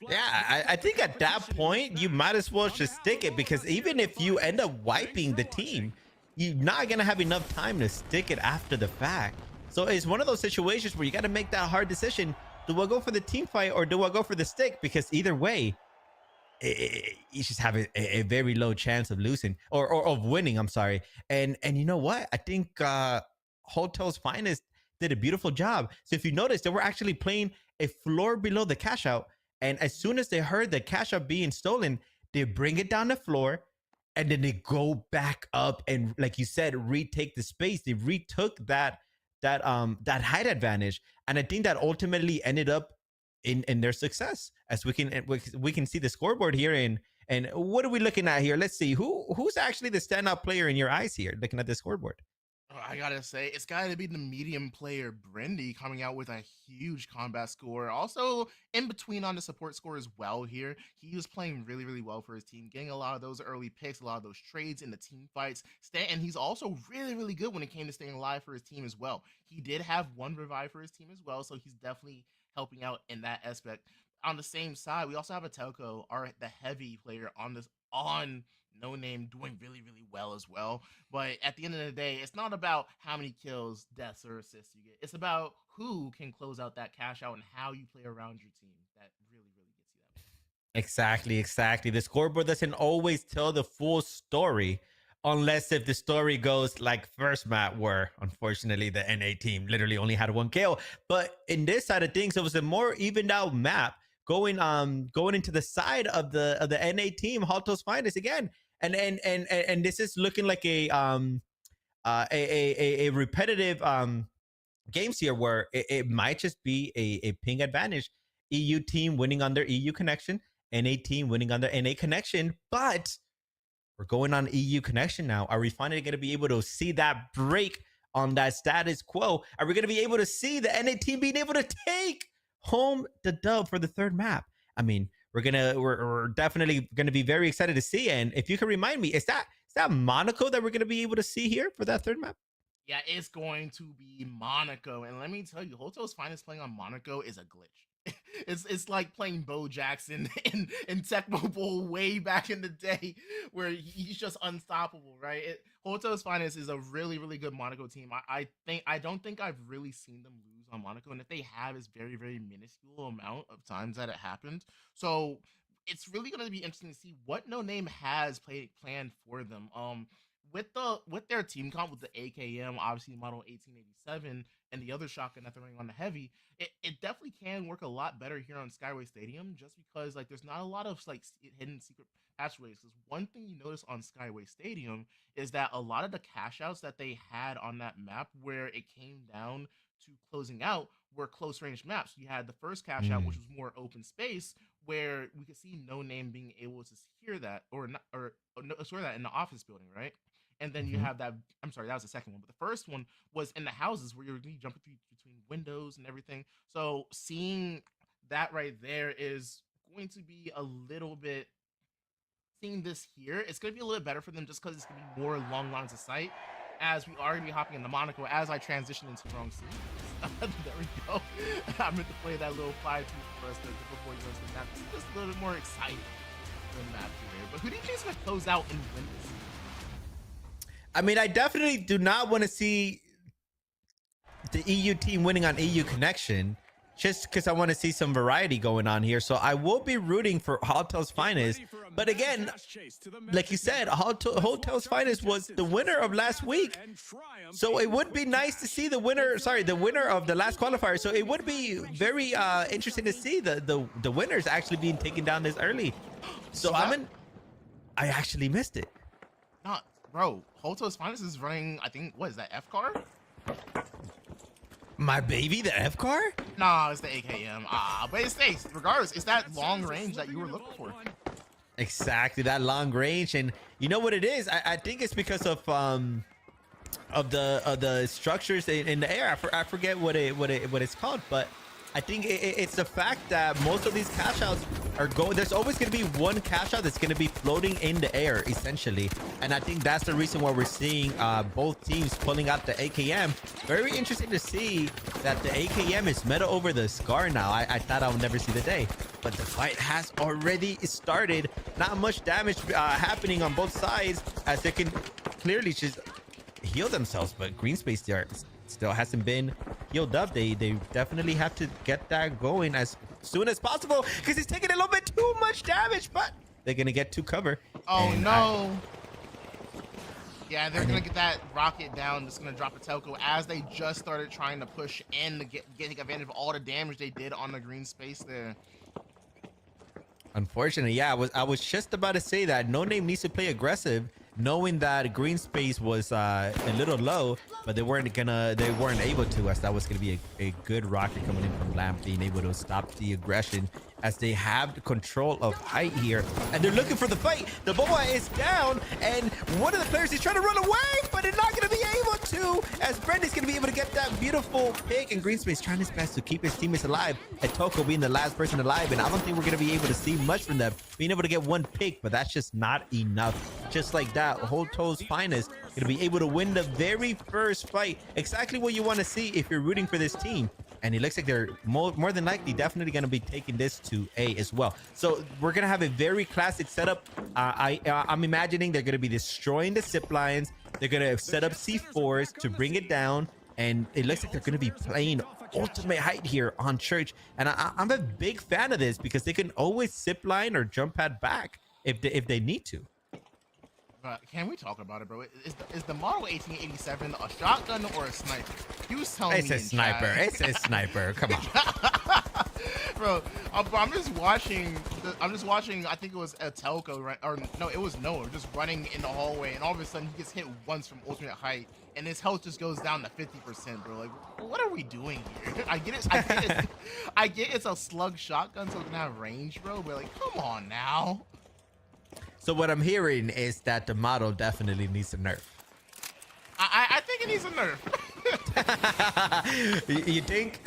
Yeah, I think at that point, you might as well just stick it, because even if you end up wiping the team, you're not going to have enough time to stick it after the fact. So it's one of those situations where you got to make that hard decision. Do I go for the team fight or do I go for the stick? Because either way, you just have a very low chance of losing or of winning. I'm sorry. And you know what? I think Hotel's Finest did a beautiful job. So if you notice, they were actually playing a floor below the cash out. And as soon as they heard the cash out being stolen, they bring it down the floor and then they go back up and, like you said, retake the space. They retook that height advantage, and I think that ultimately ended up in their success. As we can see the scoreboard here, and what are we looking at here? Let's see who's actually the standout player in your eyes here, looking at the scoreboard. Oh, I gotta say, it's gotta be the medium player Brendy coming out with a huge combat score. Also, in between on the support score as well here. He was playing really, really well for his team, getting a lot of those early picks, a lot of those trades in the team fights. And he's also really, really good when it came to staying alive for his team as well. He did have one revive for his team as well, so he's definitely helping out in that aspect. On the same side, we also have a Telco, the heavy player on No Name, doing really, really well as well. But at the end of the day, it's not about how many kills, deaths, or assists you get. It's about who can close out that cash out and how you play around your team. That really, really gets you that way. Exactly. The scoreboard doesn't always tell the full story, unless if the story goes like first map, where unfortunately the NA team literally only had one kill. But in this side of things, it was a more evened out map, going into the side of the NA team, Halto's Finest again. And this is looking like a repetitive games here, where it might just be a ping advantage. EU team winning on their EU connection, NA team winning on their NA connection. But we're going on EU connection now. Are we finally going to be able to see that break on that status quo? Are we going to be able to see the NA team being able to take home the dub for the third map? I mean, we're definitely gonna be very excited to see. And if you can remind me, is that Monaco that we're gonna be able to see here for that third map? Yeah, it's going to be Monaco. And let me tell you, Hoto's Finest playing on Monaco is a glitch. It's like playing Bo Jackson in Tecmo Bowl way back in the day, where he's just unstoppable, right? Hoto's Finest is a really, really good Monaco team. I don't think I've really seen them lose on Monaco, and if they have, it's very, very minuscule amount of times that it happened. So it's really going to be interesting to see what No Name has planned for them. With their team comp, with the AKM, obviously model 1887, and the other shotgun that they're running on the heavy, it definitely can work a lot better here on Skyway Stadium, just because like there's not a lot of like hidden secret passageways. Because one thing you notice on Skyway Stadium is that a lot of the cash outs that they had on that map, where it came down to closing out, were close range maps. You had the first cash out, which was more open space, where we could see No Name being able to secure that or secure that in the office building, right? And then you have that. I'm sorry, that was the second one, but the first one was in the houses, where you're jumping between windows and everything. So seeing that right there is going to be a little bit. Seeing this here, it's going to be a little bit better for them, just because it's going to be more long lines of sight. As we are going to be hopping into Monaco, as I transition into wrong scene. There we go. I meant to play that little 5-2 for us before you go to the map. It's just a little bit more exciting than that here. But who do you think is going to close out and win this? I mean, I definitely do not want to see the EU team winning on EU connection, just because I want to see some variety going on here. So I will be rooting for Hotel's Finest. But again, like you said, Hotel's Finest was the winner of last week. So it would be nice to see the winner of the last qualifier. So it would be very interesting to see the winners actually being taken down this early. So I actually missed it. No, bro, Hotel's Finest is running, I think, what is that, F car? My baby, the F car? Nah, it's the AKM. But it's safe. Regardless, it's that long range that you were looking for. Exactly, that long range. And you know what it is? I think it's because of the structures in the air. I forget what it's called, but I think it's the fact that most of these cash outs are going. There's always going to be one cash out that's going to be floating in the air, essentially. And I think that's the reason why we're seeing both teams pulling out the AKM. Very interesting to see that the AKM is meta over the Scar now. I thought I would never see the day, but the fight has already started. Not much damage happening on both sides, as they can clearly just heal themselves, but green space there still hasn't been healed up. They definitely have to get that going as soon as possible, because he's taking a little bit too much damage, but they're gonna get to cover. Oh no. Yeah, they're gonna get that rocket down. Just gonna drop a Telco, as they just started trying to push in to get advantage of all the damage they did on the green space there. Unfortunately, yeah, I was just about to say that No Name needs to play aggressive, knowing that green space was a little low, but they weren't able to, as that was gonna be a good rocket coming in from Lamp, being able to stop the aggression as they have the control of height here, and they're looking for the fight. The Boa is down, and one of the players is trying to run away, but they're not gonna be able to, as Brendan's gonna be able to get that beautiful pick, and green space trying his best to keep his teammates alive, and Toko being the last person alive, and I don't think we're gonna be able to see much from them, being able to get one pick, but that's just not enough. Just like that, Hoto's finest gonna be able to win the very first fight. Exactly what you want to see if you're rooting for this team. And it looks like they're more than likely definitely going to be taking this to A as well. So we're going to have a very classic setup. I'm imagining they're going to be destroying the zip lines. They're going to set up C4s to bring it down. And it looks like they're going to be playing ultimate height here on Church. And I'm a big fan of this because they can always zip line or jump pad back if they need to. Can we talk about it, bro? Is the model 1887 a shotgun or a sniper? You was telling me. It's a sniper. It's a sniper. Come on, bro. I'm just watching. I think it was a Telco, right? Or no, it was Noah just running in the hallway, and all of a sudden he gets hit once from ultimate height, and his health just goes down to 50%, bro. Like, what are we doing here? I get it. I get it's a slug shotgun, so it can have range, bro. But like, come on now. So what I'm hearing is that the model definitely needs a nerf. I think it needs a nerf. You think?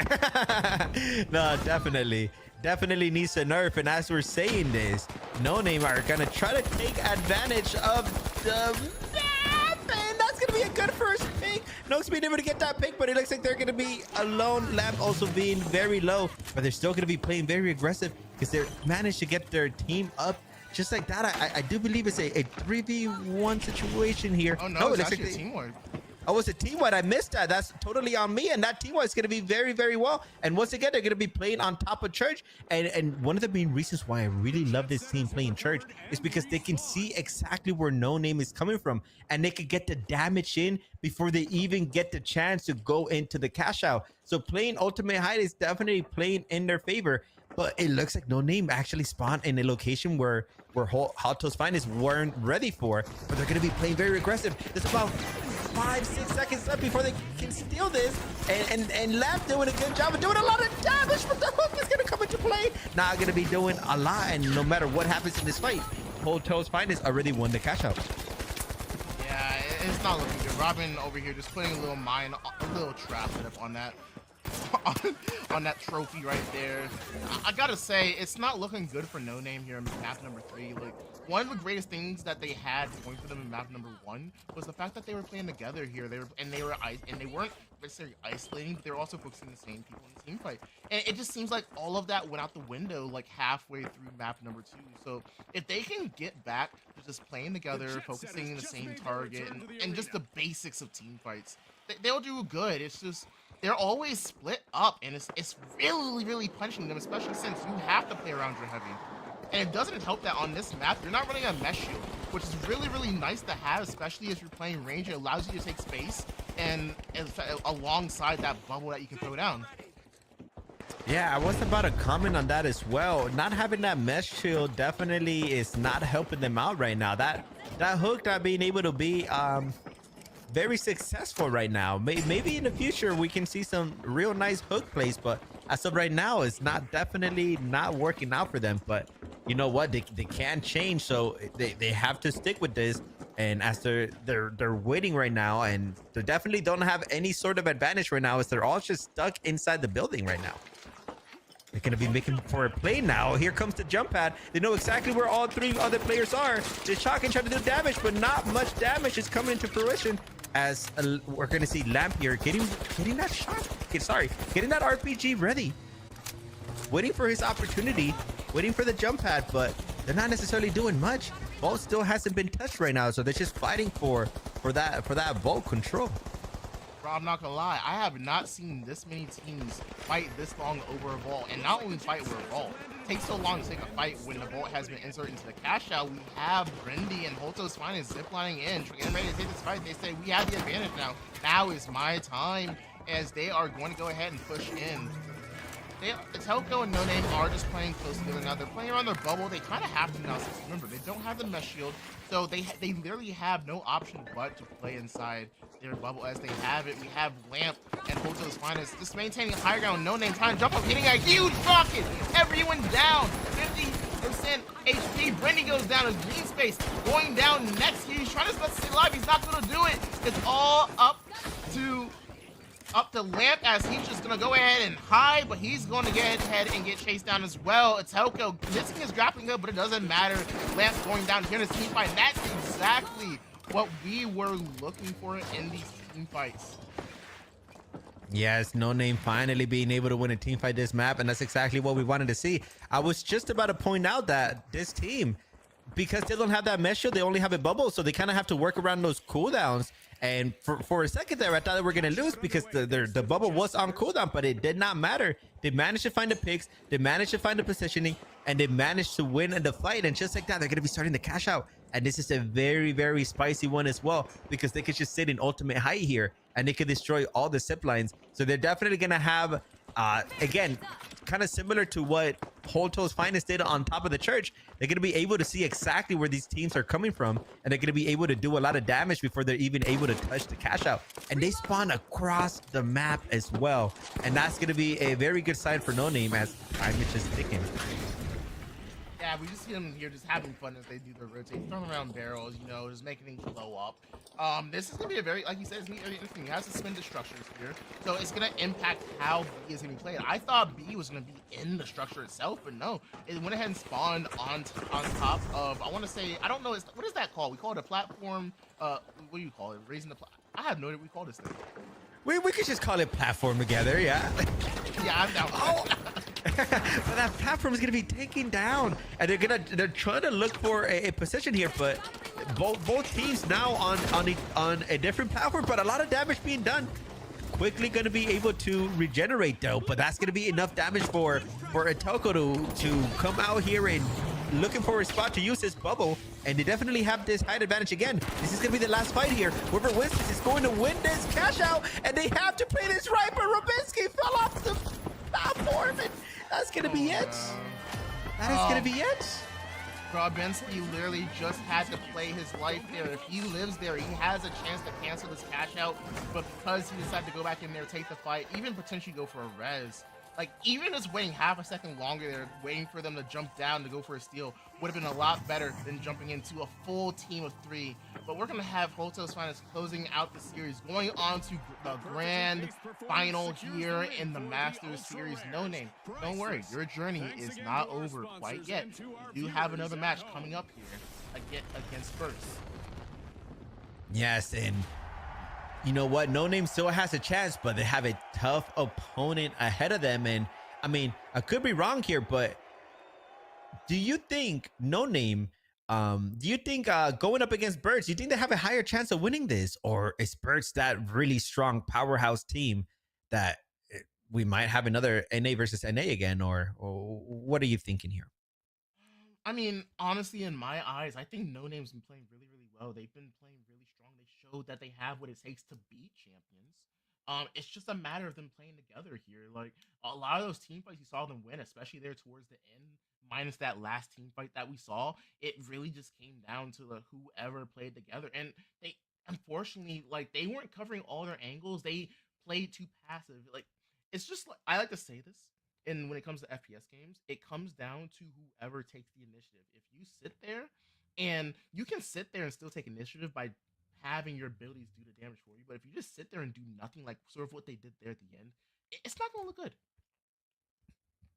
No, definitely needs a nerf. And as we're saying this, No Name are gonna try to take advantage of the map, and that's gonna be a good first pick. Nox being able to get that pick, but it looks like they're gonna be alone. Lamp also being very low, but they're still gonna be playing very aggressive because they managed to get their team up. Just like that, I do believe it's a 3v1 situation here. Oh no, it's actually teamwork. Oh, it's a teamwork. I missed that. That's totally on me. And that teamwork is going to be very, very well. And once again, they're going to be playing on top of Church. And one of the main reasons why I really love this team playing Church is because they can see exactly where No Name is coming from. And they could get the damage in before they even get the chance to go into the cash out. So playing Ultimate Height is definitely playing in their favor. But it looks like No Name actually spawned in a location where Hoto's finest weren't ready for. But they're going to be playing very aggressive. There's about 5-6 seconds left before they can steal this. And Lamp doing a good job of doing a lot of damage. But the hook is going to come into play. Now going to be doing a lot. And no matter what happens in this fight, Hoto's finest already won the cash out. Yeah, it's not looking good. Robin over here just putting a little trap setup on that. on that trophy right there. I gotta say, it's not looking good for No Name here in map number 3. Like, one of the greatest things that they had going for them in map number 1 was the fact that they were playing together here. They weren't necessarily isolating, but they were also focusing the same people in the team fight. And it just seems like all of that went out the window like halfway through map number 2. So if they can get back to just playing together, focusing on the same target, and just the basics of team fights, they'll do good. It's just they're always split up, and it's really, really punishing them, especially since you have to play around your heavy. And it doesn't help that on this map, you're not running a mesh shield, which is really, really nice to have, especially if you're playing range. It allows you to take space and alongside that bubble that you can throw down. Yeah, I was about to comment on that as well. Not having that mesh shield definitely is not helping them out right now. That hook not being able to be very successful right now. Maybe in the future we can see some real nice hook plays, but as of right now, it's definitely not working out for them. But you know what? They can change, so they have to stick with this. And as they're waiting right now, and they definitely don't have any sort of advantage right now, as they're all just stuck inside the building right now. They're going to be making for a play now. Here comes the jump pad. They know exactly where all 3 other players are. They're shocking, trying to do damage, but not much damage is coming into fruition. As we're going to see Lamp here getting that shot. Getting that RPG ready. Waiting for his opportunity. Waiting for the jump pad, but they're not necessarily doing much. Vault still hasn't been touched right now, so they're just fighting for that vault control. Bro, I'm not gonna lie, I have not seen this many teams fight this long over a vault, and not only fight over a vault. It takes so long to take a fight when the vault has been inserted into the cash out. We have Brendy and Hoto's finest ziplining in, getting ready to take this fight. They say we have the advantage now. Now is my time, as they are going to go ahead and push in. Telco and No Name are just playing close together now. They're playing around their bubble. They kind of have to now. Since remember, they don't have the mesh shield, so they literally have no option but to play inside their bubble as they have it. We have Lamp and Hoto's Finest just maintaining higher ground. No Name trying to jump up, hitting a huge rocket. Everyone down. 50% HP. Brendy goes down. His green space going down next. He's trying to stay alive. He's not going to do it. It's all up to Lamp as he's just gonna go ahead and hide, but he's going to get ahead and get chased down as well. It's Helko missing his grappling hook, but it doesn't matter. Lamp's going down here in this team fight. And that's exactly what we were looking for in these team fights. Yes, No Name finally being able to win a team fight this map, and that's exactly what we wanted to see. I was just about to point out that this team, because they don't have that mesh shield, they only have a bubble, so they kind of have to work around those cooldowns. And for a second there, I thought they were going to lose because the bubble was on cooldown, but it did not matter. They managed to find the picks, they managed to find the positioning, and they managed to win in the fight. And just like that, they're going to be starting to cash out. And this is a very, very spicy one as well, because they could just sit in ultimate height here and they could destroy all the zip lines. So they're definitely going to have, again, kind of similar to what Holto's Finest did on top of the church. They're going to be able to see exactly where these teams are coming from, and they're going to be able to do a lot of damage before they're even able to touch the cash out. And they spawn across the map as well, and that's going to be a very good sign for No Name as time is just ticking. Yeah, we just see them here just having fun as they do their rotate, throwing around barrels, you know, just making things blow up. This is going to be a very, like you said, it's going to be very interesting. He has suspended structures here, so it's going to impact how B is going to be played. I thought B was going to be in the structure itself, but no. It went ahead and spawned on top of, I want to say, I don't know, what is that called? We call it a platform, what do you call it? Raising the I have no idea what we call this thing. We could just call it platform together, yeah. Yeah, I'm down. Oh. But that platform is going to be taken down, and they're trying to look for a position here, but both teams now on a different platform, but a lot of damage being done. Quickly going to be able to regenerate though, but that's going to be enough damage for Itoko to come out here and looking for a spot to use this bubble, and they definitely have this height advantage again. This is going to be the last fight here. Whoever wins this is going to win this cash out, and they have to play this right, but Rubinsky fell off the platform, and that's going to be it. That is going to be it. Grabensky literally just had to play his life there. If he lives there, he has a chance to cancel this cash out, but because he decided to go back in there, take the fight, even potentially go for a res, like even just waiting half a second longer there, waiting for them to jump down to go for a steal would have been a lot better than jumping into a full team of 3. But we're going to have Holto's Finest closing out the series, going on to the grand final here in the Masters Series. No Name, don't worry, your journey is not over quite yet. You do have another match coming up here against Burst. Yes, and you know what? No Name still has a chance, but they have a tough opponent ahead of them. And I mean, I could be wrong here, but do you think No Name, going up against Birds, do you think they have a higher chance of winning this? Or is Birds that really strong powerhouse team that we might have another NA versus NA again? Or what are you thinking here? I mean, honestly, in my eyes, I think No Name's been playing really, really well. They've been playing really strong. They showed that they have what it takes to beat champions. It's just a matter of them playing together here. Like a lot of those team fights you saw them win, especially there towards the end, minus that last team fight that we saw, it really just came down to whoever played together. And they, unfortunately, like they weren't covering all their angles. They played too passive. Like it's just like, I like to say this. And when it comes to FPS games, it comes down to whoever takes the initiative. If you sit there, and you can sit there and still take initiative by having your abilities do the damage for you, but if you just sit there and do nothing, like sort of what they did there at the end, it's not going to look good.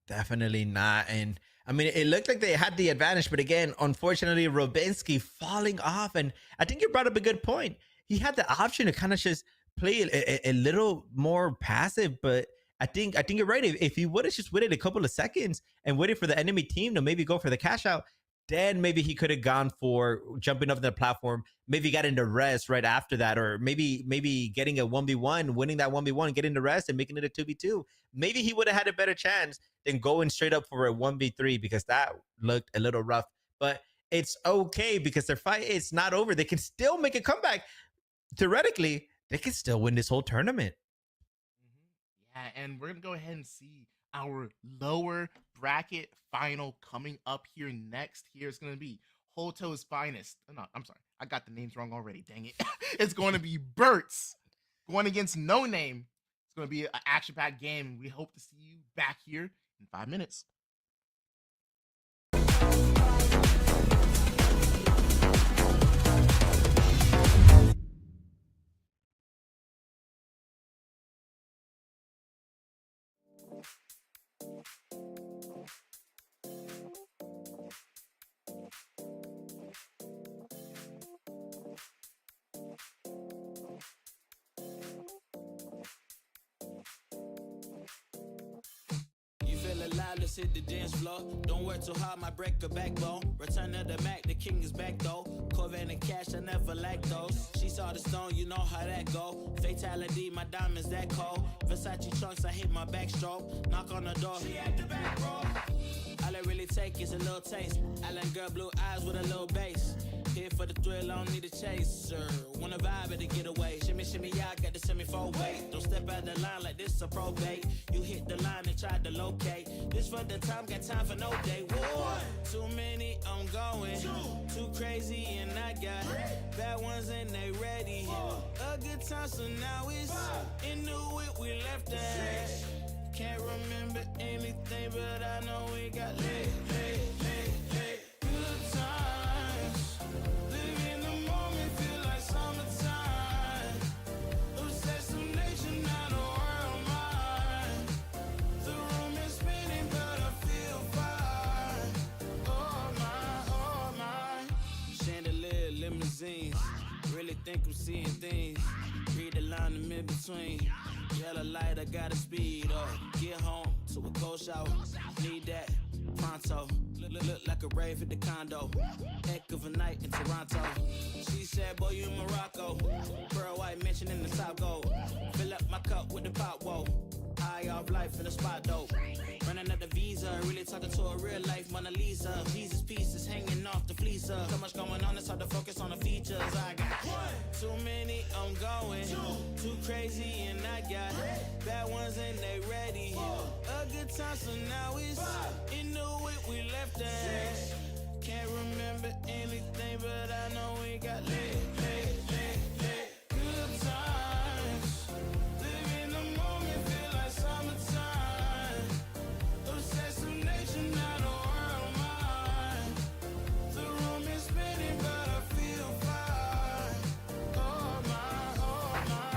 Definitely not. And I mean, it looked like they had the advantage, but again, unfortunately, Rubinsky falling off. And I think you brought up a good point. He had the option to kind of just play a little more passive, but I think you're right. If he would have just waited a couple of seconds and waited for the enemy team to maybe go for the cash out, then maybe he could have gone for jumping up the platform, maybe got into rest right after that, or maybe getting a 1v1, winning that 1v1, getting the rest and making it a 2v2. Maybe he would have had a better chance than going straight up for a 1v3, because that looked a little rough. But it's okay because their fight is not over. They can still make a comeback. Theoretically, they can still win this whole tournament. Yeah, and we're going to go ahead and see our lower bracket final coming up here next. Here's going to be Holto's finest. No, I'm sorry. I got the names wrong already. Dang it. It's going to be Bert's going against No Name. It's going to be an action-packed game. We hope to see you back here in 5 minutes. You feel alive, let's hit the dance floor. Don't work too hard, might break a backbone. Return of the Mac, the king is back though. Corvette and cash, I never lack those. She saw the stone, you know how that go. Fatality, my diamonds that cold. Versace trunks, I hit my backstroke. Knock on the door, she at the back, bro. All I really take is a little taste. Island girl, blue eyes with a little bass. Here for the thrill, I don't need a chaser. Wanna vibe at the getaway. Shimmy, shimmy, y'all got the semi-fold weight. Don't step out the line like this a probate. You hit the line and try to locate. This for the time, got time for no day. One, too many, I'm going. Too crazy and I got bad ones and they ready. A good time, so now it's into it, we left that. Can't remember anything, but I know we got lit. Good times. Live in the moment, feel like summertime. Obsessed with nature, not a world mine. The room is spinning, but I feel fine. Oh my. Chandelier, limousines. Really think I'm seeing things. Read the line in mid-between. Yellow light, I gotta speed up. Get home to a cold shower. Need that pronto. Look like a rave at the condo. Heck of a night in Toronto. She said, boy, you in Morocco. Pearl white mention in the top gold. Fill up my cup with the pop, whoa. High off life in the spot, dope. Running up the visa, really talking to a real life Mona Lisa. Jesus pieces hanging off the fleecer. So much going on, it's hard to focus on the features. I got too many, I'm going. Too crazy and I got bad ones and they ready. A good time, so now it's into it, we left that. Can't remember anything, but I know we got lit. Good times. Live in the moment, feel like summertime. Obsessed with nature, not a world mine. The room is spinning, but I feel fine. Oh my, oh my.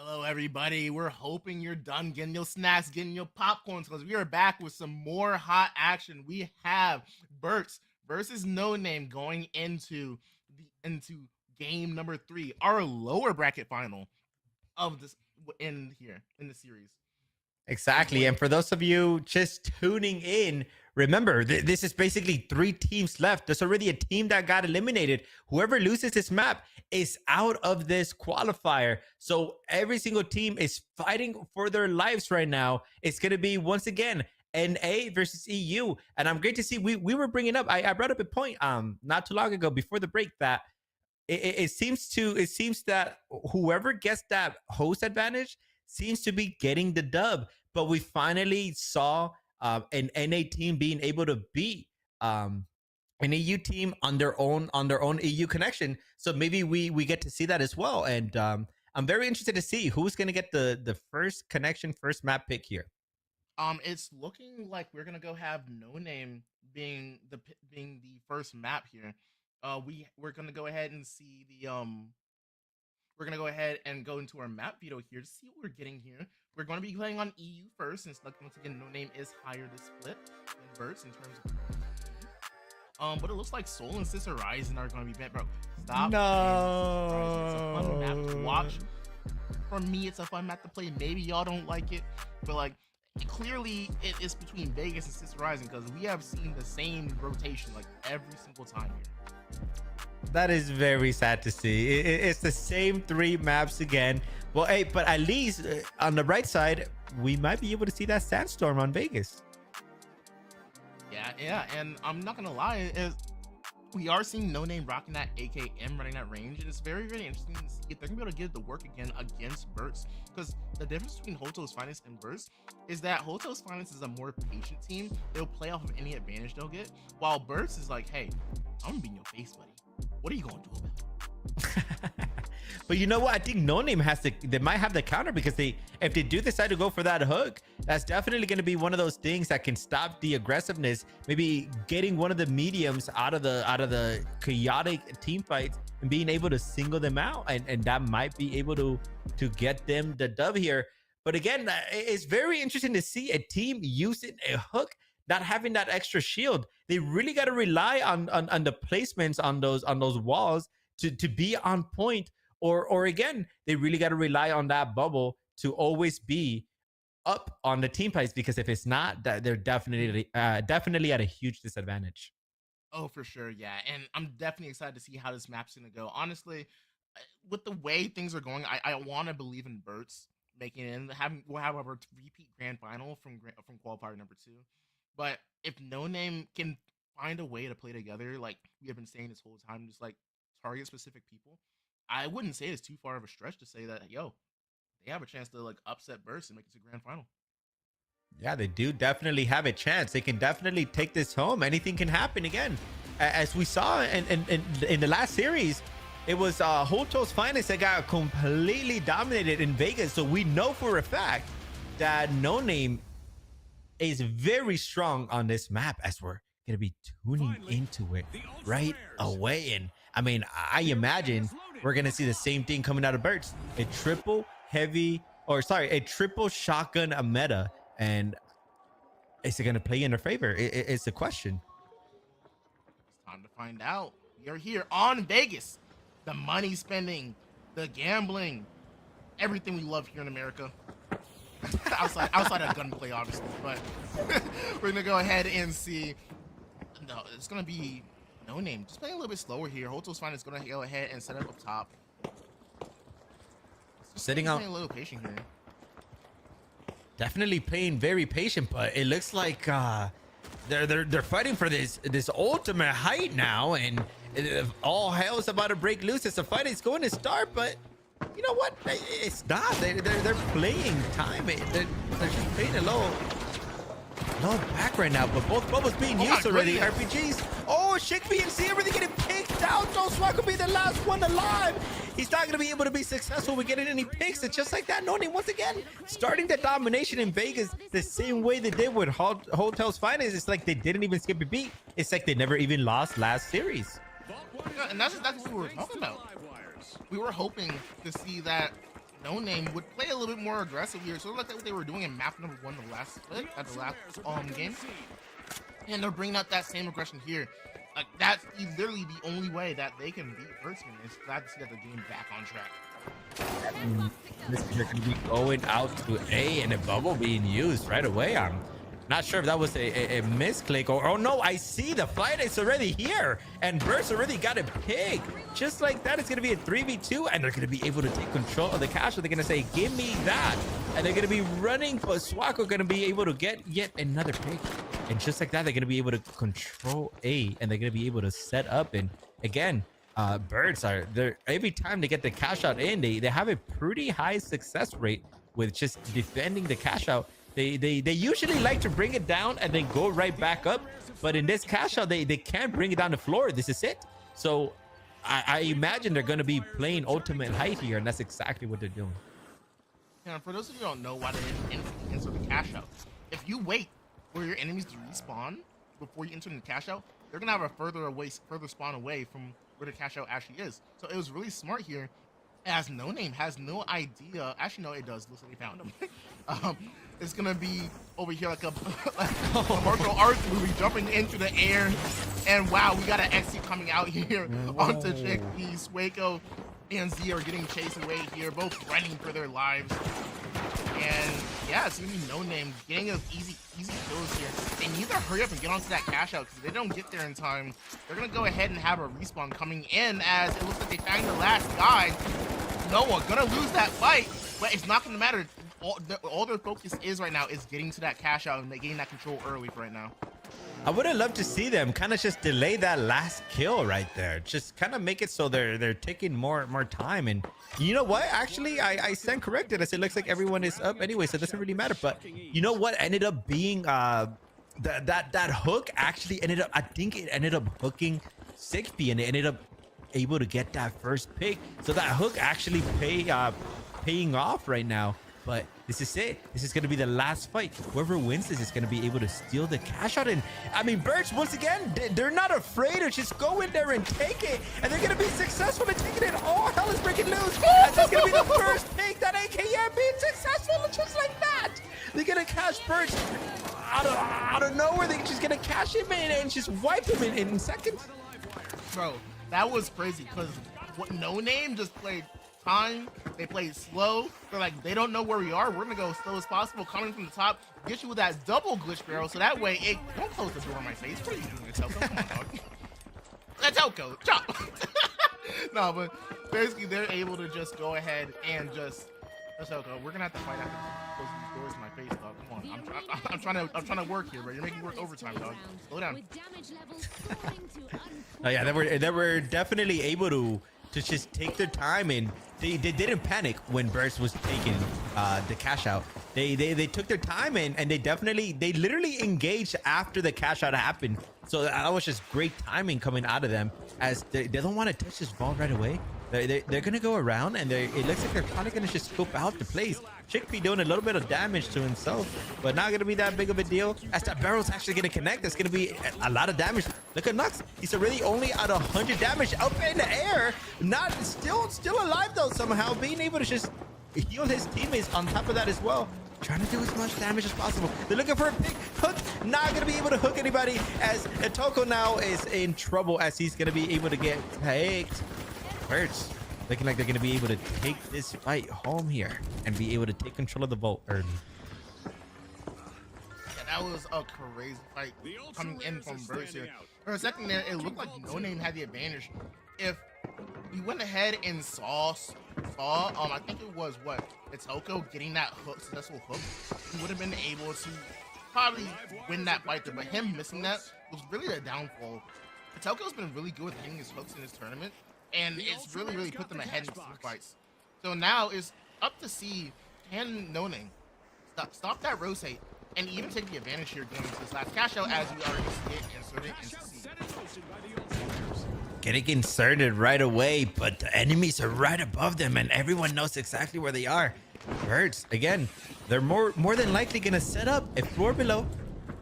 Hello, everybody. We're hoping you're done getting your snacks, getting your popcorns, because we are back with some more hot action. We have Burt's versus No Name going into game number 3, our lower bracket final of this in the series. Exactly. And for those of you just tuning in, remember, this is basically 3 teams left. There's already a team that got eliminated. Whoever loses this map is out of this qualifier. So every single team is fighting for their lives right now. It's going to be, once again, NA versus EU. And I'm great to see we were bringing up, I brought up a point not too long ago before the break that it seems that whoever gets that host advantage seems to be getting the dub. But we finally saw an NA team being able to beat an EU team on their own EU connection. So maybe we get to see that as well. And I'm very interested to see who's going to get the first connection, first map pick here. It's looking like we're gonna go have No Name being the first map here. We're gonna go ahead and see the we're gonna go ahead and go into our map veto here to see what we're getting here. We're going to be playing on EU first, since like once again No Name is higher to split than Burt's in terms of but it looks like Soul and Sister Rising are going to be bent, bro. Stop. No. It's a fun map to watch. For me, it's a fun map to play. Maybe y'all don't like it, but like clearly it is between Vegas and Sister Rising, because we have seen the same rotation like every single time here. That is very sad to see. It's the same 3 maps again. Well, hey, but at least on the right side, we might be able to see that Sandstorm on Vegas. Yeah, and I'm not gonna lie, we are seeing No Name rocking that AKM, running that range, and it's very, very interesting to see if they're gonna be able to get it to work again against Burt's. Because the difference between Hoto's Finest and Burt's is that Hoto's Finest is a more patient team. They'll play off of any advantage they'll get, while Burt's is like, hey, I'm gonna be in your face, buddy. What are you gonna do about it? But you know what? I think No Name they might have the counter, because if they do decide to go for that hook, that's definitely going to be one of those things that can stop the aggressiveness, maybe getting one of the mediums out of the chaotic team fights and being able to single them out, and that might be able to get them the dub here. But again, it's very interesting to see a team using a hook, not having that extra shield. They really got to rely on the placements on those walls to be on point. Or again, they really got to rely on that bubble to always be up on the team fights, because if it's not, they're definitely at a huge disadvantage. Oh, for sure, yeah. And I'm definitely excited to see how this map's gonna go. Honestly, with the way things are going, I want to believe in Burt's making it in. We'll have our repeat grand final from qualifier number 2. But if No Name can find a way to play together, like we have been saying this whole time, just like target specific people, I wouldn't say it's too far of a stretch to say that, yo, they have a chance to like upset Burst and make it to grand final. Yeah, they do definitely have a chance. They can definitely take this home. Anything can happen again. As we saw in the last series, it was Hoto's Finest that got completely dominated in Vegas. So we know for a fact that No Name is very strong on this map, as we're going to be tuning into it right away. And I mean, I imagine we're going to see the same thing coming out of Burt's. A triple shotgun meta. And is it going to play in their favor? It's a question. It's time to find out. We are here on Vegas. The money spending, the gambling, everything we love here in America. outside of gunplay, obviously. But we're going to go ahead and see. No, it's going to be No Name. Just playing a little bit slower here. Hoto's Finest is going to go ahead and set up top. Sitting out. A little patient here. Definitely playing very patient, but it looks like they're fighting for this ultimate height now, and all hell is about to break loose as the fight is going to start. But you know what? It's not. They're playing time. They're just playing a low back right now, but both bubbles being used already. RPGs. Oh, Shake BNC already getting picked out. Joshua could be the last one alive. He's not going to be able to be successful with getting any picks. It's just like that. No Name once again starting the domination in Vegas the same way they did with Hotel's Finest. It's like they didn't even skip a beat. It's like they never even lost last series. Yeah, and that's what we were talking about. We were hoping to see that No Name would play a little bit more aggressive here, sort of like what they were doing in map number 1 the last split at the last game. And they're bringing out that same aggression here. Like that's literally the only way that they can beat Bertzman. Is glad to see that the game back on track. This is going to be going out to A and a bubble being used right away. I'm not sure if that was a misclick or oh no, I see the flight is already here and Burst already got a pig. Just like that, it's going to be a 3v2 and they're going to be able to take control of the cash. They're going to say, give me that. And they're going to be running, but Swako going to be able to get yet another pig. And just like that, they're going to be able to control A and they're going to be able to set up. And again, Birds are there every time they get the cash out in, they have a pretty high success rate with just defending the cash out. They usually like to bring it down and then go right back up, but in this cash out they can't bring it down the floor. This is it. So I imagine they're going to be playing ultimate height here, and that's exactly what they're doing. Yeah, for those of you who don't know why they didn't enter the cash out, if you wait for your enemies to respawn before you enter the cash out, they're gonna have a further spawn away from where the cash out actually is. So it was really smart here, as No Name has no idea. Actually, no, it does. Looks like they found him. It's gonna be over here like a martial arts movie, jumping into the air, and wow, we got an exit coming out here onto Chickpea. Swako and Z are getting chased away here, both running for their lives. And yeah, it's gonna be No Name getting those easy kills here. They need to hurry up and get onto that cash out, because if they don't get there in time, they're gonna go ahead and have a respawn coming in, as it looks like they found the last guy. No one gonna lose that fight, but it's not gonna matter. All their focus is right now is getting to that cash out and getting that control early for right now. I would have loved to see them kind of just delay that last kill right there. Just kind of make it so they're taking more time. And you know what? Actually, I stand corrected. I said, looks like everyone is up anyway, so it doesn't really matter. But you know what ended up being that hook actually ended up, I think it ended up hooking Chickpea, and they ended up able to get that first pick. So that hook actually paying off right now. But this is it. This is going to be the last fight. Whoever wins this is going to be able to steal the cash out. And I mean, Birds, once again, they're not afraid to just go in there and take it. And they're going to be successful in taking it. Oh, hell is breaking loose. That's just going to be the first pick that AKM being successful just like that. They're going to cash Birds out of nowhere. They're just going to cash him in and just wipe him in seconds. Bro, that was crazy, because what No Name just played time. They played slow. They're like, they don't know where we are. We're gonna go as slow as possible, coming from the top, get you with that double glitch barrel, so that way it don't close the door on my face. What are you doing, Toko? Come on, dog. Let's Toko, chop. No, but basically they're able to just go ahead and just Toko. We're gonna have to fight after closing these doors in my face, dog. Come on, I'm trying to work here, bro. You're making work overtime, dog. Slow down. Oh yeah, they were definitely able to just take their time, and they didn't panic when Burst was taking the cash out. They took their time, and they literally engaged after the cash out happened. So that was just great timing coming out of them, as they don't want to touch this ball right away. They're gonna go around, and it looks like they're probably gonna just scope out the plays. Chickpea doing a little bit of damage to himself, but not gonna be that big of a deal, as that barrel's actually gonna connect. It's gonna be a lot of damage. Look at Nux. He's already only at 100 damage up in the air. Not still alive though, somehow being able to just heal his teammates on top of that as well. Trying to do as much damage as possible. They're looking for a big hook. Not gonna be able to hook anybody, as Toko now is in trouble, as he's gonna be able to get picked. Hurts. Looking like they're going to be able to take this fight home here and be able to take control of the vault early. Yeah, that was a crazy fight coming in from Burst here. For a second there, it looked like No Name had the advantage. If we went ahead and saw I think it was Toko getting that successful hook, he would have been able to probably win that fight there. But him missing that was really a downfall. Toko's been really good with hitting his hooks in this tournament, and it's really put them ahead in some fights. So now it's up to see, can No Name stop that rotate and even take the advantage here going into this last cash out, as we already see it inserted into C. Getting inserted right away, but the enemies are right above them, and everyone knows exactly where they are. Hurts again. They're more than likely gonna set up a floor below.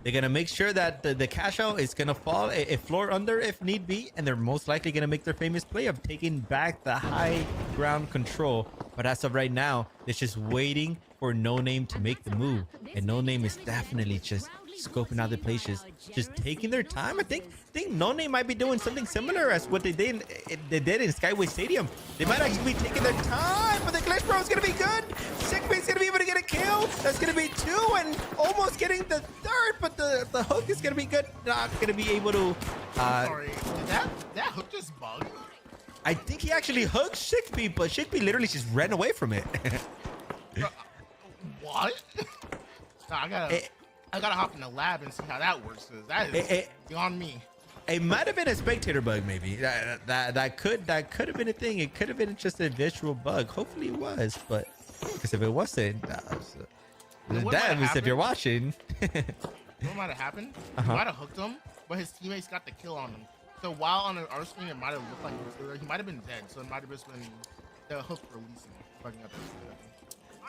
They're going to make sure that the cash out is going to fall a floor under if need be. And they're most likely going to make their famous play of taking back the high ground control. But as of right now, it's just waiting for No Name to make the move. And No Name is definitely just scoping out the places, just taking their time. I think No Name might be doing something similar as what they did in Skyway Stadium. They might actually be taking their time, but the glitch bro is gonna be good. Sickbait's gonna be able to get a kill. That's gonna be 2 and almost getting the 3rd, but the hook is gonna be good. Not gonna be able to. Sorry, did that hook just bug? I think he actually hooked Shikby, but Shikby literally just ran away from it. What? Nah, I gotta hop in the lab and see how that works, because that is beyond me. It might have been a spectator bug, maybe. That could have been a thing. It could have been just a visual bug. Hopefully it was, but because if it wasn't, damn, if you're watching. What might have happened? He might have hooked him, but his teammates got the kill on him. So while on our screen, it might have looked like he was still there. He might have been dead, so it might have just been the hook releasing.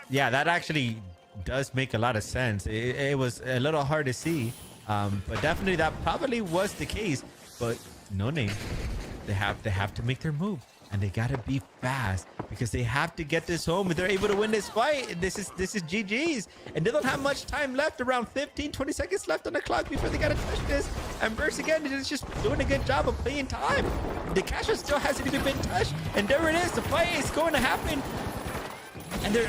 Yeah, that actually does make a lot of sense. It was a little hard to see, but definitely that probably was the case. But No Name, they have to make their move, and they gotta be fast because they have to get this home. If they're able to win this fight, this is GG's, and they don't have much time left. Around 15-20 seconds left on the clock before they gotta touch this. And Burst again is just doing a good job of playing time. The cash out still hasn't even been touched, and there it is. The fight is going to happen. And they're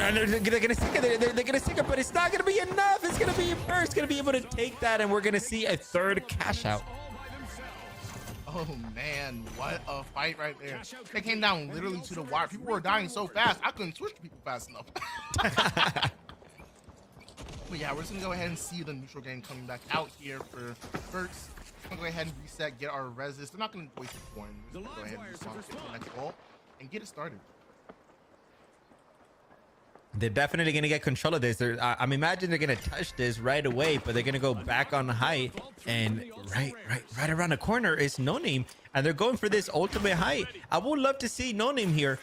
gonna stick it. They're gonna stick it, but it's not gonna be enough. It's gonna be Burst gonna be able to take that, and we're gonna see a 3rd cash out. Oh man, what a fight right there. They came down literally to the wire. People were dying so fast, I couldn't switch to people fast enough. But yeah, we're just gonna go ahead and see the neutral game coming back out here for Burst. I'm gonna go ahead and reset, get our resist. They're not gonna waste the coin. We're just gonna go ahead and respond to the next ball and get it started. They're definitely going to get control of this. I'm imagining they're going to touch this right away, but they're going to go back on height. And right around the corner is No Name. And they're going for this ultimate height. I would love to see No Name here.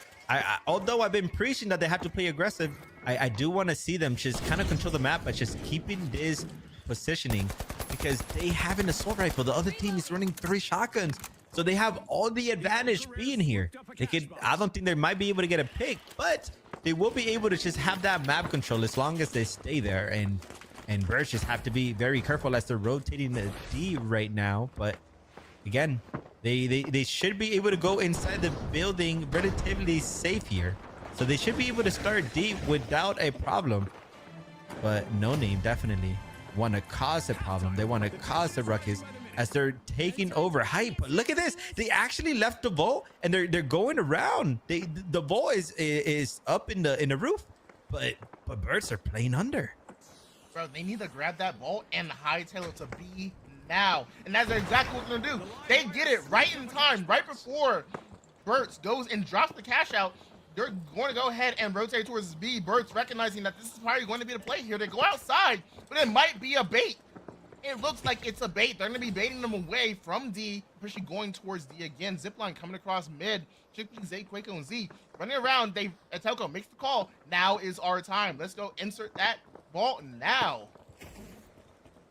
Although I've been preaching that they have to play aggressive, I do want to see them just kind of control the map by just keeping this positioning. Because they have an assault rifle. The other team is running 3 shotguns. So they have all the advantage being here. I don't think they might be able to get a pick, but they will be able to just have that map control as long as they stay there. And Birds just have to be very careful as they're rotating the D right now. But again, they should be able to go inside the building relatively safe here. So they should be able to start deep without a problem. But No Name definitely want to cause a problem. They want to cause a ruckus as they're taking over height. But look at this. They actually left the vault and they're going around. The vault is up in the roof, but Birds are playing under. Bro, they need to grab that ball and hightail it to B now. And that's exactly what they're gonna do. They get it right in time, right before Burt's goes and drops the cash out. They're going to go ahead and rotate towards B. Burt's recognizing that this is probably going to be the play here. They go outside, but it might be a bait. It looks like it's a bait. They're going to be baiting them away from D, especially going towards D again. Zipline coming across mid. Chickpea, Zay, Quaco, and Z running around. Telco makes the call. Now is our time. Let's go insert that ball now.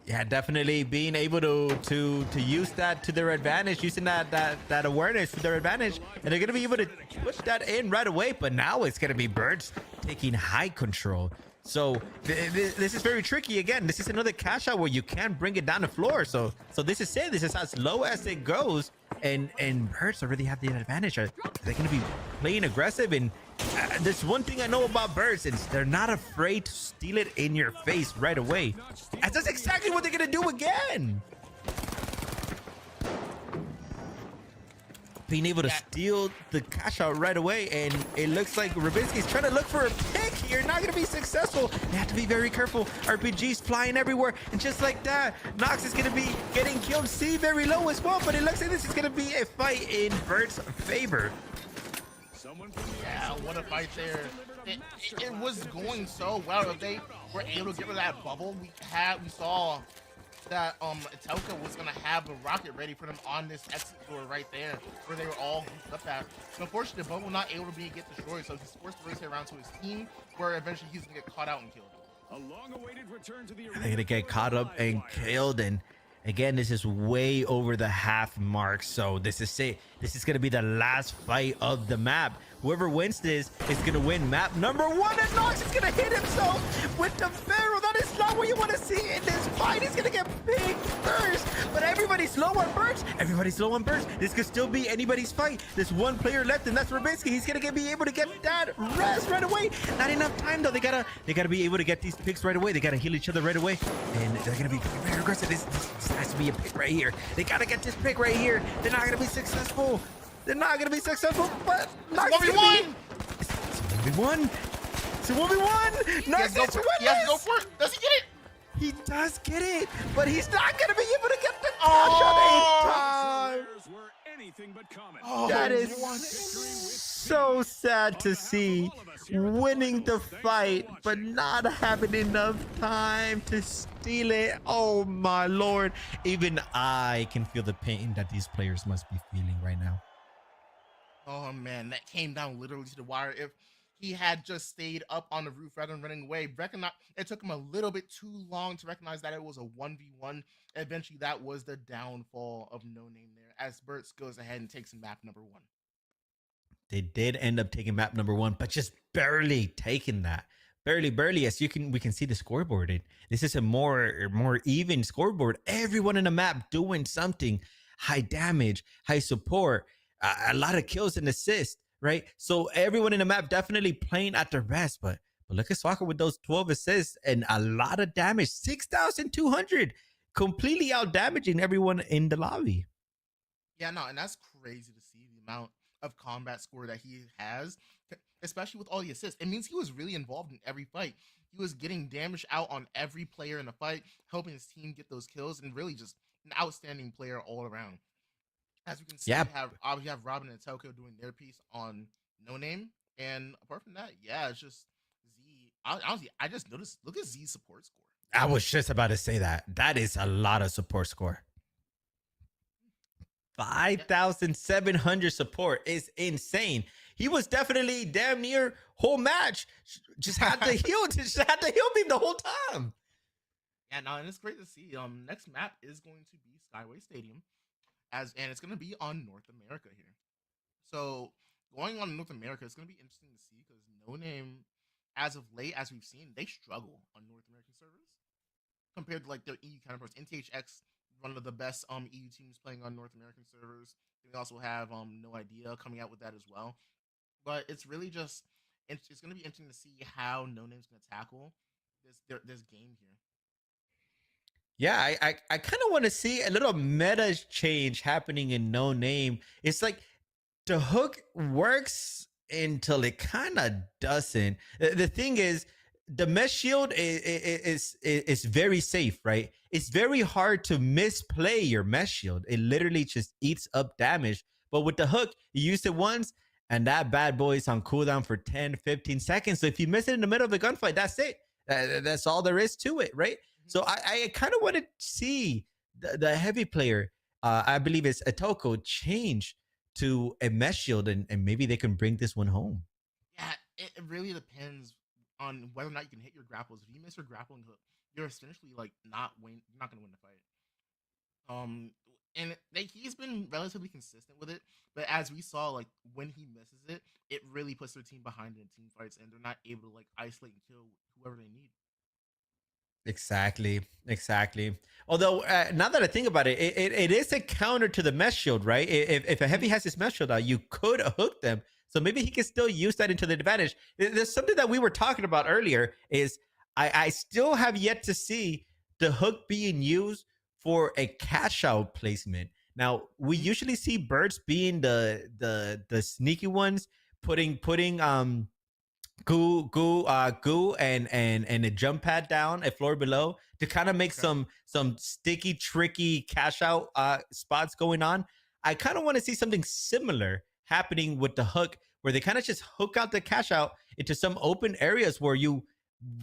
Yeah, definitely being able to use that to their advantage, using that awareness to their advantage, and they're gonna be able to push that in right away. But now it's gonna be Birds taking high control. So this is very tricky. Again, this is another cash out where you can't bring it down the floor. So this is it. This is as low as it goes, and Birds already have the advantage. They're gonna be playing aggressive, and there's one thing I know about Birds, is they're not afraid to steal it in your face right away. And that's exactly what they're gonna do again. Being able to steal the cash out right away, and it looks like Rubinsky's trying to look for a pick here. Not gonna be successful. They have to be very careful. RPGs flying everywhere, and just like that, Nox is gonna be getting killed. C very low as well, but it looks like this is gonna be a fight in Birds' favor. Yeah, what a fight there. It was going so well. If they were able to get rid of that bubble, we saw that Telka was gonna have a rocket ready for them on this exit door right there, where they were all grouped up at. But unfortunately, the bubble not able to get destroyed, so he's forced to race it around to his team, where eventually he's gonna get caught out and killed. A long-awaited return to the They're gonna get caught up and killed, and again, this is way over the half mark, so this is it. This is gonna be the last fight of the map. Whoever wins this is gonna win map number 1. And Nox is gonna hit himself with the barrel. That is not what you want to see in this fight. He's gonna get picked first, but everybody's low on birds. Everybody's low on birds. This could still be anybody's fight. There's one player left, and that's Rubinsky. He's gonna be able to get that rest right away. Not enough time though. They gotta be able to get these picks right away. They gotta heal each other right away, and they're gonna be very aggressive. This has to be a pick right here. They gotta get this pick right here. They're not gonna be successful. They're not gonna be successful, but Nox is 1v1. It's 1v1. It's a 1v1. Nox is winning. He has to go for it. Does he get it? He does get it, but he's not gonna be able to get the cash out in time. Players were anything but common. That is so sad to see. Winning the fight, but not having enough time to steal it. Oh my lord. Even I can feel the pain that these players must be feeling right now. Oh man, that came down literally to the wire. If he had just stayed up on the roof rather than running away, it took him a little bit too long to recognize that it was a 1v1. Eventually, that was the downfall of No Name there, as Burt's goes ahead and takes map number 1. They did end up taking map number 1, but just barely taking that. Barely. As we can see the scoreboard. This is a more even scoreboard. Everyone in the map doing something. High damage, high support, a lot of kills and assists, right? So everyone in the map definitely playing at their best. But look at Soccer with those 12 assists and a lot of damage. 6,200. Completely out damaging everyone in the lobby. Yeah, no, and that's crazy to see the amount of combat score that he has, especially with all the assists. It means he was really involved in every fight. He was getting damage out on every player in the fight, helping his team get those kills, and really just an outstanding player all around. As we can see, we have Robin and Telco doing their piece on No Name, and apart from that, yeah, it's just Z. Honestly, I just noticed. Look at Z's support score. I was just about to say that. That is a lot of support score. 5,700 support is insane. He was definitely damn near whole match. Just had to heal. Just had to heal me the whole time. Yeah, no, and it's great to see. Next map is going to be Skyway Stadium, and it's going to be on North America here. So going on North America, it's going to be interesting to see because No Name, as of late, as we've seen, they struggle on North American servers compared to like their EU counterparts. NTHX, one of the best EU teams playing on North American servers. We also have No Idea coming out with that as well. But it's really just it's going to be interesting to see how No Name's going to tackle this game here. Yeah, I kind of want to see a little meta change happening in No Name. It's like the hook works until it kind of doesn't. The thing is, the mesh shield is very safe, right? It's very hard to misplay your mesh shield. It literally just eats up damage. But with the hook, you use it once, and that bad boy is on cooldown for 10, 15 seconds. So if you miss it in the middle of a gunfight, that's it. That's all there is to it, right? So I kind of want to see the heavy player, I believe it's Atoko, change to a mesh shield, and maybe they can bring this one home. Yeah, it really depends on whether or not you can hit your grapples. If you miss your grappling hook, you're essentially like not going to win the fight. And he's been relatively consistent with it, but as we saw, like when he misses it, it really puts their team behind in team fights, and they're not able to like isolate and kill whoever they need. Exactly. Although now that I think about it, it is a counter to the mesh shield, right? If a heavy has his mesh shield out, you could hook them. So maybe he can still use that into the advantage. There's something that we were talking about earlier is I still have yet to see the hook being used for a cash out placement. Now, we usually see birds being the sneaky ones, putting goo and a jump pad down a floor below to kind of make some sticky, tricky cash out spots going on. I kind of want to see something similar happening with the hook, where they kind of just hook out the cash out into some open areas where you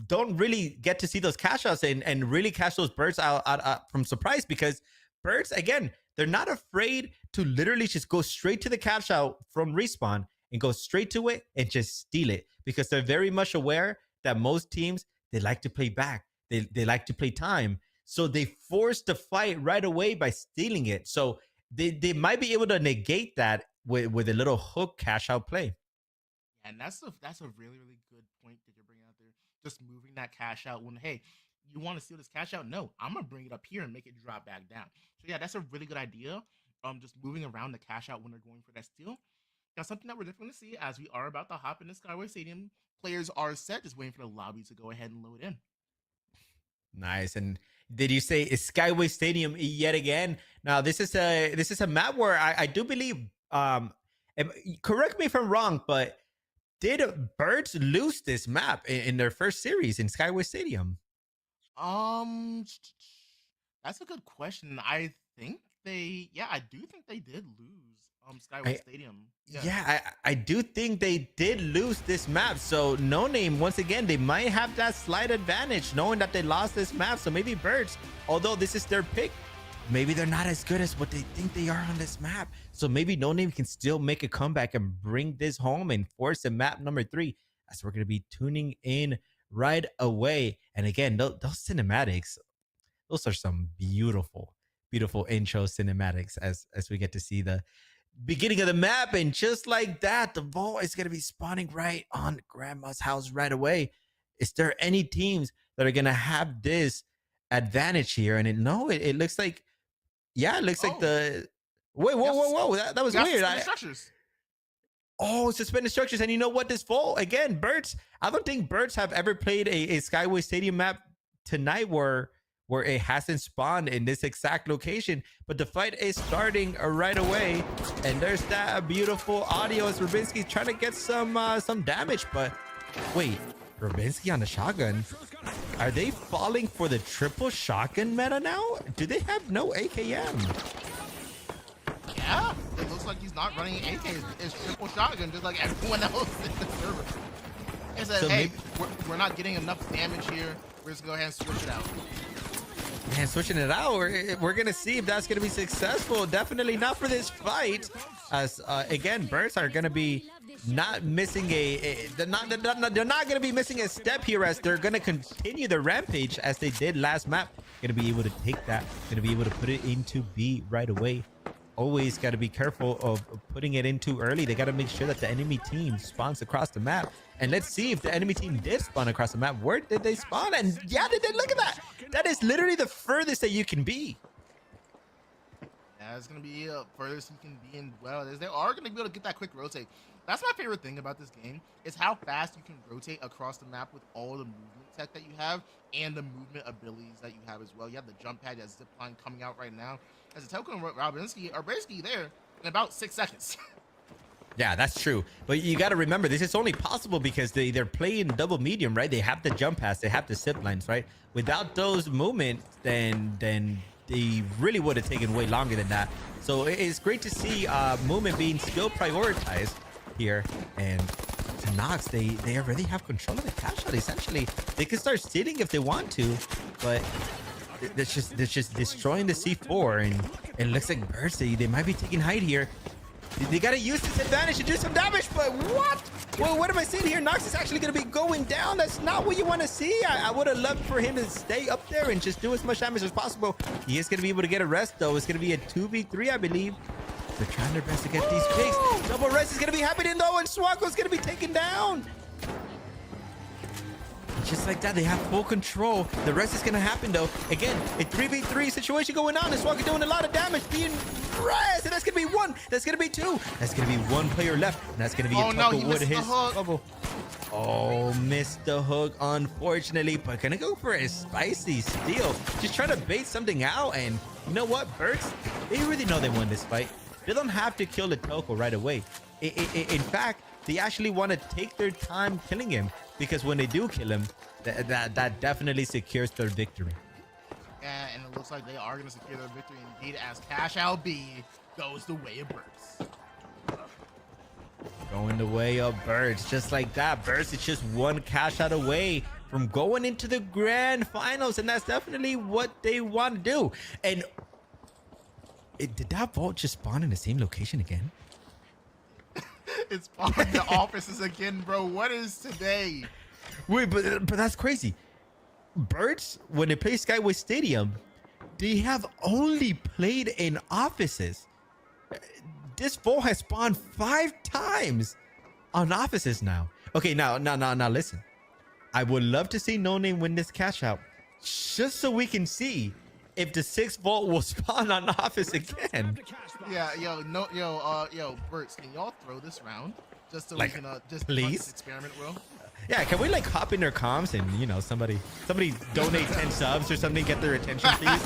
don't really get to see those cash outs and really cash those birds out from surprise, because birds, again, they're not afraid to literally just go straight to the cash out from respawn and go straight to it and just steal it, because they're very much aware that most teams, they like to play back. They like to play time. So they force the fight right away by stealing it. So they might be able to negate that with a little hook cash out play. And that's a really really good point that you're bringing out there. Just moving that cash out when hey, you want to steal this cash out? No, I'm gonna bring it up here and make it drop back down. So yeah, that's a really good idea. Just moving around the cash out when they're going for that steal. That's something that we're definitely gonna see as we are about to hop in the Skyway Stadium. Players are set, just waiting for the lobby to go ahead and load in. Nice. And did you say it's Skyway Stadium yet again? Now this is a map where I do believe correct me if I'm wrong, but did Birds lose this map in their first series in Skyway Stadium? Um, that's a good question. I do think they did lose Skyway Stadium. Yeah, I do think they did lose this map. So No Name, once again, they might have that slight advantage knowing that they lost this map. So maybe Birds, although this is their pick, maybe they're not as good as what they think they are on this map. So maybe No Name can still make a comeback and bring this home and force a map number 3, as we're going to be tuning in right away. And again, those cinematics, those are some beautiful, beautiful intro cinematics as we get to see the beginning of the map. And just like that, the ball is going to be spawning right on Grandma's house right away. Is there any teams that are going to have this advantage here? And it looks like, yeah, it looks like the wait, whoa, that was weird. Suspended structures. And you know what, this fall again, Birds, I don't think Birds have ever played a Skyway Stadium map tonight where it hasn't spawned in this exact location. But the fight is starting right away, and there's that beautiful audio as Rubinsky's trying to get some damage. But wait, Rubinsky on the shotgun, are they falling for the triple shotgun meta now? Do they have no AKM? Yeah, it looks like he's not running AK. It's triple shotgun, just like everyone else in the server. It says, so hey, we're not getting enough damage here. We're just gonna go ahead and switch it out. Man, switching it out, we're gonna see if that's gonna be successful. Definitely not for this fight, as again, Birds are gonna be not missing they're not gonna be missing a step here, as they're gonna continue the rampage as they did last map. Gonna be able to take that, gonna be able to put it into B right away. Always got to be careful of putting it in too early. They got to make sure that the enemy team spawns across the map. And let's see if the enemy team did spawn across the map. Where did they spawn? And yeah, they did. Look at that. That is literally the furthest that you can be. Yeah, it's going to be furthest you can be in. Well, they are going to be able to get that quick rotate. That's my favorite thing about this game, is how fast you can rotate across the map with all the movement tech that you have and the movement abilities that you have as well. You have the jump pad, that zip line coming out right now. As the Telco and Robinsky are basically there in about 6 seconds. Yeah, that's true. But you got to remember, this is only possible because they're playing double medium, right? They have the jump pass, they have the zip lines, right? Without those movements, then they really would have taken way longer than that. So it's great to see movement being still prioritized here. And to Nox, they already have control of the cash out. Essentially, they can start stealing if they want to, but they're just destroying the C4. And it looks like Birds, they might be taking height here. They got to use this advantage to do some damage, but what? Well, what am I seeing here? Nox is actually going to be going down. That's not what you want to see. I would have loved for him to stay up there and just do as much damage as possible. He is going to be able to get a rest, though. It's going to be a 2v3, I believe. They're trying their best to get these picks. Double rest is going to be happening, though, and Swako's going to be taken down. Just like that, they have full control. The rest is going to happen, though. Again, a 3v3 situation going on. And Swako doing a lot of damage, being rest. And that's going to be one. That's going to be two. That's going to be one player left. And that's going to be a Tuckle with his bubble. Oh, missed the hook, unfortunately. But going to go for a spicy steal. Just trying to bait something out. And you know what, Birds? They really know they won this fight. They don't have to kill the Toko right away. In fact, they actually want to take their time killing him, because when they do kill him, that definitely secures their victory. Yeah, and it looks like they are going to secure their victory indeed, as Cash Out B goes the way of Birds. Going the way of Birds, just like that. Birds is just one cash out away from going into the grand finals, and that's definitely what they want to do. And did that vault just spawn in the same location again? It's on the offices again, bro. What is today? Wait, but that's crazy. Birds, when they play Skyway Stadium, they have only played in offices. This vault has spawned 5 times on offices now. Okay, now, listen. I would love to see No Name win this cash out, just so we can see if the 6 vault will spawn on office again. Yeah, yo, Berts, can y'all throw this round just so Like, we can just please? run this experiment, bro? Yeah, can we like hop in their comms and you know somebody donate 10 subs or something, get their attention, please?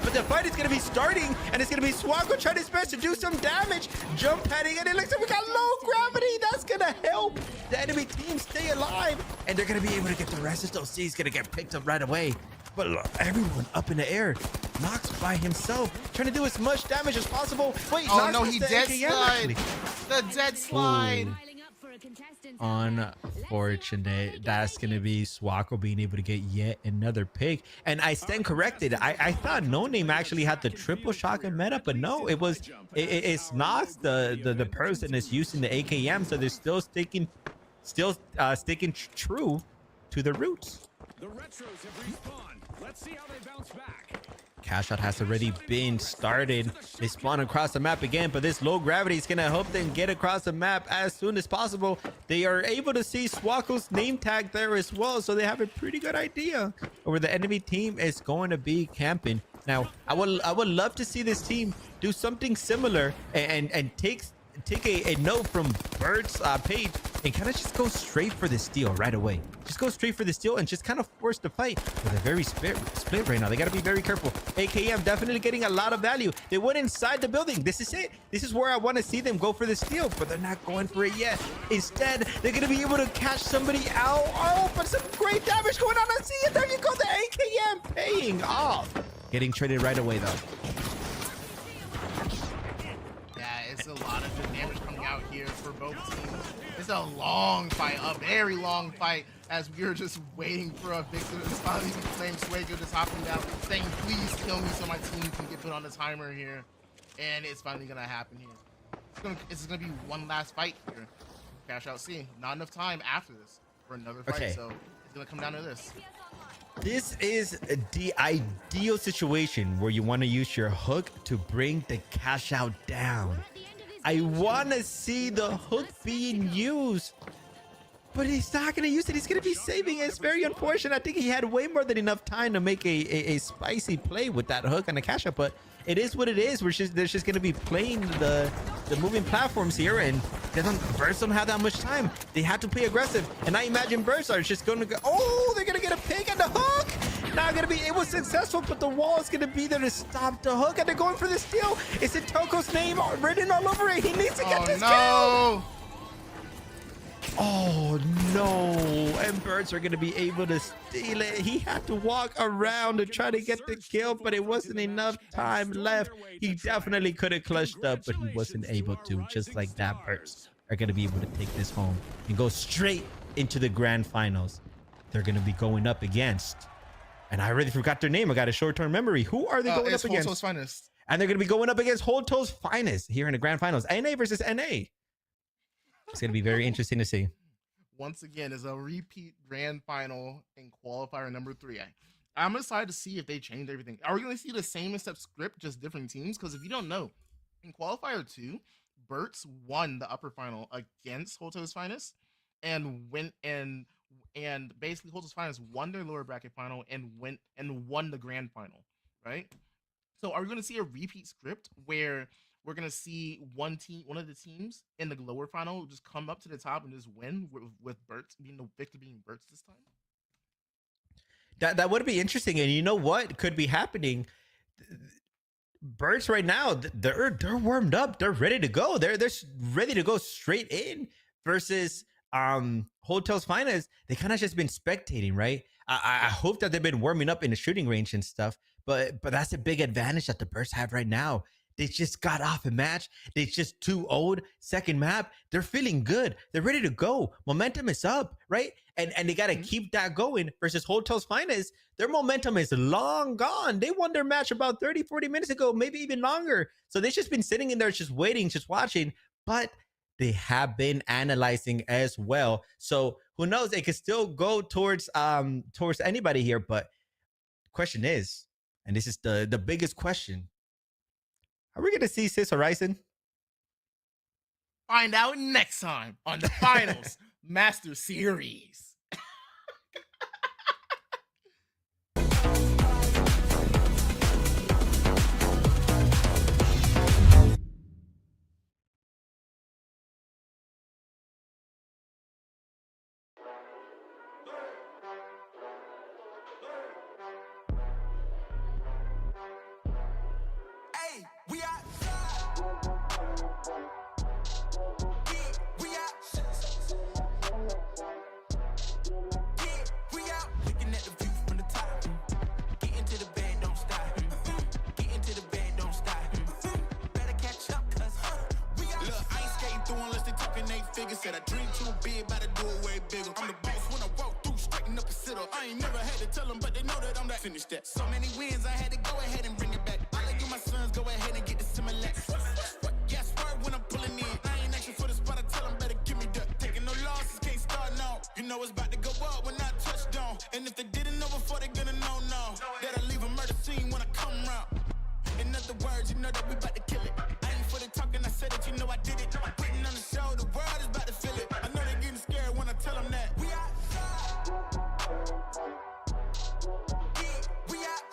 But the fight is gonna be starting, and it's gonna be Swaggo trying his best to do some damage, jump padding, and it looks like we got low gravity. That's gonna help the enemy team stay alive, and they're gonna be able to get the rest of those C's gonna get picked up right away. But look, everyone up in the air. Nox by himself, trying to do as much damage as possible. Wait, Oh Nox no, has he the dead AKM, slide. actually. The dead slide. Ooh. Unfortunate. That's gonna be Swako being able to get yet another pick. And I stand corrected. I thought No Name actually had the triple shotgun meta, but no, it's Nox, the person that's using the AKM, so they're still sticking true to the roots. The retros have respawned. Let's see how they bounce back. Cash out has already been started. They spawn across the map again, but this low gravity is gonna help them get across the map as soon as possible. They are able to see Swako's name tag there as well, so they have a pretty good idea of where the enemy team is going to be camping. Now, I would love to see this team do something similar and take a note from Bert's page and kind of just go straight for the steal right away. Just go straight for the steal and just kind of force the fight. But they're very split right now. They got to be very careful. AKM definitely getting a lot of value. They went inside the building. This is it. This is where I want to see them go for the steal, but they're not going for it yet. Instead, they're going to be able to catch somebody out. Oh, but some great damage going on. I see it. There you go. The AKM paying off. Getting traded right away, though. It's a lot of good damage coming out here for both teams. It's a long fight, a very long fight, as we are just waiting for a victor. It's finally playing Swaggo just hopping down, saying, please kill me so my team can get put on the timer here. And it's finally gonna happen here. It's gonna be one last fight here. Cash out C. Not enough time after this for another fight, Okay. so it's gonna come down to this. This is the ideal situation where you want to use your hook to bring the cash out down. I want to see the hook being used, but he's not going to use it. He's going to be saving it. It's very unfortunate. I think he had way more than enough time to make a spicy play with that hook on the cash out, but it is what it is. They're just going to be playing the moving platforms here, and Bursts don't have that much time. They have to play aggressive, and I imagine Bursts are just going to go, oh, they're going to get a pick on the hook. Not going to be, it was successful, but the wall is going to be there to stop the hook, and they're going for the steal. Is it Toko's name written all over it? He needs to get this kill. Oh no, and Birds are going to be able to steal it. He had to walk around to try to get the kill, but it wasn't enough time left. He definitely could have clutched up, but he wasn't able to. Just like that, Birds are going to be able to take this home and go straight into the grand finals. They're going to be going up against, and I already forgot their name. I got a short-term memory. Who are they going up against? Holto's Finest. And they're going to be going up against Holto's Finest here in the grand finals. NA versus NA. It's going to be very interesting to see. Once again, is a repeat grand final in qualifier number 3. I'm excited to see if they change everything. Are we going to see the same except script, just different teams? Because if you don't know, in qualifier 2, Berts won the upper final against Holto's Finest and went and basically Holto's Finest won their lower bracket final and won the grand final, right? So are we going to see a repeat script where we're going to see one of the teams in the lower final just come up to the top and just win with Berts being the victor being Berts this time? That would be interesting. And you know what could be happening? Birds right now, they're warmed up. They're ready to go. They're ready to go straight in versus Hotel's Finest. They kind of just been spectating, right? I hope that they've been warming up in the shooting range and stuff, but that's a big advantage that the Birds have right now. They just got off a match. They just 2-0'd second map. They're feeling good. They're ready to go. Momentum is up, right? And they got to keep that going versus Hotel's Finest. Their momentum is long gone. They won their match about 30, 40 minutes ago, maybe even longer. So they've just been sitting in there just waiting, just watching. But they have been analyzing as well. So who knows? It could still go towards anybody here. But question is, and this is the biggest question, are we going to see Sis Horizon? Find out next time on the Finals Master Series. Hey, we outside. Yeah, we out. Yeah, we out. Looking at the view from the top. Get into the bed, don't stop. Get into the bed, don't stop. Better catch up, cause we out. Look, I ain't skating through unless they talking eight figures. Said I dream too big, about to do it way bigger. I'm the boss when I walk through, straighten up and sit up. I ain't never had to tell them, but they know that I'm that. Finish that. So many wins, I had to go ahead and bring it back. I like you, my sons, go ahead and get the Similac. Yeah, swerve when I'm pulling in. I ain't asking for the spot, I tell them better give me that. Taking no losses, can't start now. You know it's about to go up when I touch down. And if they didn't know before, they gonna know now. That I leave a murder scene when I come round. In other words, you know that we about to kill it. I ain't for the talking, I said it, you know I did it. I'm putting on the show, the world is about to feel it. I know they getting scared when I tell them that. We outside. Yeah, we out.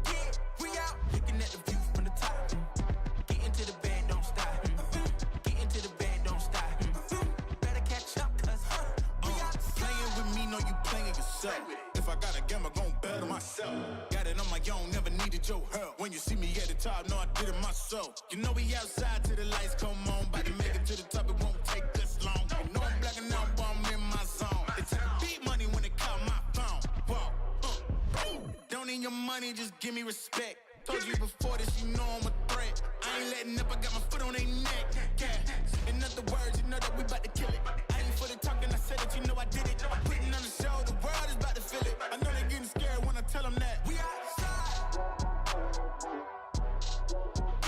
Yeah, we out. Looking at the view from the top. Get into the bed, don't stop. Get into the bed, don't stop. Better catch up, cause we outside. Playing with me, know you playing yourself. If I got a game, I'm gon' bet on myself. Got it on my own, never needed your help. When you see me at the top, know I did it myself. You know we outside till the lights come on. About to make it to the top, it won't take this long. You know I'm blacking out, but I'm in my zone. They take beat money when they call my phone. Whoa, don't need your money, just give me respect. Told you before this, you know I'm a threat. I ain't letting up, I got my foot on their neck. Yeah. In other words, you know that we about to kill it. I ain't for the talking, I said it, you know I did it. I'm putting on the show, the world is about to feel it. I know they getting scared when I tell them that. We outside.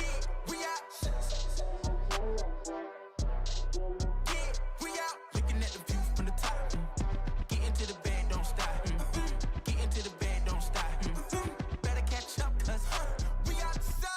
Yeah, we out. Yeah, we out. Looking at the view from the top. Get into the bed, don't stop. Get into the bed, don't stop. Better catch up, cause we outside.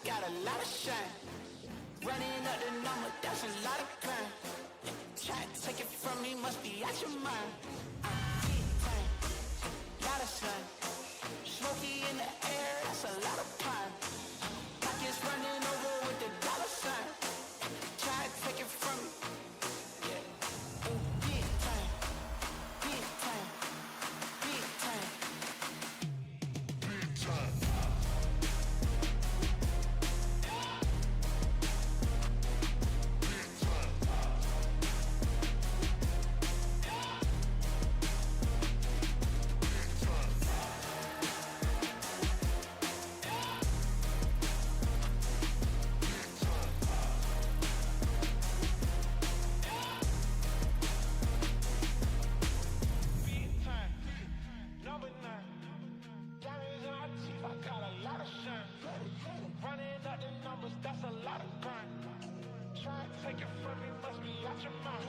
got a lot of shine. Running up the number, that's a lot of crime. Try to take it from me, must be out your mind. Big time, lot of sun. Smoky in the air, that's a lot of pine. Pockets running over with the dollar sign. Try to take it from me. Yeah. Ooh, big time, big time, big time. Big time. Big time, number 9. Diamonds in my teeth, I got a lot of shine. Running up the numbers, that's a lot of grind. Try to take it from me, must be out your mind.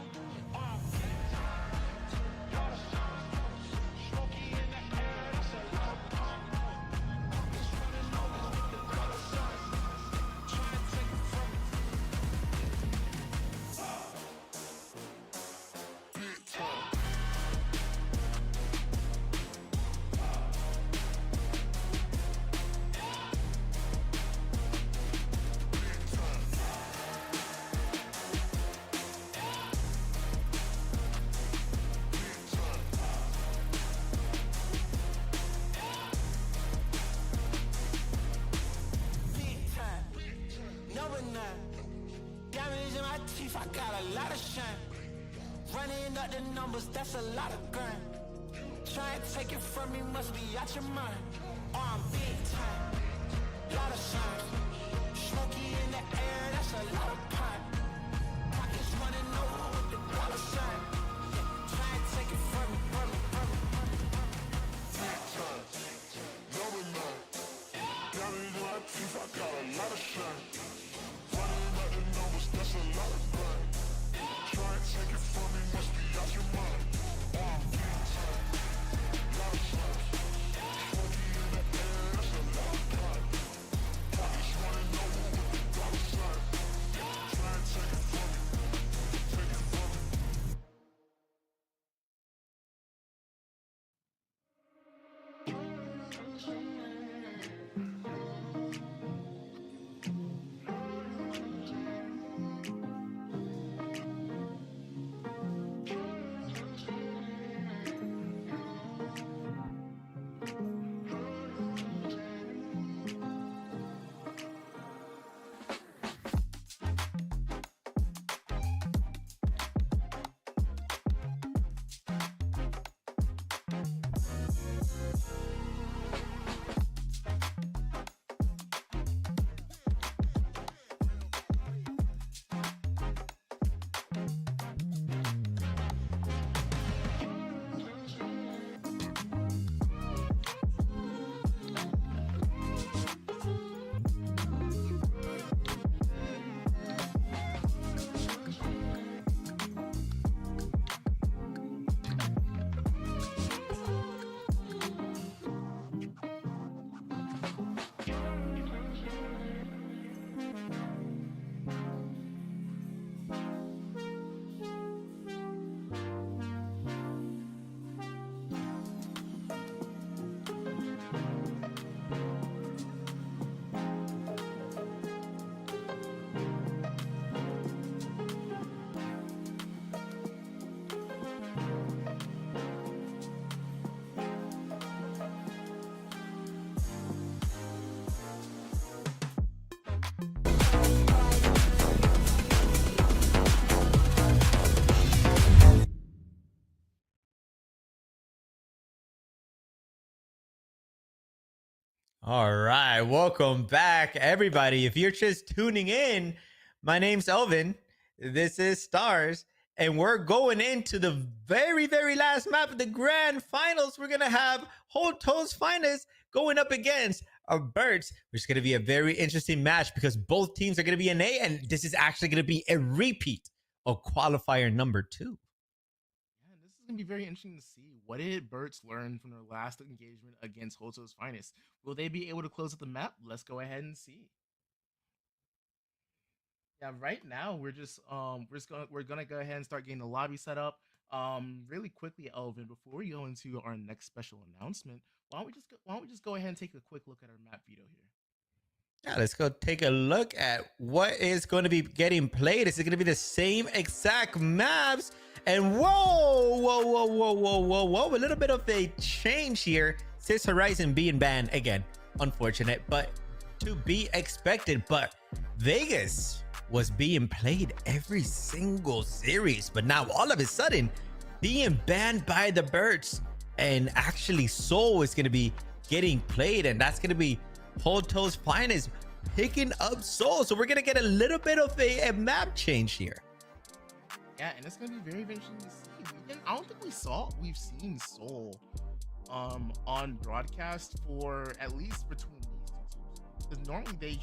Big time, lot of shine. Smoky in the air, that's a lot of pine. Pockets running over with the dollar signs. Try to take it from me. Big time. Big time, number 9. Diamonds in my teeth, I got a lot of shine. Running up the numbers, that's a lot of grind. Try and take it from me, must be out your mind. I'm big time, lot of shine. Smoky in the air, that's a lot of pine. Pockets running over with the dollar sign. Try and take it from me, from me, from me, from me. Big time. Number 9. Diamonds in my teeth, I got a lot of shine. Running up the numbers, that's a lot of grind. Try and take it from me, must be out your mind. Big time. Lot of shine. Smoky in the air, that's a lot of grind. Pockets running over with the dollar sign. Try and take it from me. Take it from me. All right, welcome back, everybody. If you're just tuning in, my name's Elvin. This is Stars, and we're going into the very, very last map of the grand finals. We're gonna have Hoto's finest going up against Bert's, which is gonna be a very interesting match because both teams are gonna be in A, and this is actually gonna be a repeat of qualifier number 2. Yeah, this is gonna be very interesting to see. What did Birds learn from their last engagement against Hoto's finest? Will they be able to close out the map? Let's go ahead and see. Yeah, right now we're gonna go ahead and start getting the lobby set up. Really quickly, Elvin, before we go into our next special announcement, why don't we just go ahead and take a quick look at our map veto here? Yeah, let's go take a look at what is going to be getting played. Is it going to be the same exact maps? And whoa, a little bit of a change here. Sis Horizon being banned again. Unfortunate, but to be expected. But Vegas was being played every single series, but now all of a sudden being banned by the Birds. And actually Seoul is going to be getting played, and that's going to be Hoto's finest picking up Seoul. So we're gonna get a little bit of a map change here. Yeah, and it's gonna be very interesting to see. I don't think we've seen Seoul on broadcast for at least between these two teams. Because normally they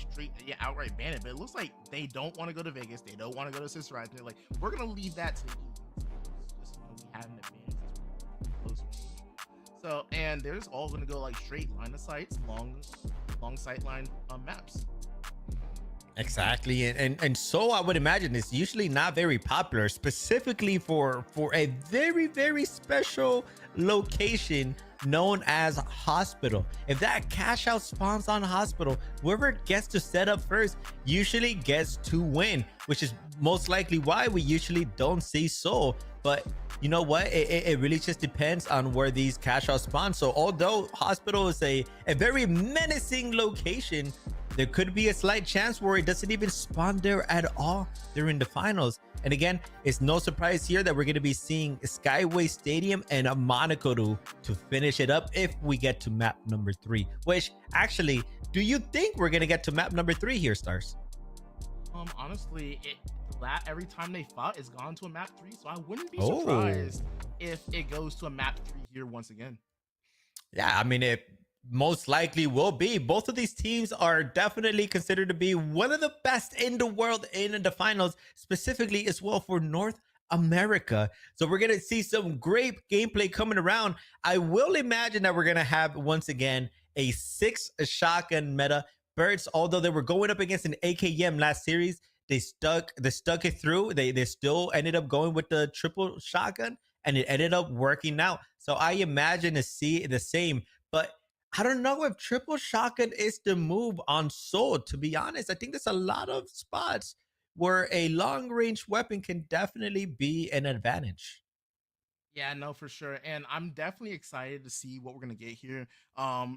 outright ban it, but it looks like they don't want to go to Vegas, they don't want to go to Sister Rise. They're like, we're gonna leave that to the Eagles. Just we have an advantage close range. So, and there's all gonna go like straight line of sights, long sightline maps. Exactly, and so I would imagine it's usually not very popular, specifically for a very special location known as Hospital. If that cash out spawns on Hospital, whoever gets to set up first usually gets to win, which is most likely why we usually don't see Seoul. But you know what, it really just depends on where these cash out spawn. So although Hospital is a very menacing location, there could be a slight chance where it doesn't even spawn there at all during the finals. And again, it's no surprise here that we're going to be seeing Skyway Stadium and a Monaco to finish it up if we get to map number 3. Which actually, do you think we're going to get to map number 3 here, Stars? Honestly, every time they fought, it's gone to a map 3, so I wouldn't be surprised if it goes to a map 3 here once again. Yeah, I mean, it most likely will be. Both of these teams are definitely considered to be one of the best in the world in the finals, specifically as well for North America. So we're going to see some great gameplay coming around. I will imagine that we're going to have, once again, a 6 shotgun meta. Birds, although they were going up against an AKM last series, they stuck it through. They still ended up going with the triple shotgun, and it ended up working out. So I imagine to see the same, but I don't know if triple shotgun is the move on Seoul. To be honest, I think there's a lot of spots where a long range weapon can definitely be an advantage. Yeah, no, for sure. And I'm definitely excited to see what we're gonna get here.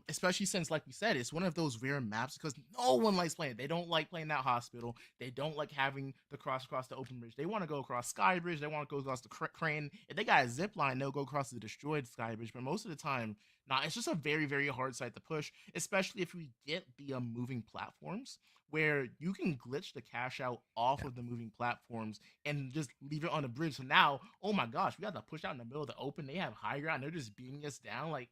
Especially since, like we said, it's one of those rare maps because no one likes playing it. They don't like playing that Hospital. They don't like having the cross across the open bridge. They want to go across Sky Bridge. They want to go across the crane. If they got a zip line, they'll go across the destroyed Sky Bridge. But most of the time, nah, it's just a very hard site to push, especially if we get the moving platforms where you can glitch the cash out off of the moving platforms and just leave it on the bridge. So now, oh my gosh, we got to push out in the middle of the open. They have high ground. They're just beating us down. Like,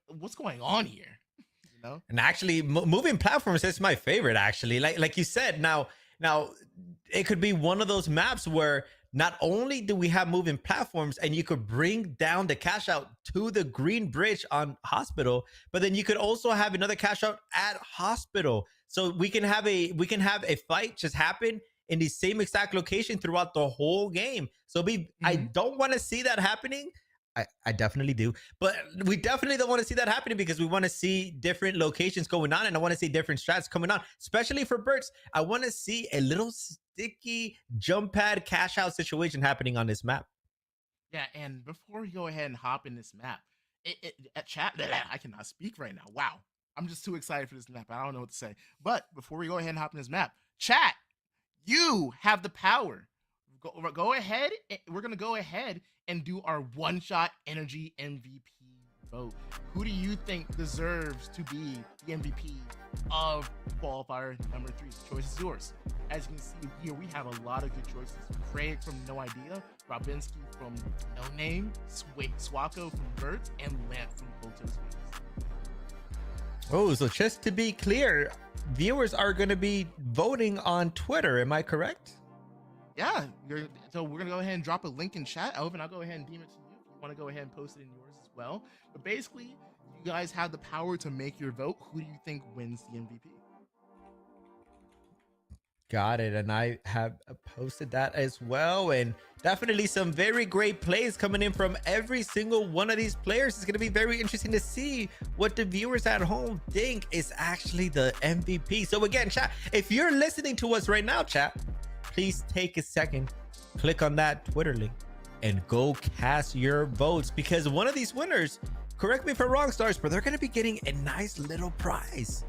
what's going on here? You know? And actually, moving platforms is my favorite. Actually, like you said, now it could be one of those maps where not only do we have moving platforms and you could bring down the cash out to the green bridge on Hospital, but then you could also have another cash out at Hospital. So we can have a fight just happen in the same exact location throughout the whole game. So I don't want to see that happening. I definitely do, but we definitely don't want to see that happening because we want to see different locations going on, and I want to see different strats coming on, especially for Birds. I want to see a little sticky jump pad cash out situation happening on this map. Yeah, and before we go ahead and hop in this map, chat, I cannot speak right now. Wow, I'm just too excited for this map. I don't know what to say. But before we go ahead and hop in this map, chat, you have the power. Go ahead. We're gonna go ahead and do our one-shot energy MVP vote. Who do you think deserves to be the MVP of qualifier number 3? The choice is yours. As you can see here, we have a lot of good choices. Craig from No Idea, Robinski from No Name, Swako from Bert, and Lamp from Koto's. Oh, so just to be clear, viewers are going to be voting on Twitter. Am I correct? Yeah, so we're gonna go ahead and drop a link in chat. Elvin, I'll go ahead and deem it to you if you want to go ahead and post it in yours as well. But basically, you guys have the power to make your vote. Who do you think wins the MVP? Got it. And I have posted that as well. And definitely some very great plays coming in from every single one of these players. It's going to be very interesting to see what the viewers at home think is actually the MVP. So again, chat, if you're listening to us right now, chat, please take a second, click on that Twitter link and go cast your votes, because one of these winners, correct me if I'm wrong, Stars, but they're going to be getting a nice little prize.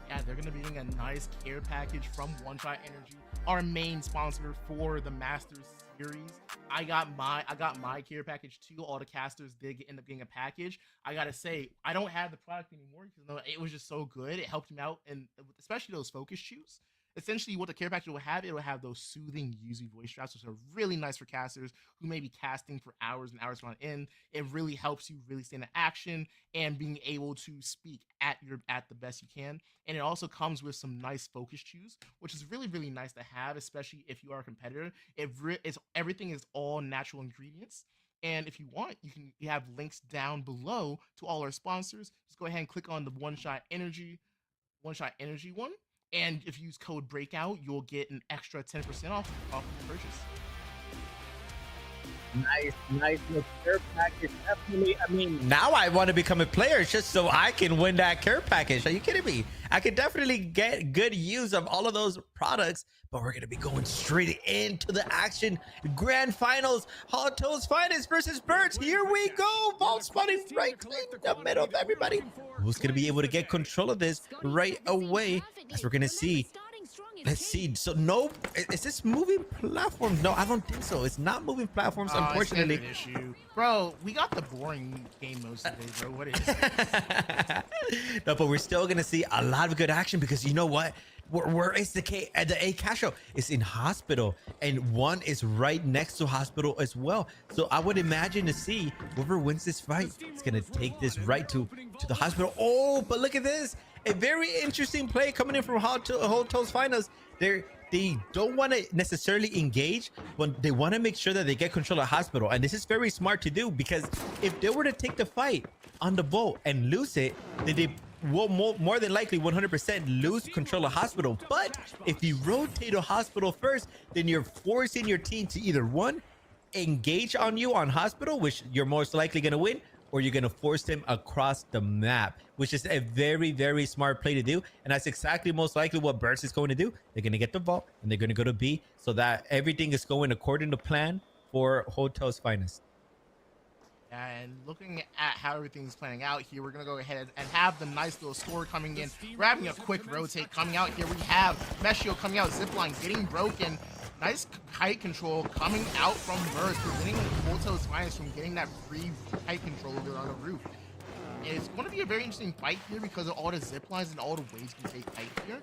Yeah, they're going to be getting a nice care package from One Shot Energy, our main sponsor for the Masters series. I got my care package too. All the casters did end up getting a package. I gotta say, I don't have the product anymore because it was just so good. It helped me out, and especially those focus shoes. Essentially, what the care package will have, it will have those soothing UV voice straps, which are really nice for casters who may be casting for hours and hours on end. It really helps you really stay in the action and being able to speak at the best you can. And it also comes with some nice focus shoes, which is really, really nice to have, especially if you are a competitor. Everything is all natural ingredients. And if you want, you have links down below to all our sponsors. Just go ahead and click on the One Shot Energy one. And if you use code BREAKOUT, you'll get an extra 10% off the purchase. Nice little care package. Definitely. I mean, now I want to become a player just so I can win that care package. Are you kidding me? I could definitely get good use of all of those products, but we're going to be going straight into the action. Grand finals, Hot Toes Finest versus Birds. Here we go. Ball spotting right in the middle of everybody. Who's going to be able to get control of this right away? As we're going to see. Let's see. So no, is this moving platforms? No, I don't think so. It's not moving platforms, unfortunately. It's an issue. Bro, we got the boring game modes today, bro. What is it? No, but we're still gonna see a lot of good action, because you know what? Where is the A cash out? It's in hospital, and one is right next to hospital as well. So I would imagine to see whoever wins this fight is gonna take this right to the hospital. Oh, but look at this. A very interesting play coming in from Hot Toes Finals. They don't want to necessarily engage, but they want to make sure that they get control of hospital. And this is very smart to do, because if they were to take the fight on the boat and lose it, then they will more than likely 100% lose control of hospital. But if you rotate a hospital first, then you're forcing your team to either one, engage on you on hospital, which you're most likely going to win, or you're going to force them across the map, which is a very, very smart play to do. And that's exactly most likely what Burst is going to do. They're going to get the vault and they're going to go to B, so that everything is going according to plan for Hotel's Finest. And looking at how everything's planning out here, we're going to go ahead and have the nice little score coming in. We're having a quick rotate coming out here. We have Meshio coming out, zipline getting broken. Nice height control coming out from Burst, preventing Hotel's Finest from getting that free height control over there on the roof. And it's going to be a very interesting fight here because of all the zip lines and all the ways you can take height here.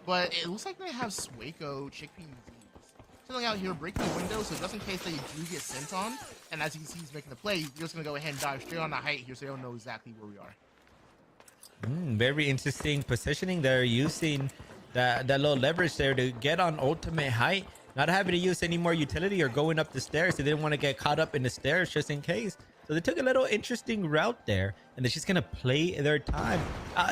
But it looks like they have Sueco, Chickpea, and chilling out here, breaking the window, so just in case they do get sent on, and as you can see he's making the play, you're just going to go ahead and dive straight on the height here so they don't know exactly where we are. Very interesting positioning. They're using that little leverage there to get on ultimate height, not having to use any more utility or going up the stairs. They didn't want to get caught up in the stairs just in case. So they took a little interesting route there, and they're just going to play their time.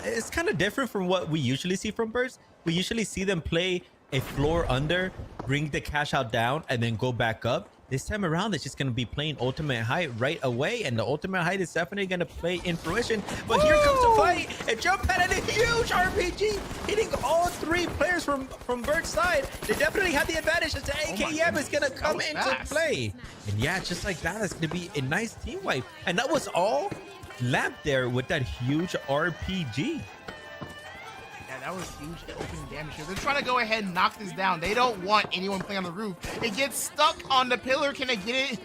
It's kind of different from what we usually see from Burst. We usually see them play a floor under, bring the cash out down, and then go back up. This time around, it's just going to be playing ultimate height right away, and the ultimate height is definitely going to play in fruition. But here comes the fight. A jump pad and a huge RPG, hitting all three players from Bert's side. They definitely have the advantage as the AKM is going to come into play. And yeah, just like that, it's going to be a nice team wipe. And that was all lapped there with that huge RPG. That was huge opening damage here. They're trying to go ahead and knock this down. They don't want anyone playing on the roof. It gets stuck on the pillar. Can they get it?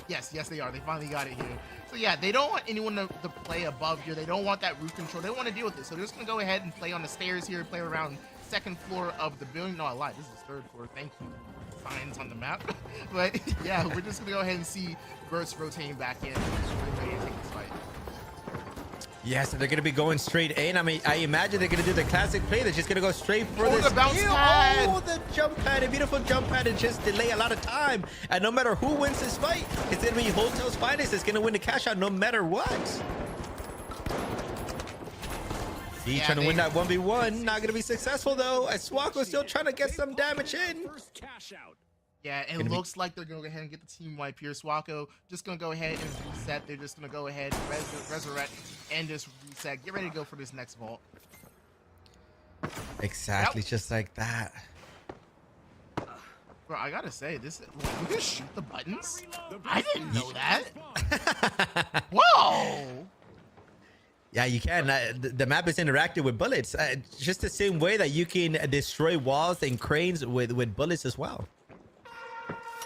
Yes, they are. They finally got it here. So yeah, they don't want anyone to play above here. They don't want that roof control. They don't want to deal with it. So they're just going to go ahead and play on the stairs here, play around second floor of the building. No, I lied. This is third floor. Thank you. Signs on the map. But yeah, we're just going to go ahead and see Burst rotating back in. Ready to take this fight. Yes, they're going to be going straight in. I mean, I imagine they're going to do the classic play. They're just going to go straight for this. The bounce pad. Oh, the jump pad. A beautiful jump pad and just delay a lot of time. And no matter who wins this fight, it's going to be Hotel's Finest that's going to win the cash out no matter what. He's trying to win that 1v1. Not going to be successful, though, as Swakko's still trying to get some damage in. First cash out. Yeah, it looks like they're going to go ahead and get the team wipe here. Swakko just going to go ahead and reset. They're just going to go ahead, resurrect, and just reset. Get ready to go for this next vault. Exactly, just like that. Bro, I gotta say, you can shoot the buttons? I didn't know that. Whoa! Yeah, you can. The map is interactive with bullets. Just the same way that you can destroy walls and cranes with bullets as well.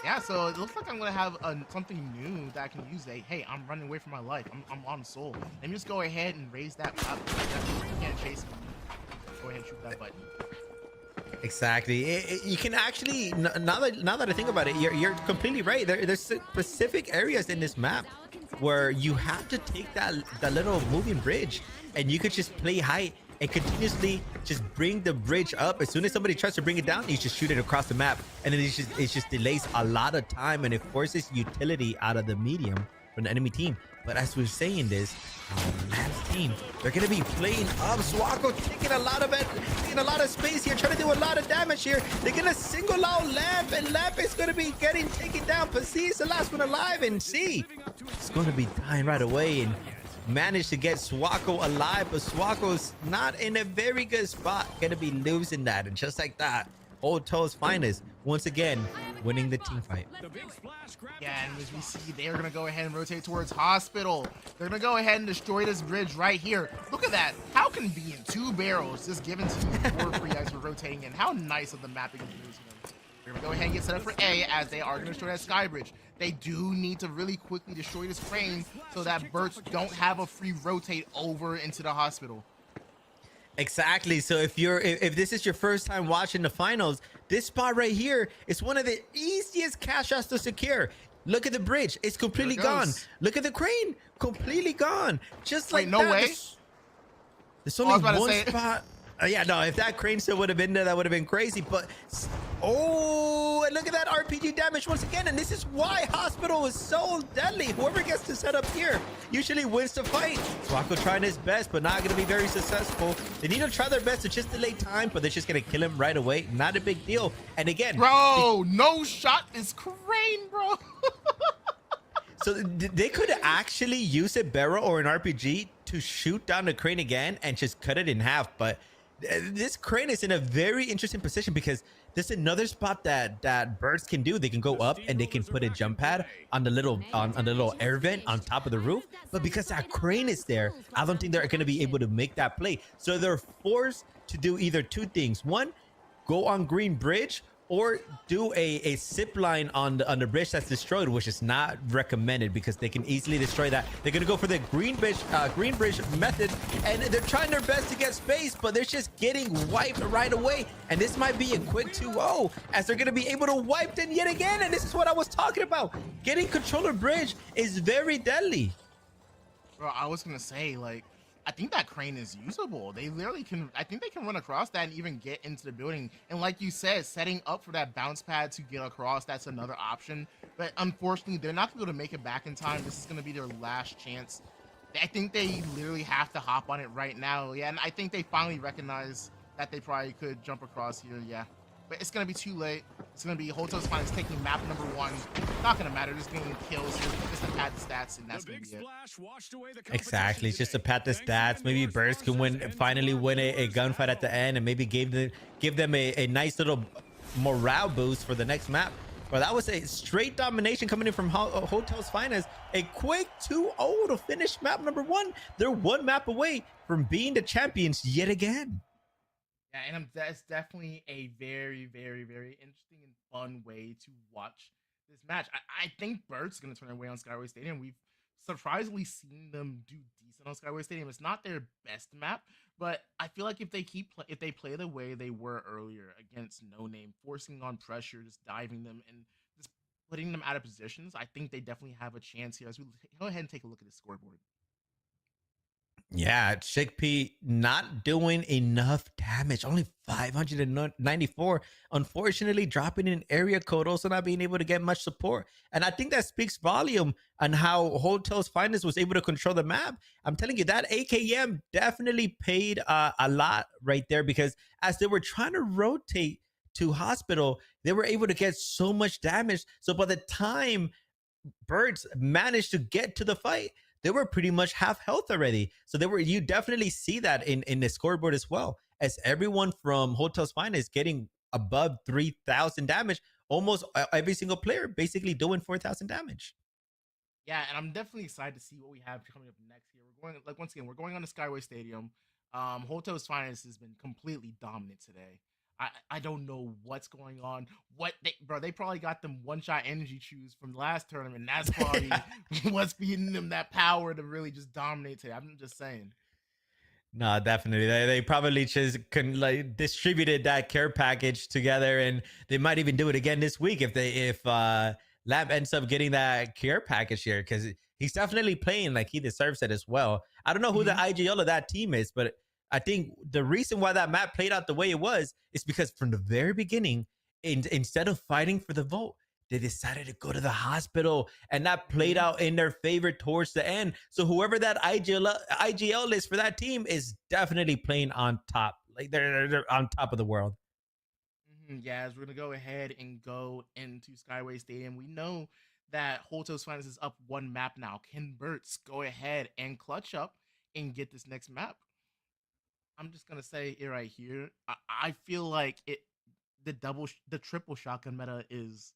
Yeah, so it looks like I'm gonna have something new that I can use. Hey, I'm running away from my life. I'm on soul. Let me just go ahead and raise that up. You can't chase me. Go ahead and shoot that button. Exactly. You can actually, now that I think about it, you're completely right. There's specific areas in this map where you have to take that little moving bridge, and you could just play height and continuously just bring the bridge up. As soon as somebody tries to bring it down, you just shoot it across the map, and then it just delays a lot of time, and it forces utility out of the medium from the enemy team. But as we're saying this, Lab's team, they're gonna be playing up. Swakko taking a lot of space here, trying to do a lot of damage here. They're gonna single out Lamp, and Lamp is gonna be getting taken down. Pasi is the last one alive, and C is gonna be dying right away, and managed to get Swakko alive, but Swakko's not in a very good spot. Gonna be losing that, and just like that, Old Toes Finest once again winning the team fight. Yeah, and as we see, they're gonna go ahead and rotate towards Hospital. They're gonna go ahead and destroy this bridge right here. Look at that. How convenient. 2 barrels just given to you for free as we're rotating in. How nice of the mapping of using them. They're gonna go ahead and get set up for A, as they are gonna destroy that sky bridge. They do need to really quickly destroy this crane so that Berts don't have a free rotate over into the hospital. Exactly. So if this is your first time watching the finals, this spot right here is one of the easiest cash outs to secure. Look at the bridge, it's completely gone. Look at the crane, completely gone. Just like no that. way. There's only one spot. Yeah, no, if that crane still would have been there, that would have been crazy. But oh, and look at that RPG damage once again. And this is why Hospital is so deadly. Whoever gets to set up here usually wins the fight. Swakko trying his best, but not going to be very successful. They need to try their best to just delay time, but they're just going to kill him right away. Not a big deal. And again, bro, no shot is crane, bro. So they could actually use a barrel or an RPG to shoot down the crane again and just cut it in half. But this crane is in a very interesting position because there's another spot that birds can do. They can go up and they can put a jump pad on the little air vent on top of the roof. But because that crane is there, I don't think they're going to be able to make that play. So they're forced to do either 2 things. One, go on Green Bridge, or do a zip line on the bridge that's destroyed, which is not recommended because they can easily destroy that. They're gonna go for the green bridge method, and they're trying their best to get space, but they're just getting wiped right away. And this might be a quick 2-0, as they're gonna be able to wipe them yet again. And this is what I was talking about. Getting controller bridge is very deadly. Bro, I was gonna say, like, I think that crane is usable. They literally can, I think they can run across that and even get into the building. And like you said, setting up for that bounce pad to get across, that's another option. But unfortunately, they're not gonna be able to make it back in time. This is gonna be their last chance. I think they literally have to hop on it right now. Yeah, and I think they finally recognize that they probably could jump across here, yeah. But it's gonna be too late. It's gonna be Hotel's Finest taking map number 1. Not gonna matter, just getting kills here, just to pad the stats, and that's gonna be it. Exactly, it's just to pat the stats. Maybe Burst can finally win a gunfight at the end, and maybe give them a nice little morale boost for the next map. Well, that was a straight domination coming in from Hotel's Finest. A quick 2-0 to finish map number 1. They're 1 map away from being the champions yet again. Yeah, and that's definitely a very, very, very interesting and fun way to watch this match. I think Bert's going to turn away on Skyway Stadium. We've surprisingly seen them do decent on Skyway Stadium. It's not their best map, but I feel like if they play the way they were earlier against No Name, forcing on pressure, just diving them and just putting them out of positions, I think they definitely have a chance here. As we go ahead and take a look at the scoreboard. Yeah, Chickpea not doing enough damage. Only 594. Unfortunately, dropping in area code, also not being able to get much support. And I think that speaks volume on how Hotel's Finest was able to control the map. I'm telling you, that AKM definitely paid a lot right there, because as they were trying to rotate to Hospital, they were able to get so much damage. So by the time Birds managed to get to the fight, they were pretty much half health already. So they were, you definitely see that in the scoreboard as well, as everyone from Hotel's Finest getting above 3,000 damage. Almost every single player basically doing 4,000 damage. Yeah, and I'm definitely excited to see what we have coming up next here. We're going, like, once again, we're going on the Skyway Stadium. Hotel's Finest has been completely dominant today. I don't know what's going on. They probably got them one-shot energy chews from the last tournament. That's probably what's feeding them that power to really just dominate today. I'm just saying. No, definitely. They probably just distributed that care package together, and they might even do it again this week if Lamb ends up getting that care package here, because he's definitely playing like he deserves it as well. I don't know who the IGL of that team is, but I think the reason why that map played out the way it was is because from the very beginning, instead of fighting for the vote, they decided to go to the Hospital, and that played out in their favor towards the end. So whoever that IGL is for that team is definitely playing on top. Like they're on top of the world. Yeah, as we're gonna go ahead and go into Skyway Stadium, we know that Hotel's Finest is up one map now. Can Burt's go ahead and clutch up and get this next map? I'm just gonna say it right here. I feel like the triple shotgun meta is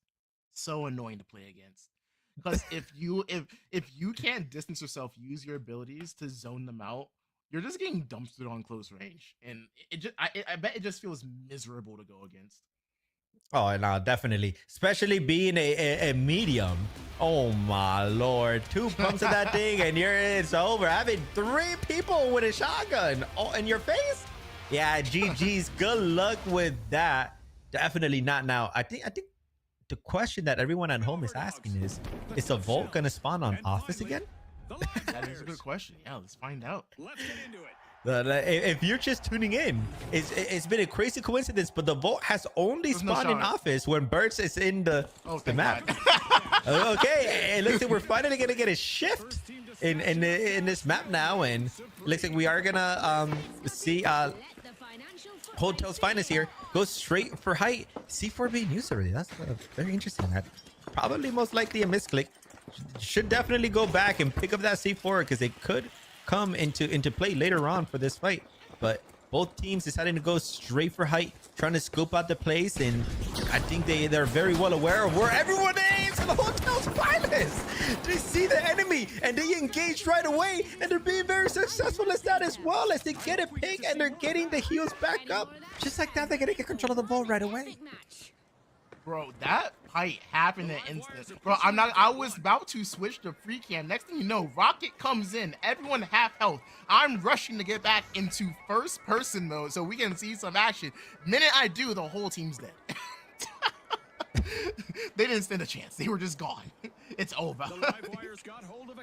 so annoying to play against, because if you can't distance yourself, use your abilities to zone them out, you're just getting dumpstered on close range, and I bet it just feels miserable to go against. Oh, no, definitely. Especially being a medium. Oh, my Lord. 2 pumps of that thing, and it's over. Having 3 people with a shotgun in your face? Yeah, GG's. Good luck with that. Definitely not now. I think the question that everyone at home is asking is the Volt going to spawn on Office again? That is a good question. Yeah, let's find out. Let's get into it. If you're just tuning in, it's been a crazy coincidence, but the Volt has only spawned in Office when Burt's is in the map. Okay, it looks like we're finally gonna get a shift in this map now, and it looks like we are gonna see Hotel's Finest here go straight for height. C4 being used already. That's very interesting. That probably most likely a misclick. Should definitely go back and pick up that C4, because it could come into play later on for this fight. But both teams deciding to go straight for height, trying to scope out the place, and I think they're very well aware of where everyone is. And the Hotel's Finest, they see the enemy and they engage right away, and they're being very successful as that as well, as they get a pick and they're getting the heals back up. Just like that, they're gonna get control of the ball right away. Bro, that fight happened in an instant. Bro, I was about to switch to free cam. Next thing you know, Rocket comes in, everyone half health. I'm rushing to get back into first person mode so we can see some action. Minute I do, the whole team's dead. They didn't stand a chance. They were just gone. It's over.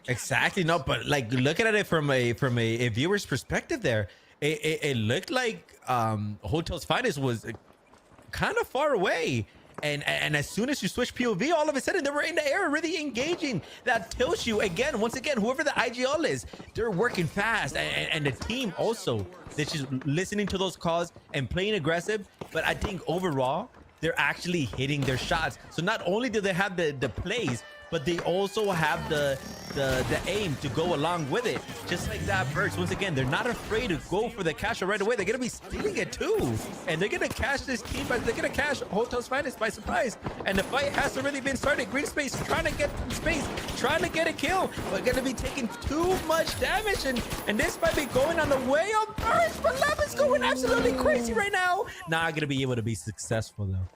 Exactly. No, but like looking at it from a viewer's perspective there, it looked like Hotel's Finest was kind of far away. And as soon as you switch POV, all of a sudden they were in the air really engaging. That tells you, once again, whoever the IGL is, they're working fast. And the team also, they're just listening to those calls and playing aggressive. But I think overall, they're actually hitting their shots. So not only do they have the plays, but they also have the aim to go along with it. Just like that Burst, once again, they're not afraid to go for the cash right away. They're gonna be stealing it too. And they're gonna cash this team, but they're gonna cash Hotel's Finest by surprise. And the fight has already been started. Green Space trying to get space, trying to get a kill, but gonna be taking too much damage. And this might be going on the way of Burst, but Lab is going absolutely crazy right now. Not gonna be able to be successful though.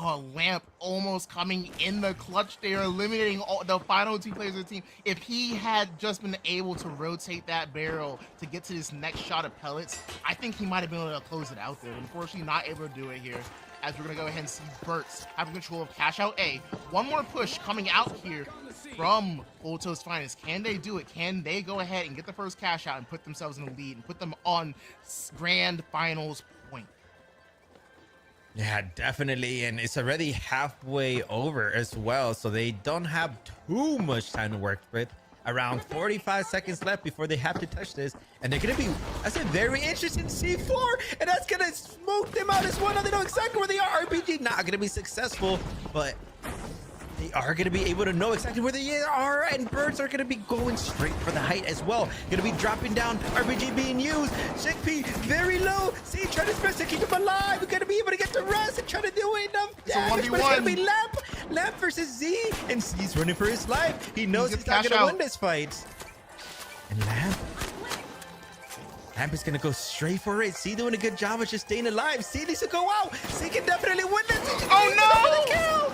Oh, Lamp almost coming in the clutch there, eliminating the final 2 players of the team. If he had just been able to rotate that barrel to get to this next shot of pellets, I think he might have been able to close it out there. Unfortunately, not able to do it here. as we're going to go ahead and see Burt's having control of cash out A. One more push coming out here from Hoto's Finest. Can they do it? Can they go ahead and get the first cash out and put themselves in the lead and put them on grand finals point? Yeah, definitely. And it's already halfway over as well. So they don't have too much time to work with. Around 45 seconds left before they have to touch this. And they're going to be, that's a very interesting C4. And that's going to smoke them out as well. Now they know exactly where they are. RPG not going to be successful, but they are going to be able to know exactly where they are, and Birds are going to be going straight for the height as well. Going to be dropping down. RPG being used. Chickpea very low. See, trying his best to keep him alive. We're going to be able to get the rest and try to do enough damage. But it's going to be Lamp versus Z, and Z's running for his life. He knows he's not going to win this fight. And Lamp is going to go straight for it. C doing a good job of just staying alive. C needs to go out. C can definitely win this. Oh no!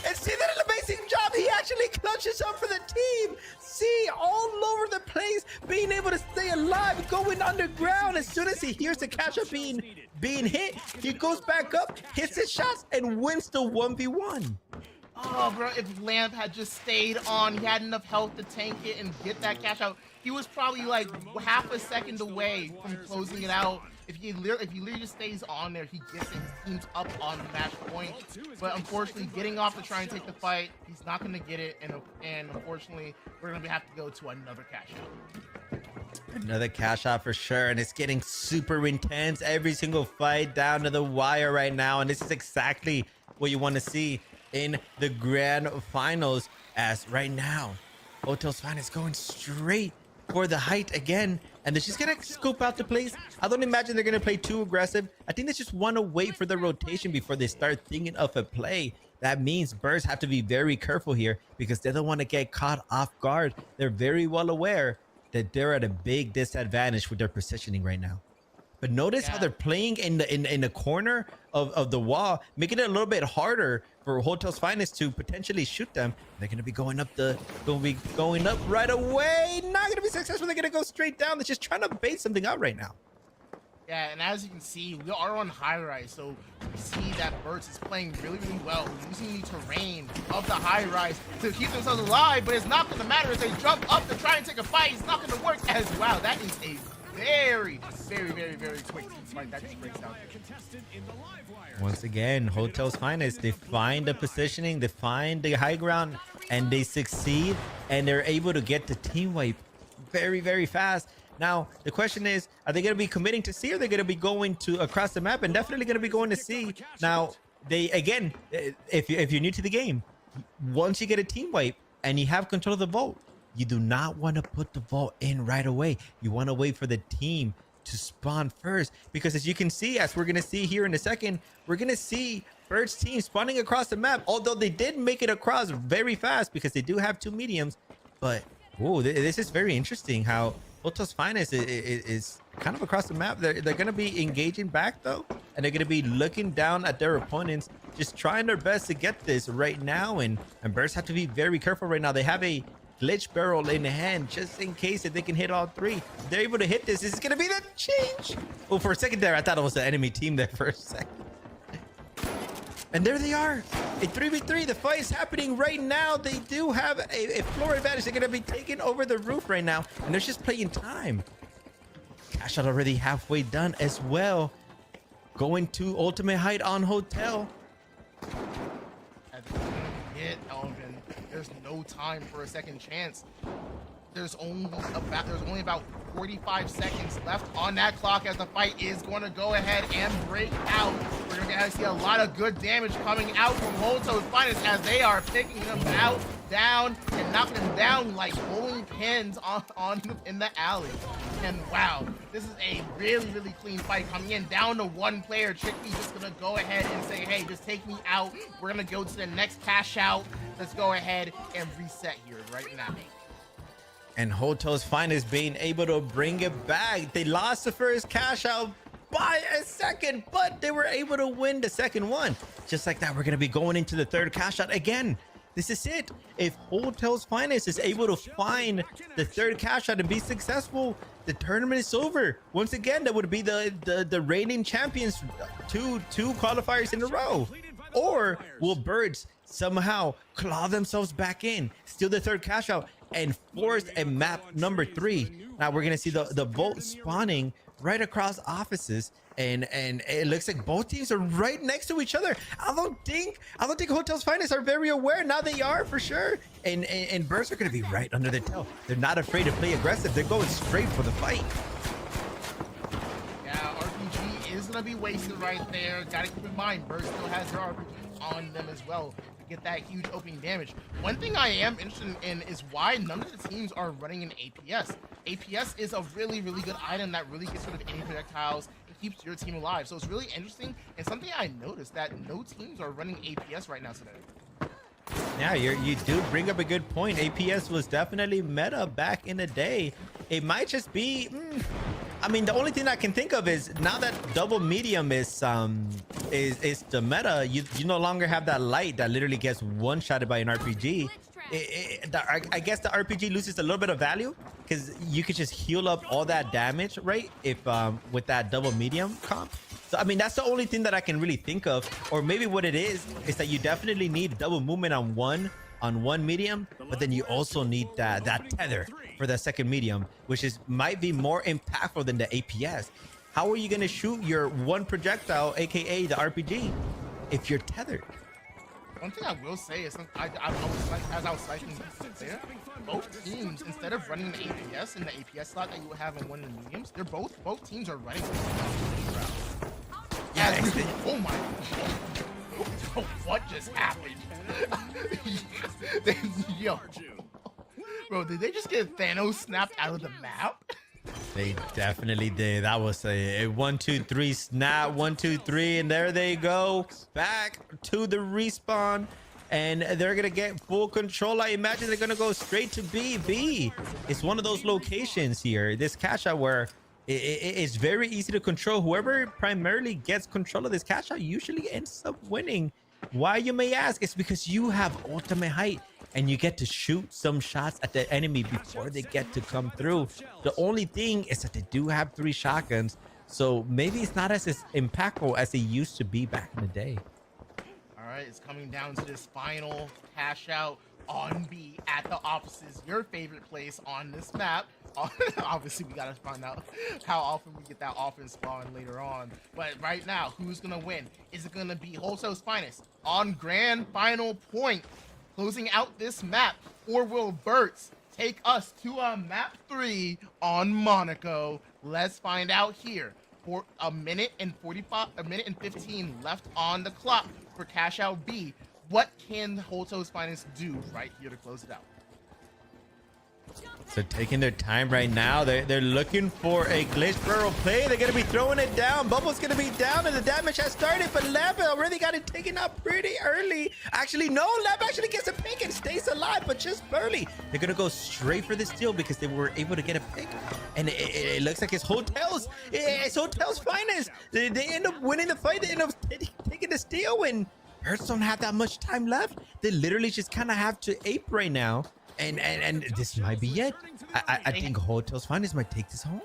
And see that an amazing job. He actually clutches up for the team. See, all over the place, being able to stay alive, going underground. As soon as he hears the cash up being hit, he goes back up, hits his shots, and wins the 1v1. Oh, bro, if Lamp had just stayed on, he had enough health to tank it and get that cash out. He was probably like half a second away from closing it out. If he literally just stays on there, he gets it. His team's up on match point. But unfortunately, getting off to try and take the fight, he's not going to get it. And unfortunately, we're going to have to go to another cash out. Another cash out for sure. And it's getting super intense. Every single fight down to the wire right now. And this is exactly what you want to see in the grand finals. As right now, Hotel's Finest going straight for the height again, and they're just gonna scope out the place. I don't imagine they're gonna play too aggressive. I think they just want to wait for the rotation before they start thinking of a play. That means Birds have to be very careful here because they don't want to get caught off guard. They're very well aware that they're at a big disadvantage with their positioning right now. But notice how they're playing in the corner of the wall, making it a little bit harder for Hotel's Finest to potentially shoot them. They're going to be going up right away. Not going to be successful. They're going to go straight down. They're just trying to bait something out right now. Yeah, and as you can see, we are on high rise, so we see that Burt's is playing really, really well, using the terrain of the high rise to keep themselves alive, but it's not going to matter as they jump up to try and take a fight. It's not going to work as well. That is a very, very, very, very quick team fight that just breaks down. Once again, Hotel's Finest, they find the positioning, they find the high ground, and they succeed, and they're able to get the team wipe very, very fast. Now, the question is, are they going to be committing to C, or are they going to be going to across the map? And definitely going to be going to C. Now, they, again, if you're new to the game, once you get a team wipe and you have control of the vault, you do not want to put the vault in right away. You want to wait for the team to spawn first, because as you can see, as we're going to see here in a second, we're going to see Bird's team spawning across the map, although they did make it across very fast because they do have two mediums. But whoa, this is very interesting how Hotel's Finest is kind of across the map. They're going to be engaging back though, and they're going to be looking down at their opponents, just trying their best to get this right now. And Birds have to be very careful right now. They have a glitch barrel in the hand just in case that they can hit all three. If they're able to hit this, is going to be the change. Oh, for a second there, I thought it was the enemy team there for a second. And there they are, a 3v3. The fight is happening right now. They do have a floor advantage. They're going to be taking over the roof right now, and they're just playing time. Cash out already halfway done as well. Going to ultimate height on Hotel. Hit Elvin. There's no time for a second chance. There's only about 45 seconds left on that clock as the fight is going to go ahead and break out. We're going to see a lot of good damage coming out from Hotel's Finest as they are picking them out, down, and knocking them down like bowling pins in the alley. And wow, this is a really, really clean fight coming in. Down to one player. Chickpea's just going to go ahead and say, hey, just take me out. We're going to go to the next cash out. Let's go ahead and reset here right now. And Hotel's Finest being able to bring it back. They lost the first cash out by a second, but they were able to win the second one. Just like that, we're going to be going into the third cash out again. This is it. If Hotel's Finest is able to find the third cash out and be successful, the tournament is over. Once again, that would be the reigning champions, two qualifiers in a row. Or will Birds somehow claw themselves back in, steal the third cash out, and force a map number 3? Now we're gonna see the boat spawning right across offices, and it looks like both teams are right next to each other. I don't think Hotel's Finest are very aware. Now they are for sure, and Birds are gonna be right under the tail. They're not afraid to play aggressive. They're going straight for the fight. Yeah, RPG is gonna be wasted right there. Gotta keep in mind, Bird still has their RPG on them as well to get that huge opening damage. One thing I am interested in is why none of the teams are running an APS. APS is a really, really good item that really gets rid of any projectiles and keeps your team alive. So it's really interesting, and something I noticed that no teams are running APS right now today. Yeah, you do bring up a good point. APS was definitely meta back in the day. It might just be, I mean, the only thing I can think of is now that double medium is the meta, you no longer have that light that literally gets one-shotted by an RPG. I guess the RPG loses a little bit of value because you could just heal up all that damage, right? If with that double medium comp. So I mean, that's the only thing that I can really think of. Or maybe what it is that you definitely need double movement on one medium, but then you also need that tether for the second medium, which might be more impactful than the APS. How are you gonna shoot your one projectile, aka the RPG, if you're tethered? One thing I will say is, as I was cycling there, both teams, instead of running the APS in the APS slot that you would have in one of the mediums, they're both teams are running. Yeah. Oh my! What just happened? Yo, bro, did they just get Thanos snapped out of the map? They definitely did. That was a 1, 2, 3 snap. 1, 2, 3, and there they go back to the respawn, and they're gonna get full control. I imagine they're gonna go straight to B. B is one of those locations here, this cash out, where it's very easy to control. Whoever primarily gets control of this cash out usually ends up winning. Why, you may ask? It's because you have ultimate height and you get to shoot some shots at the enemy before they get to come through. The only thing is that they do have 3 shotguns, so maybe it's not as impactful as it used to be back in the day. All right, it's coming down to this final cash out on B at the offices, your favorite place on this map. Obviously, we gotta find out how often we get that offense spawn later on. But right now, who's gonna win? Is it gonna be Hotel's Finest on grand final point, closing out this map, or will Bertz take us to a map 3 on Monaco? Let's find out here. For a minute and 15 left on the clock for cash out B. What can Hotel's Finest do right here to close it out? So taking their time right now. They're looking for a glitch barrel play. They're going to be throwing it down. Bubble's going to be down, and the damage has started, but Lab already got it taken up pretty early. Actually, no, Lab actually gets a pick and stays alive, but just barely. They're going to go straight for the steal because they were able to get a pick, and it looks like it's Hotel's Finest. They end up winning the fight. They end up taking the steal, and Birds don't have that much time left. They literally just kind of have to ape right now. And this might be it. I think Hotel's Finest might take this home.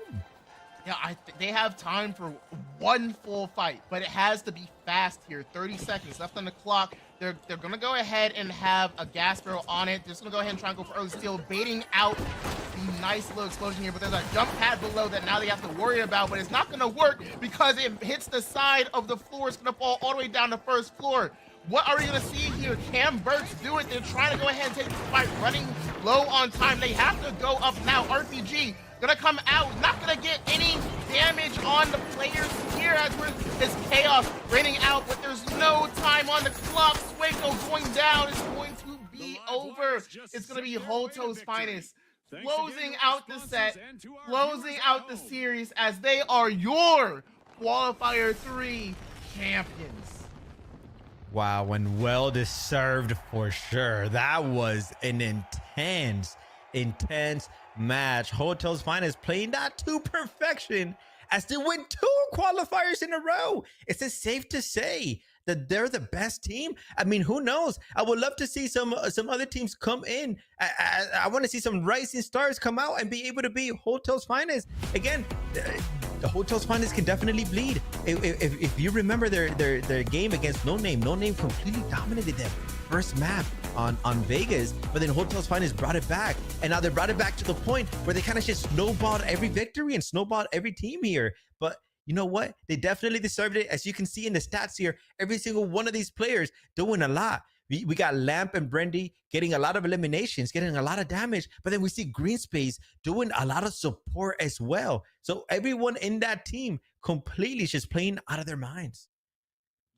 Yeah, they have time for one full fight, but it has to be fast here. 30 seconds left on the clock. They're gonna go ahead and have a gas barrel on it. They're just gonna go ahead and try and go for early steal, baiting out the nice little explosion here. But there's a jump pad below that now they have to worry about, but it's not gonna work because it hits the side of the floor. It's gonna fall all the way down to first floor. What are we going to see here? Can Birds do it? They're trying to go ahead and take the fight, running low on time. They have to go up now. RPG going to come out. Not going to get any damage on the players here as it's chaos raining out, but there's no time on the clock. Swaco going down. It's going to be over. It's going to be Hotel's Finest closing out the set, closing out the series as they are your Qualifier 3 champions. Wow, and well deserved for sure. That was an intense match. Hotel's Finest playing that to perfection as they win 2 qualifiers in a row. It's safe to say that they're the best team? I mean, who knows? I would love to see some other teams come in. I want to see some rising stars come out and be able to be Hotel's finest. Again, the Hotel's finest can definitely bleed. If you remember their game against No Name completely dominated them first map on Vegas, but then Hotel's finest brought it back, and now they brought it back to the point where they kind of just snowballed every victory and snowballed every team here. But you know what? They definitely deserved it. As you can see in the stats here, every single one of these players doing a lot. We got Lamp and Brendy getting a lot of eliminations, getting a lot of damage, but then we see Green Space doing a lot of support as well. So everyone in that team completely just playing out of their minds.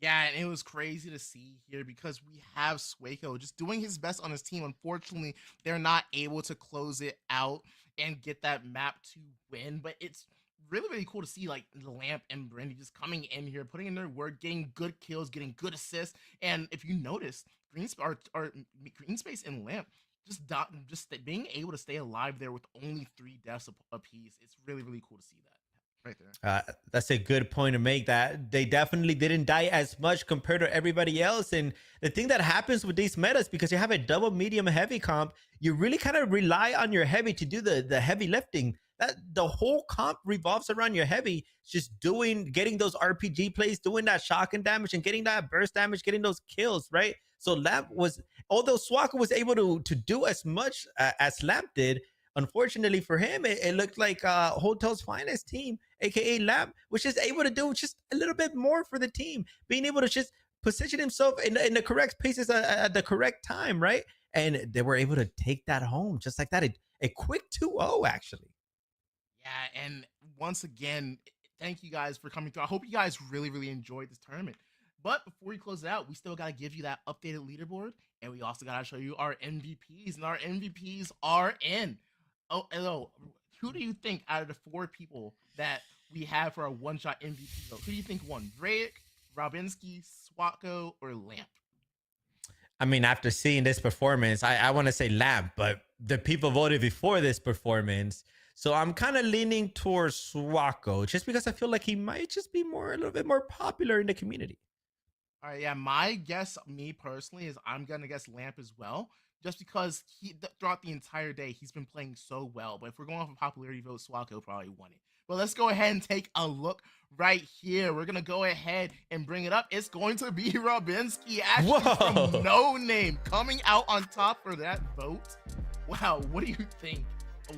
Yeah, and it was crazy to see here because we have Sueco just doing his best on his team. Unfortunately, they're not able to close it out and get that map to win, but it's really, really cool to see like Lamp and Brendy just coming in here, putting in their work, getting good kills, getting good assists. And if you notice, Green Space and Lamp just being able to stay alive there with only 3 deaths apiece. It's really, really cool to see that right there. That's a good point to make, that they definitely didn't die as much compared to everybody else. And the thing that happens with these metas, because you have a double medium heavy comp, you really kind of rely on your heavy to do the heavy lifting. That the whole comp revolves around your heavy, just getting those RPG plays, doing that shotgun damage and getting that burst damage, getting those kills, right? So Lamp was, although Swaka was able to do as much as Lamp did, unfortunately for him, it looked like Hotel's finest team, aka Lamp, was just able to do just a little bit more for the team, being able to just position himself in the correct places at the correct time, right? And they were able to take that home just like that. A quick 2-0, actually. Yeah, and once again, thank you guys for coming through. I hope you guys really, really enjoyed this tournament. But before we close it out, we still got to give you that updated leaderboard, and we also got to show you our MVPs, and our MVPs are in. Oh, hello. Who do you think out of the 4 people that we have for our one-shot MVP vote? Who do you think won? Drake, Robinski, Swatko, or Lamp? I mean, after seeing this performance, I want to say Lamp, but the people voted before this performance. So I'm kind of leaning towards Swako, just because I feel like he might just be a little bit more popular in the community. All right, yeah, my guess, me personally, is I'm gonna guess Lamp as well, just because throughout the entire day he's been playing so well. But if we're going off of popularity vote, Swako probably won it. But let's go ahead and take a look right here. We're gonna go ahead and bring it up. It's going to be Robinski, actually from No Name, coming out on top for that vote. Wow, what do you think?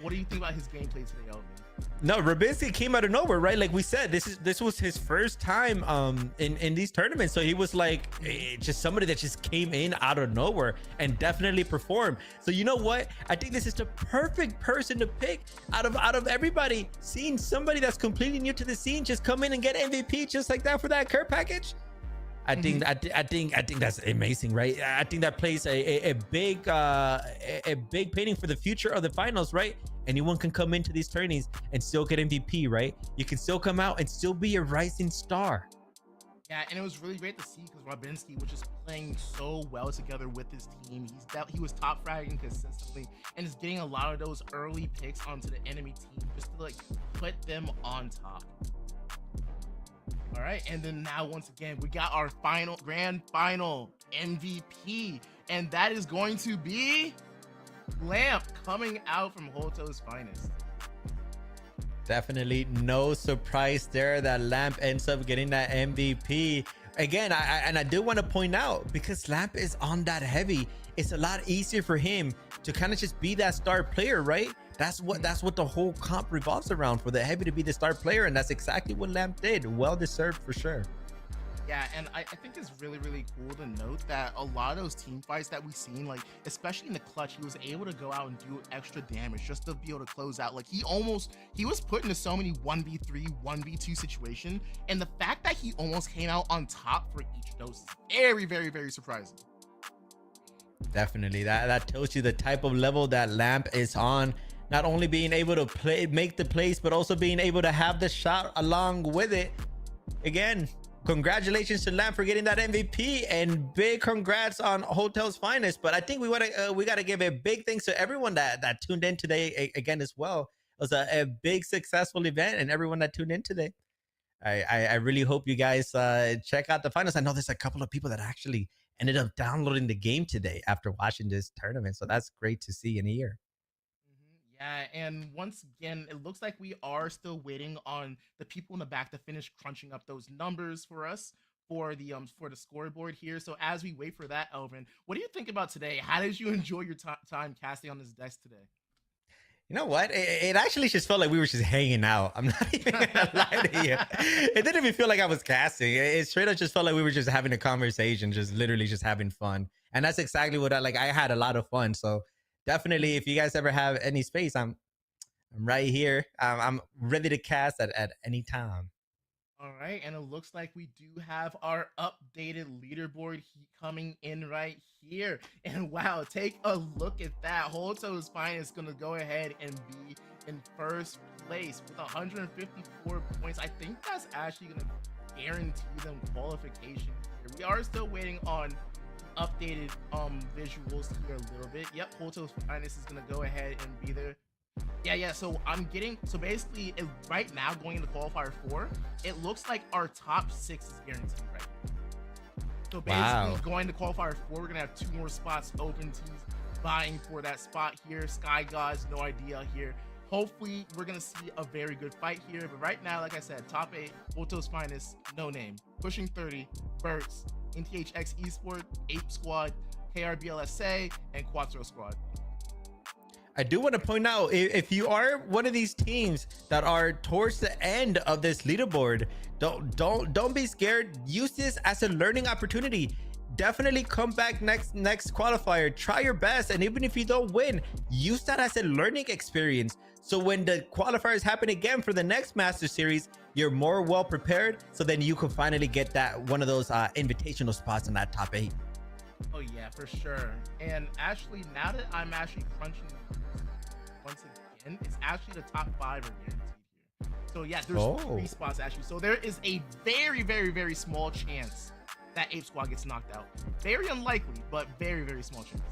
What do you think about his gameplay today, Elvin? No, Robinski came out of nowhere, right? Like we said, this was his first time in these tournaments, so he was like just somebody that just came in out of nowhere and definitely performed. So you know what? I think this is the perfect person to pick out of everybody. Seeing somebody that's completely new to the scene just come in and get MVP just like that for that care package. I think that's amazing, right? I think that plays a big painting for the future of the finals, right? Anyone can come into these tourneys and still get MVP, right? You can still come out and still be a rising star. Yeah, and it was really great to see because Robinski was just playing so well together with his team. He was top fragging consistently and is getting a lot of those early picks onto the enemy team just to like put them on top. All right, and then now once again we got our grand final MVP, and that is going to be Lamp coming out from Hoto's finest. Definitely no surprise there that Lamp ends up getting that MVP. Again, I do want to point out, because Lamp is on that heavy, it's a lot easier for him to kind of just be that star player, right? That's what the whole comp revolves around, for the heavy to be the star player, and that's exactly what Lamp did. Well deserved for sure. Yeah, and I think it's really, really cool to note that a lot of those team fights that we've seen, like especially in the clutch, he was able to go out and do extra damage just to be able to close out. Like he was put into so many 1v3, 1v2 situation, and the fact that he almost came out on top for each dose is very, very, very surprising. Definitely, that tells you the type of level that Lamp is on. Not only being able to make the plays, but also being able to have the shot along with it. Again, congratulations to Lamp for getting that MVP, and big congrats on Hotel's finest. But I think we got to give a big thanks to everyone that tuned in today again as well. It was a big successful event, and everyone that tuned in today. I really hope you guys check out the finals. I know there's a couple of people that actually ended up downloading the game today after watching this tournament, so that's great to see and hear. Yeah, and once again, it looks like we are still waiting on the people in the back to finish crunching up those numbers for us for the scoreboard here. So as we wait for that, Elvin, what do you think about today? How did you enjoy your time casting on this desk today? You know what? It actually just felt like we were just hanging out. I'm not even gonna lie to you. It didn't even feel like I was casting. It straight up just felt like we were just having a conversation, just literally just having fun. And that's exactly what I like. I had a lot of fun. So definitely, if you guys ever have any space, I'm right here. I'm ready to cast at any time. All right, and it looks like we do have our updated leaderboard coming in right here. And wow, take a look at that. Holto's Fine is going to go ahead and be in first place with 154 points. I think that's actually going to guarantee them qualification here. We are still waiting on updated visuals here a little bit. Yep, Holto's Finest is going to go ahead and be there. Yeah. So so basically, right now going into qualifier 4, it looks like our top 6 is guaranteed right now. So basically, going to qualifier 4, we're gonna have 2 more spots open. Teams vying for that spot here. Sky Gods, no idea here. Hopefully, we're gonna see a very good fight here. But right now, like I said, top 8, Volto's Finest, No Name, Pushing 30, Burks, NTHX Esport, Ape Squad, KRBLSA, and Quattro Squad. I do want to point out, if you are one of these teams that are towards the end of this leaderboard, don't be scared. Use this as a learning opportunity. Definitely come back next qualifier. Try your best, and even if you don't win, use that as a learning experience. So when the qualifiers happen again for the next Master Series, you're more well prepared. So then you can finally get that one of those invitational spots in that top 8. Oh yeah, for sure. And actually, now that I'm actually crunching once again, it's actually the top 5 are guaranteed here. So yeah, there's 3 spots actually. So there is a very, very, very small chance that Ape Squad gets knocked out. Very unlikely, but very, very small chance.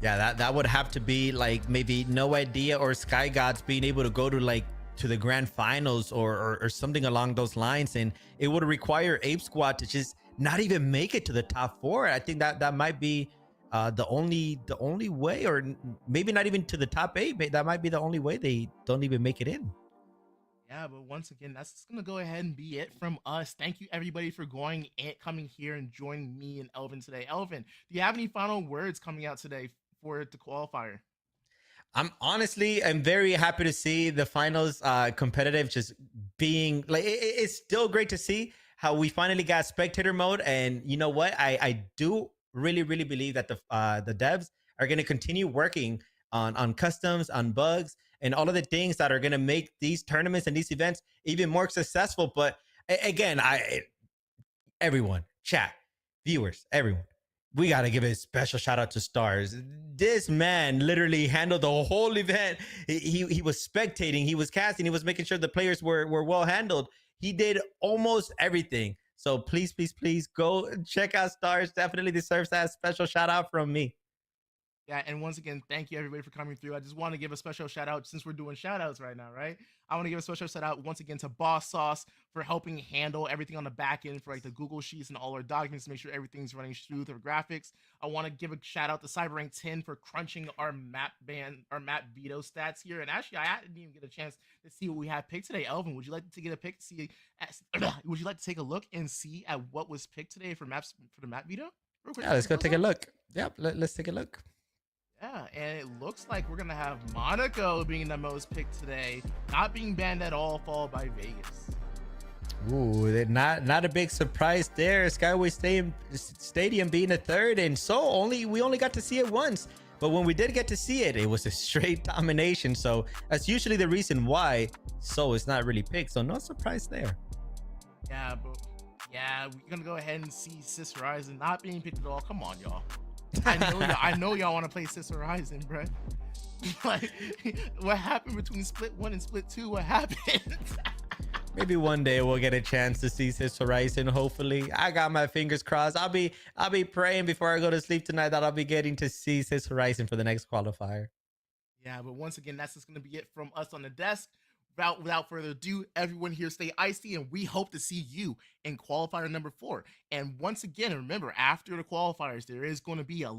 Yeah, that would have to be like maybe No Idea or Sky Gods being able to go to the grand finals or something along those lines, and it would require Ape Squad to just not even make it to the top 4. I think that might be the only way, or maybe not even to the top 8. That might be the only way they don't even make it in. Yeah, but once again, that's just gonna go ahead and be it from us. Thank you everybody for coming here and joining me and Elvin today. Elvin, do you have any final words coming out today for the qualifier? I'm very happy to see the finals competitive, just being like it's still great to see how we finally got spectator mode. And you know what, I do really believe that the devs are going to continue working on customs, on bugs, and all of the things that are going to make these tournaments and these events even more successful. But again, everyone, chat, viewers, everyone, we got to give a special shout out to Stars. This man literally handled the whole event. He was spectating, he was casting, he was making sure the players were well handled. He did almost everything. So please go check out Stars. Definitely deserves that special shout out from me. Yeah, and once again, thank you everybody for coming through. I just want to give a special shout out since we're doing shout outs right now, right? I want to give a special shout out once again to Boss Sauce for helping handle everything on the back end for the Google Sheets and all our documents to make sure everything's running smooth with graphics. I want to give a shout out to CyberRank 10 for crunching our map veto stats here. And actually, I didn't even get a chance to see what we have picked today. Elvin, would you like to get a pick? Would you like to take a look and see at what was picked today for the map veto? Yeah, let's go take a look. Yep, let's take a look. Yeah, and it looks like we're gonna have Monaco being the most picked today, not being banned at all, followed by Vegas. Ooh, not a big surprise there. Skyway Stadium being a third, and we only got to see it once. But when we did get to see it, it was a straight domination. So that's usually the reason why So is not really picked. So no surprise there. Yeah, but yeah, we're gonna go ahead and see Sis Horizon not being picked at all. Come on, y'all. I know y'all want to play Sis Horizon, bro. Like, what happened between Split 1 and Split 2? What happened? Maybe one day we'll get a chance to see Sis Horizon. Hopefully, I got my fingers crossed. I'll be praying before I go to sleep tonight that I'll be getting to see Sis Horizon for the next qualifier. Yeah, but once again, that's just gonna be it from us on the desk. Without further ado, everyone here stay icy, and we hope to see you in qualifier number 4. And once again, remember, after the qualifiers, there is going to be a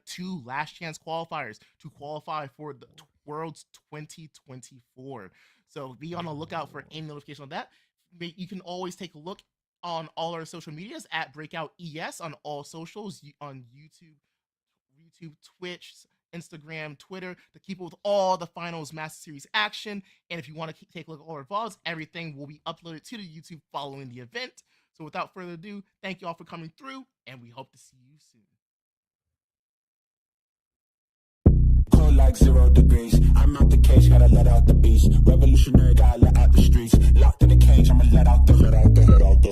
two last chance qualifiers to qualify for the Worlds 2024. So be on the lookout for any notification on that. You can always take a look on all our social medias at Breakout ES on all socials, on YouTube, Twitch, Instagram, Twitter, to keep up with all the finals Master Series action. And if you want to take a look at all our vlogs, everything will be uploaded to the YouTube following the event. So without further ado, thank you all for coming through, and we hope to see you soon. Cold like 0 degrees. I'm out the cage, gotta let out the beast. Revolutionary, gotta let out the streets. Locked in the cage, I'ma let out the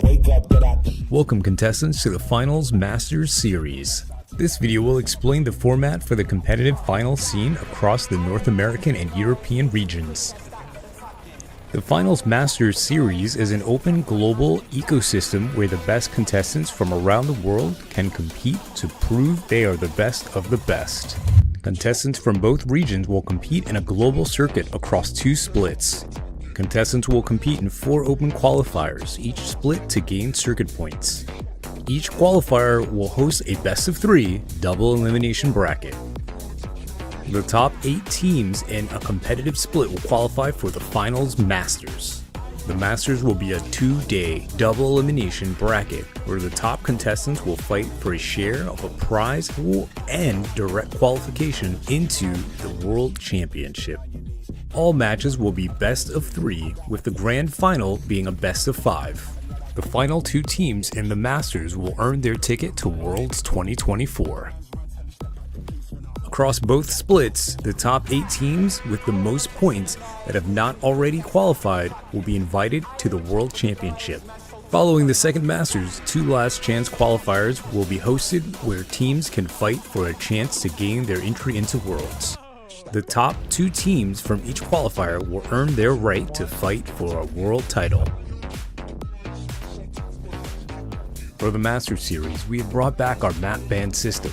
wake up, get out the. Welcome, contestants, to the Finals Masters Series. This video will explain the format for the competitive final scene across the North American and European regions. The Finals Masters Series is an open global ecosystem where the best contestants from around the world can compete to prove they are the best of the best. Contestants from both regions will compete in a global circuit across 2 splits. Contestants will compete in 4 open qualifiers, each split to gain circuit points. Each qualifier will host a best-of-3 double elimination bracket. The top 8 teams in a competitive split will qualify for the Finals Masters. The Masters will be a 2-day double elimination bracket where the top contestants will fight for a share of a prize pool and direct qualification into the World Championship. All matches will be best-of-3, with the grand final being a best-of-5. The final 2 teams in the Masters will earn their ticket to Worlds 2024. Across both splits, the top 8 teams with the most points that have not already qualified will be invited to the World Championship. Following the second Masters, 2 last chance qualifiers will be hosted where teams can fight for a chance to gain their entry into Worlds. The top 2 teams from each qualifier will earn their right to fight for a world title. For the Master Series, we have brought back our map ban system.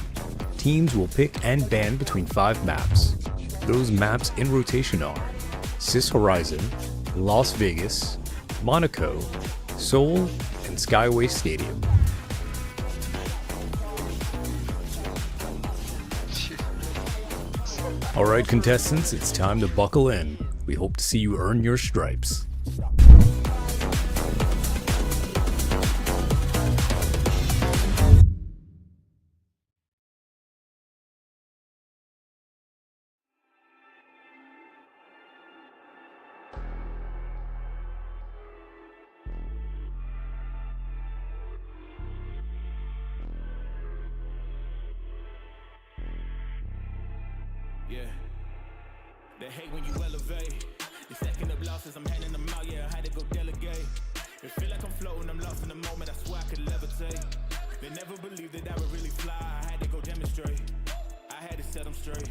Teams will pick and ban between 5 maps. Those maps in rotation are Cis Horizon, Las Vegas, Monaco, Seoul, and Skyway Stadium. Alright, contestants, it's time to buckle in. We hope to see you earn your stripes. Yeah, they hate when you elevate. The second of losses, I'm handing them out. Yeah, I had to go delegate. It feel like I'm floating, I'm lost in the moment. I swear I could levitate. They never believed that I would really fly. I had to go demonstrate. I had to set them straight.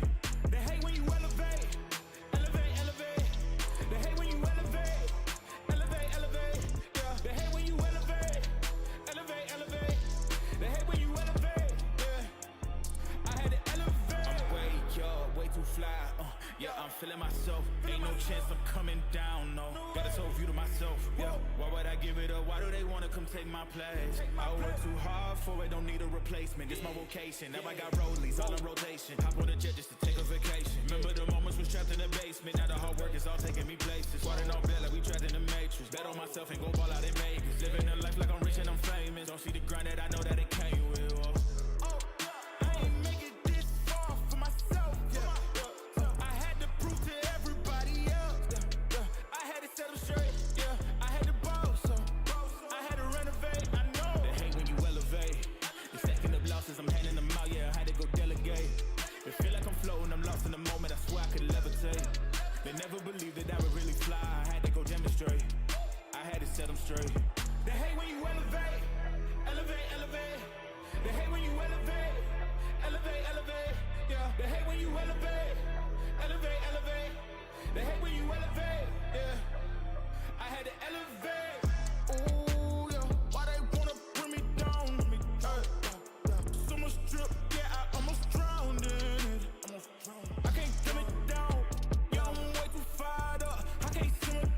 They hate when you elevate. Elevate, elevate. They hate when you elevate. Elevate, elevate. Yeah, they hate when you elevate. Elevate, elevate. They hate when you elevate. Yeah, I had to elevate. I'm way too fly. Yeah, I'm feeling myself. Ain't no chance I'm coming down, no. Got this whole view to myself. Yeah, why would I give it up? Why do they wanna come take my place? I work too hard for it, don't need a replacement. This my vocation. Now I got rollies all in rotation. Hop on the jet just to take a vacation. Remember the moments was trapped in the basement. Now the hard work is all taking me places. Squatting on bed like we trapped in the matrix. Bet on myself and go ball out in Vegas. Living a life like I'm rich and I'm famous. Don't see the grind that I know that it came with. I ain't make it this far for myself. I had to prove to everybody else. I had to set them straight. Yeah, I had to boss. I had to renovate. I know they hate when you elevate. The second of losses, I'm handing them out. Yeah, I had to go delegate. It feel like I'm floating, I'm lost in the moment. I swear I could levitate. They never believed that I would really fly. I had to go demonstrate. I had to set them straight. They hate when you elevate. Elevate, elevate. They hate when you elevate. Elevate, elevate. Yeah, they hate when you elevate. Elevate, elevate. They hate when you elevate. Yeah, I had to elevate. Ooh, yeah. Why they wanna bring me down? So much drip, yeah, I almost drowned in it. I can't dim it down. Yeah, I'm way too fired up. I can't simmer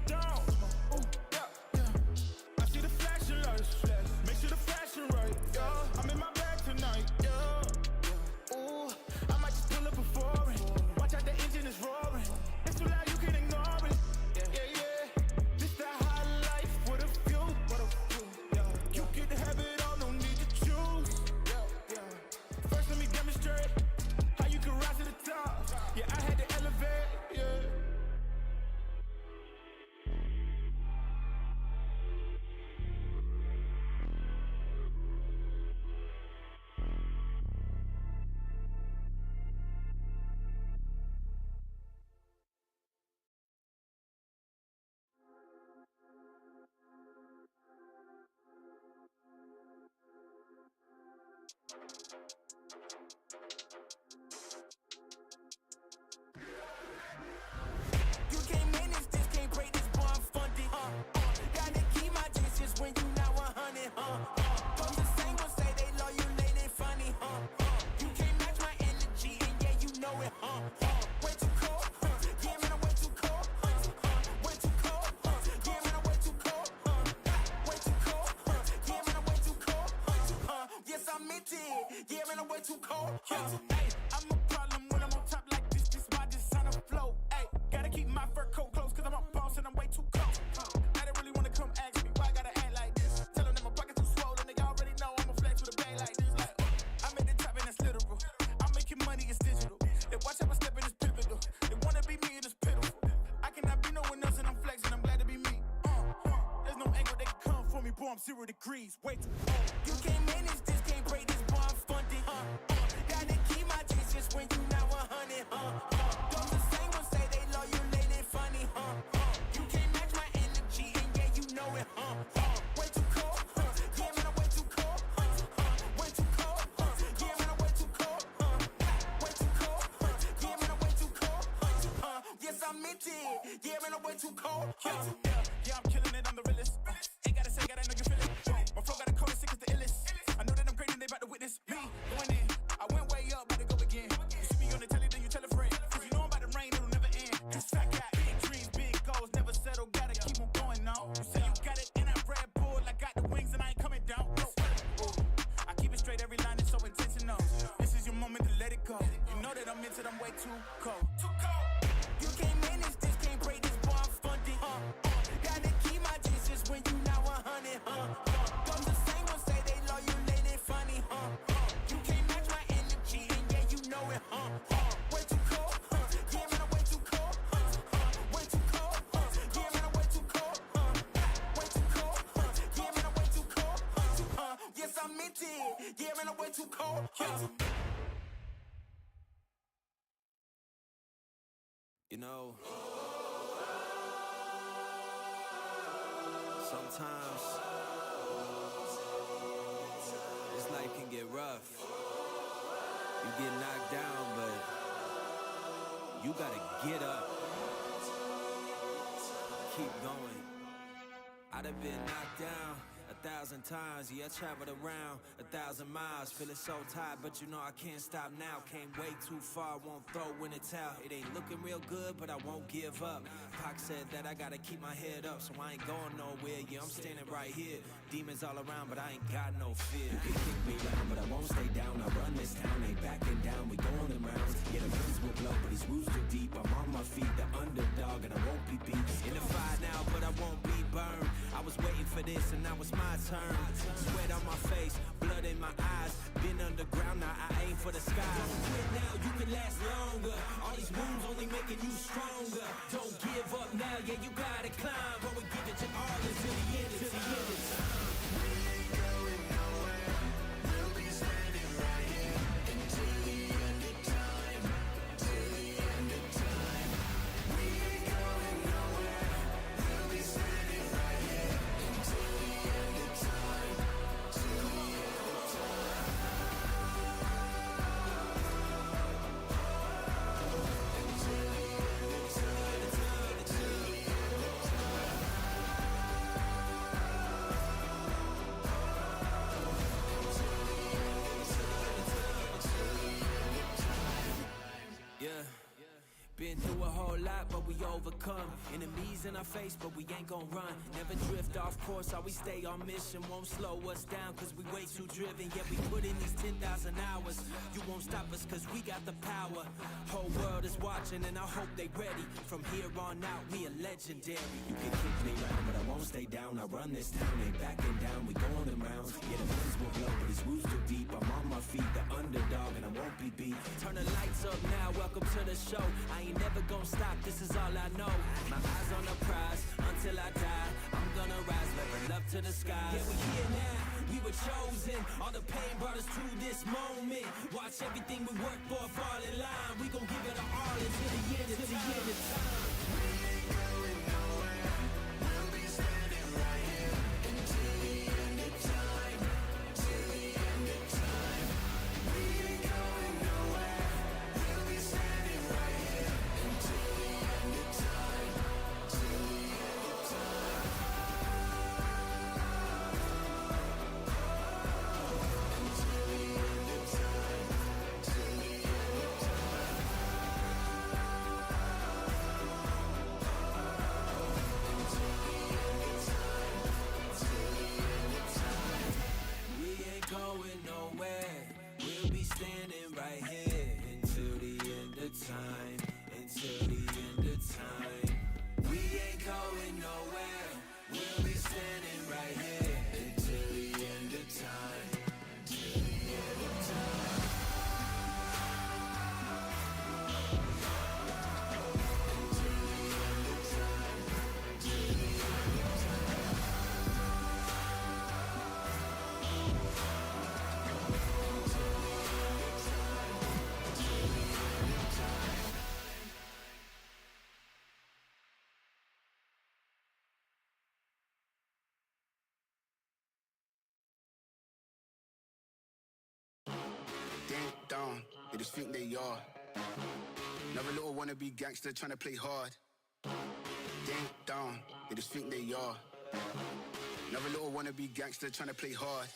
Yeah, man, I'm way too cold. Hey, I'm a problem when I'm on top like this. This why this on the flow. Hey, gotta keep my fur coat close, cause I'm a boss and I'm way too cold. I don't really wanna come ask me why I gotta act like this. Tell them that my pockets too swollen, they already know I'ma flex with a bag like this. Like, I'm at the top and that's literal. I'm making money, it's digital. They watch how I step in, it's pivotal. They wanna be me and it's pitiful. I cannot be no one else and I'm flexing, I'm glad to be me. There's no angle they can come for me, boy, I'm 0 degrees. Wait, you can't manage this, can't break this, boy, I'm funded. Gotta keep my distance when you not 100. Those the same ones say they loyal, they funny. You can't match my energy, and yeah, you know it. Way too cold, yeah, man, I'm way too cold. Way too cold, yeah, man, I'm way too cold. Way too cold, yeah, man, I'm way too cold. Yes, I meant it, yeah, man, I'm way too cold. Yeah, I'm killing it, I'm the realest. Ain't gotta say, gotta know you feel it. My flow got a cold, sick as the illest. I know that I'm great and they about to witness me going in. I went way up, about to go again. You see me on the telly, then you tell a friend. Cause you know I'm about to rain, it'll never end. This I got big dreams, big goals, never settle, gotta keep on going now. You say you got it, and I Red Bull, I got the wings and I ain't coming down. No. I keep it straight, every line is so intentional. This is your moment to let it go. You know that I'm into it, I'm way too cold. Too cold. You can't manage this, can't break this, boy, I'm funded. Gotta keep my distance when you not 100. Those the same ones say they loyal, they funny. You can't match my energy, and yeah, you know it. Way too cold, yeah, man, I'm way too cold. Way too cold, yeah, man, I'm way too cold. Way too cold, yeah, man, I'm way too cold. Yes, I meant it, yeah, man, I'm way too cold. You know, sometimes this life can get rough. You get knocked down, but you gotta get up. Keep going. I'd have been knocked down 1,000 times, yeah, I traveled around 1,000 miles, feeling so tired, but you know I can't stop now. Came way too far, won't throw in the towel. It ain't looking real good, but I won't give up. Pac said that I gotta keep my head up, so I ain't going nowhere. Yeah, I'm standing right here. Demons all around, but I ain't got no fear. You can kick me down, but I won't stay down. I run this town, ain't backing down. We going the rounds. Yeah, the winds will blow, but these roots too deep. I'm on my feet, the underdog, and I won't be beat. In the fire now, but I won't be burned. I was waiting for this, and now it's my turn. Sweat on my face, blood in my eyes. Been underground, now I aim for the sky. Don't quit now, you can last longer. All these wounds only making you stronger. Don't give up now, yeah, you gotta climb. But we give it your all until the end, until the end of time. We ain't going nowhere. We'll be standing right here until the end of time. Till the end of time. We ain't going nowhere. We'll be standing right here until the end of time. Till the end of time. Until the end of time. Until the end of time. Yeah. Been through a whole lot, but we overcome. Enemies in our face, but we ain't gon' run. Never drift off course, always stay on mission. Won't slow us down, cause we way too driven. Yeah, we put in these 10,000 hours. You won't stop us, cause we got the power. Whole world is watching, and I hope they ready. From here on out, we are legendary. You can kick me round, but I won't stay down. I run this town, ain't backing down. We going the rounds. Yeah, the winds will blow, but these roots too deep. I'm on my feet, the underdog, and I won't be beat. Turn the lights up now, welcome to the show. I ain't never gonna stop, this is all I know. My eyes on the prize, until I die. I'm gonna rise, level up to the skies. Yeah, we here now, we were chosen. All the pain brought us to this moment. Watch everything we work for fall in line. We gon' give it our all until the end of time. We ain't going nowhere. We'll be standing right here until the end of time. Till the end of time. We ain't going nowhere. We'll be standing right here until the end of time. Till the end of time. Until the end of time. Till the end of time. they just think they are. Another little wannabe gangster trying to play hard. They ain't down, they just think they are. Another little wannabe gangster trying to play hard.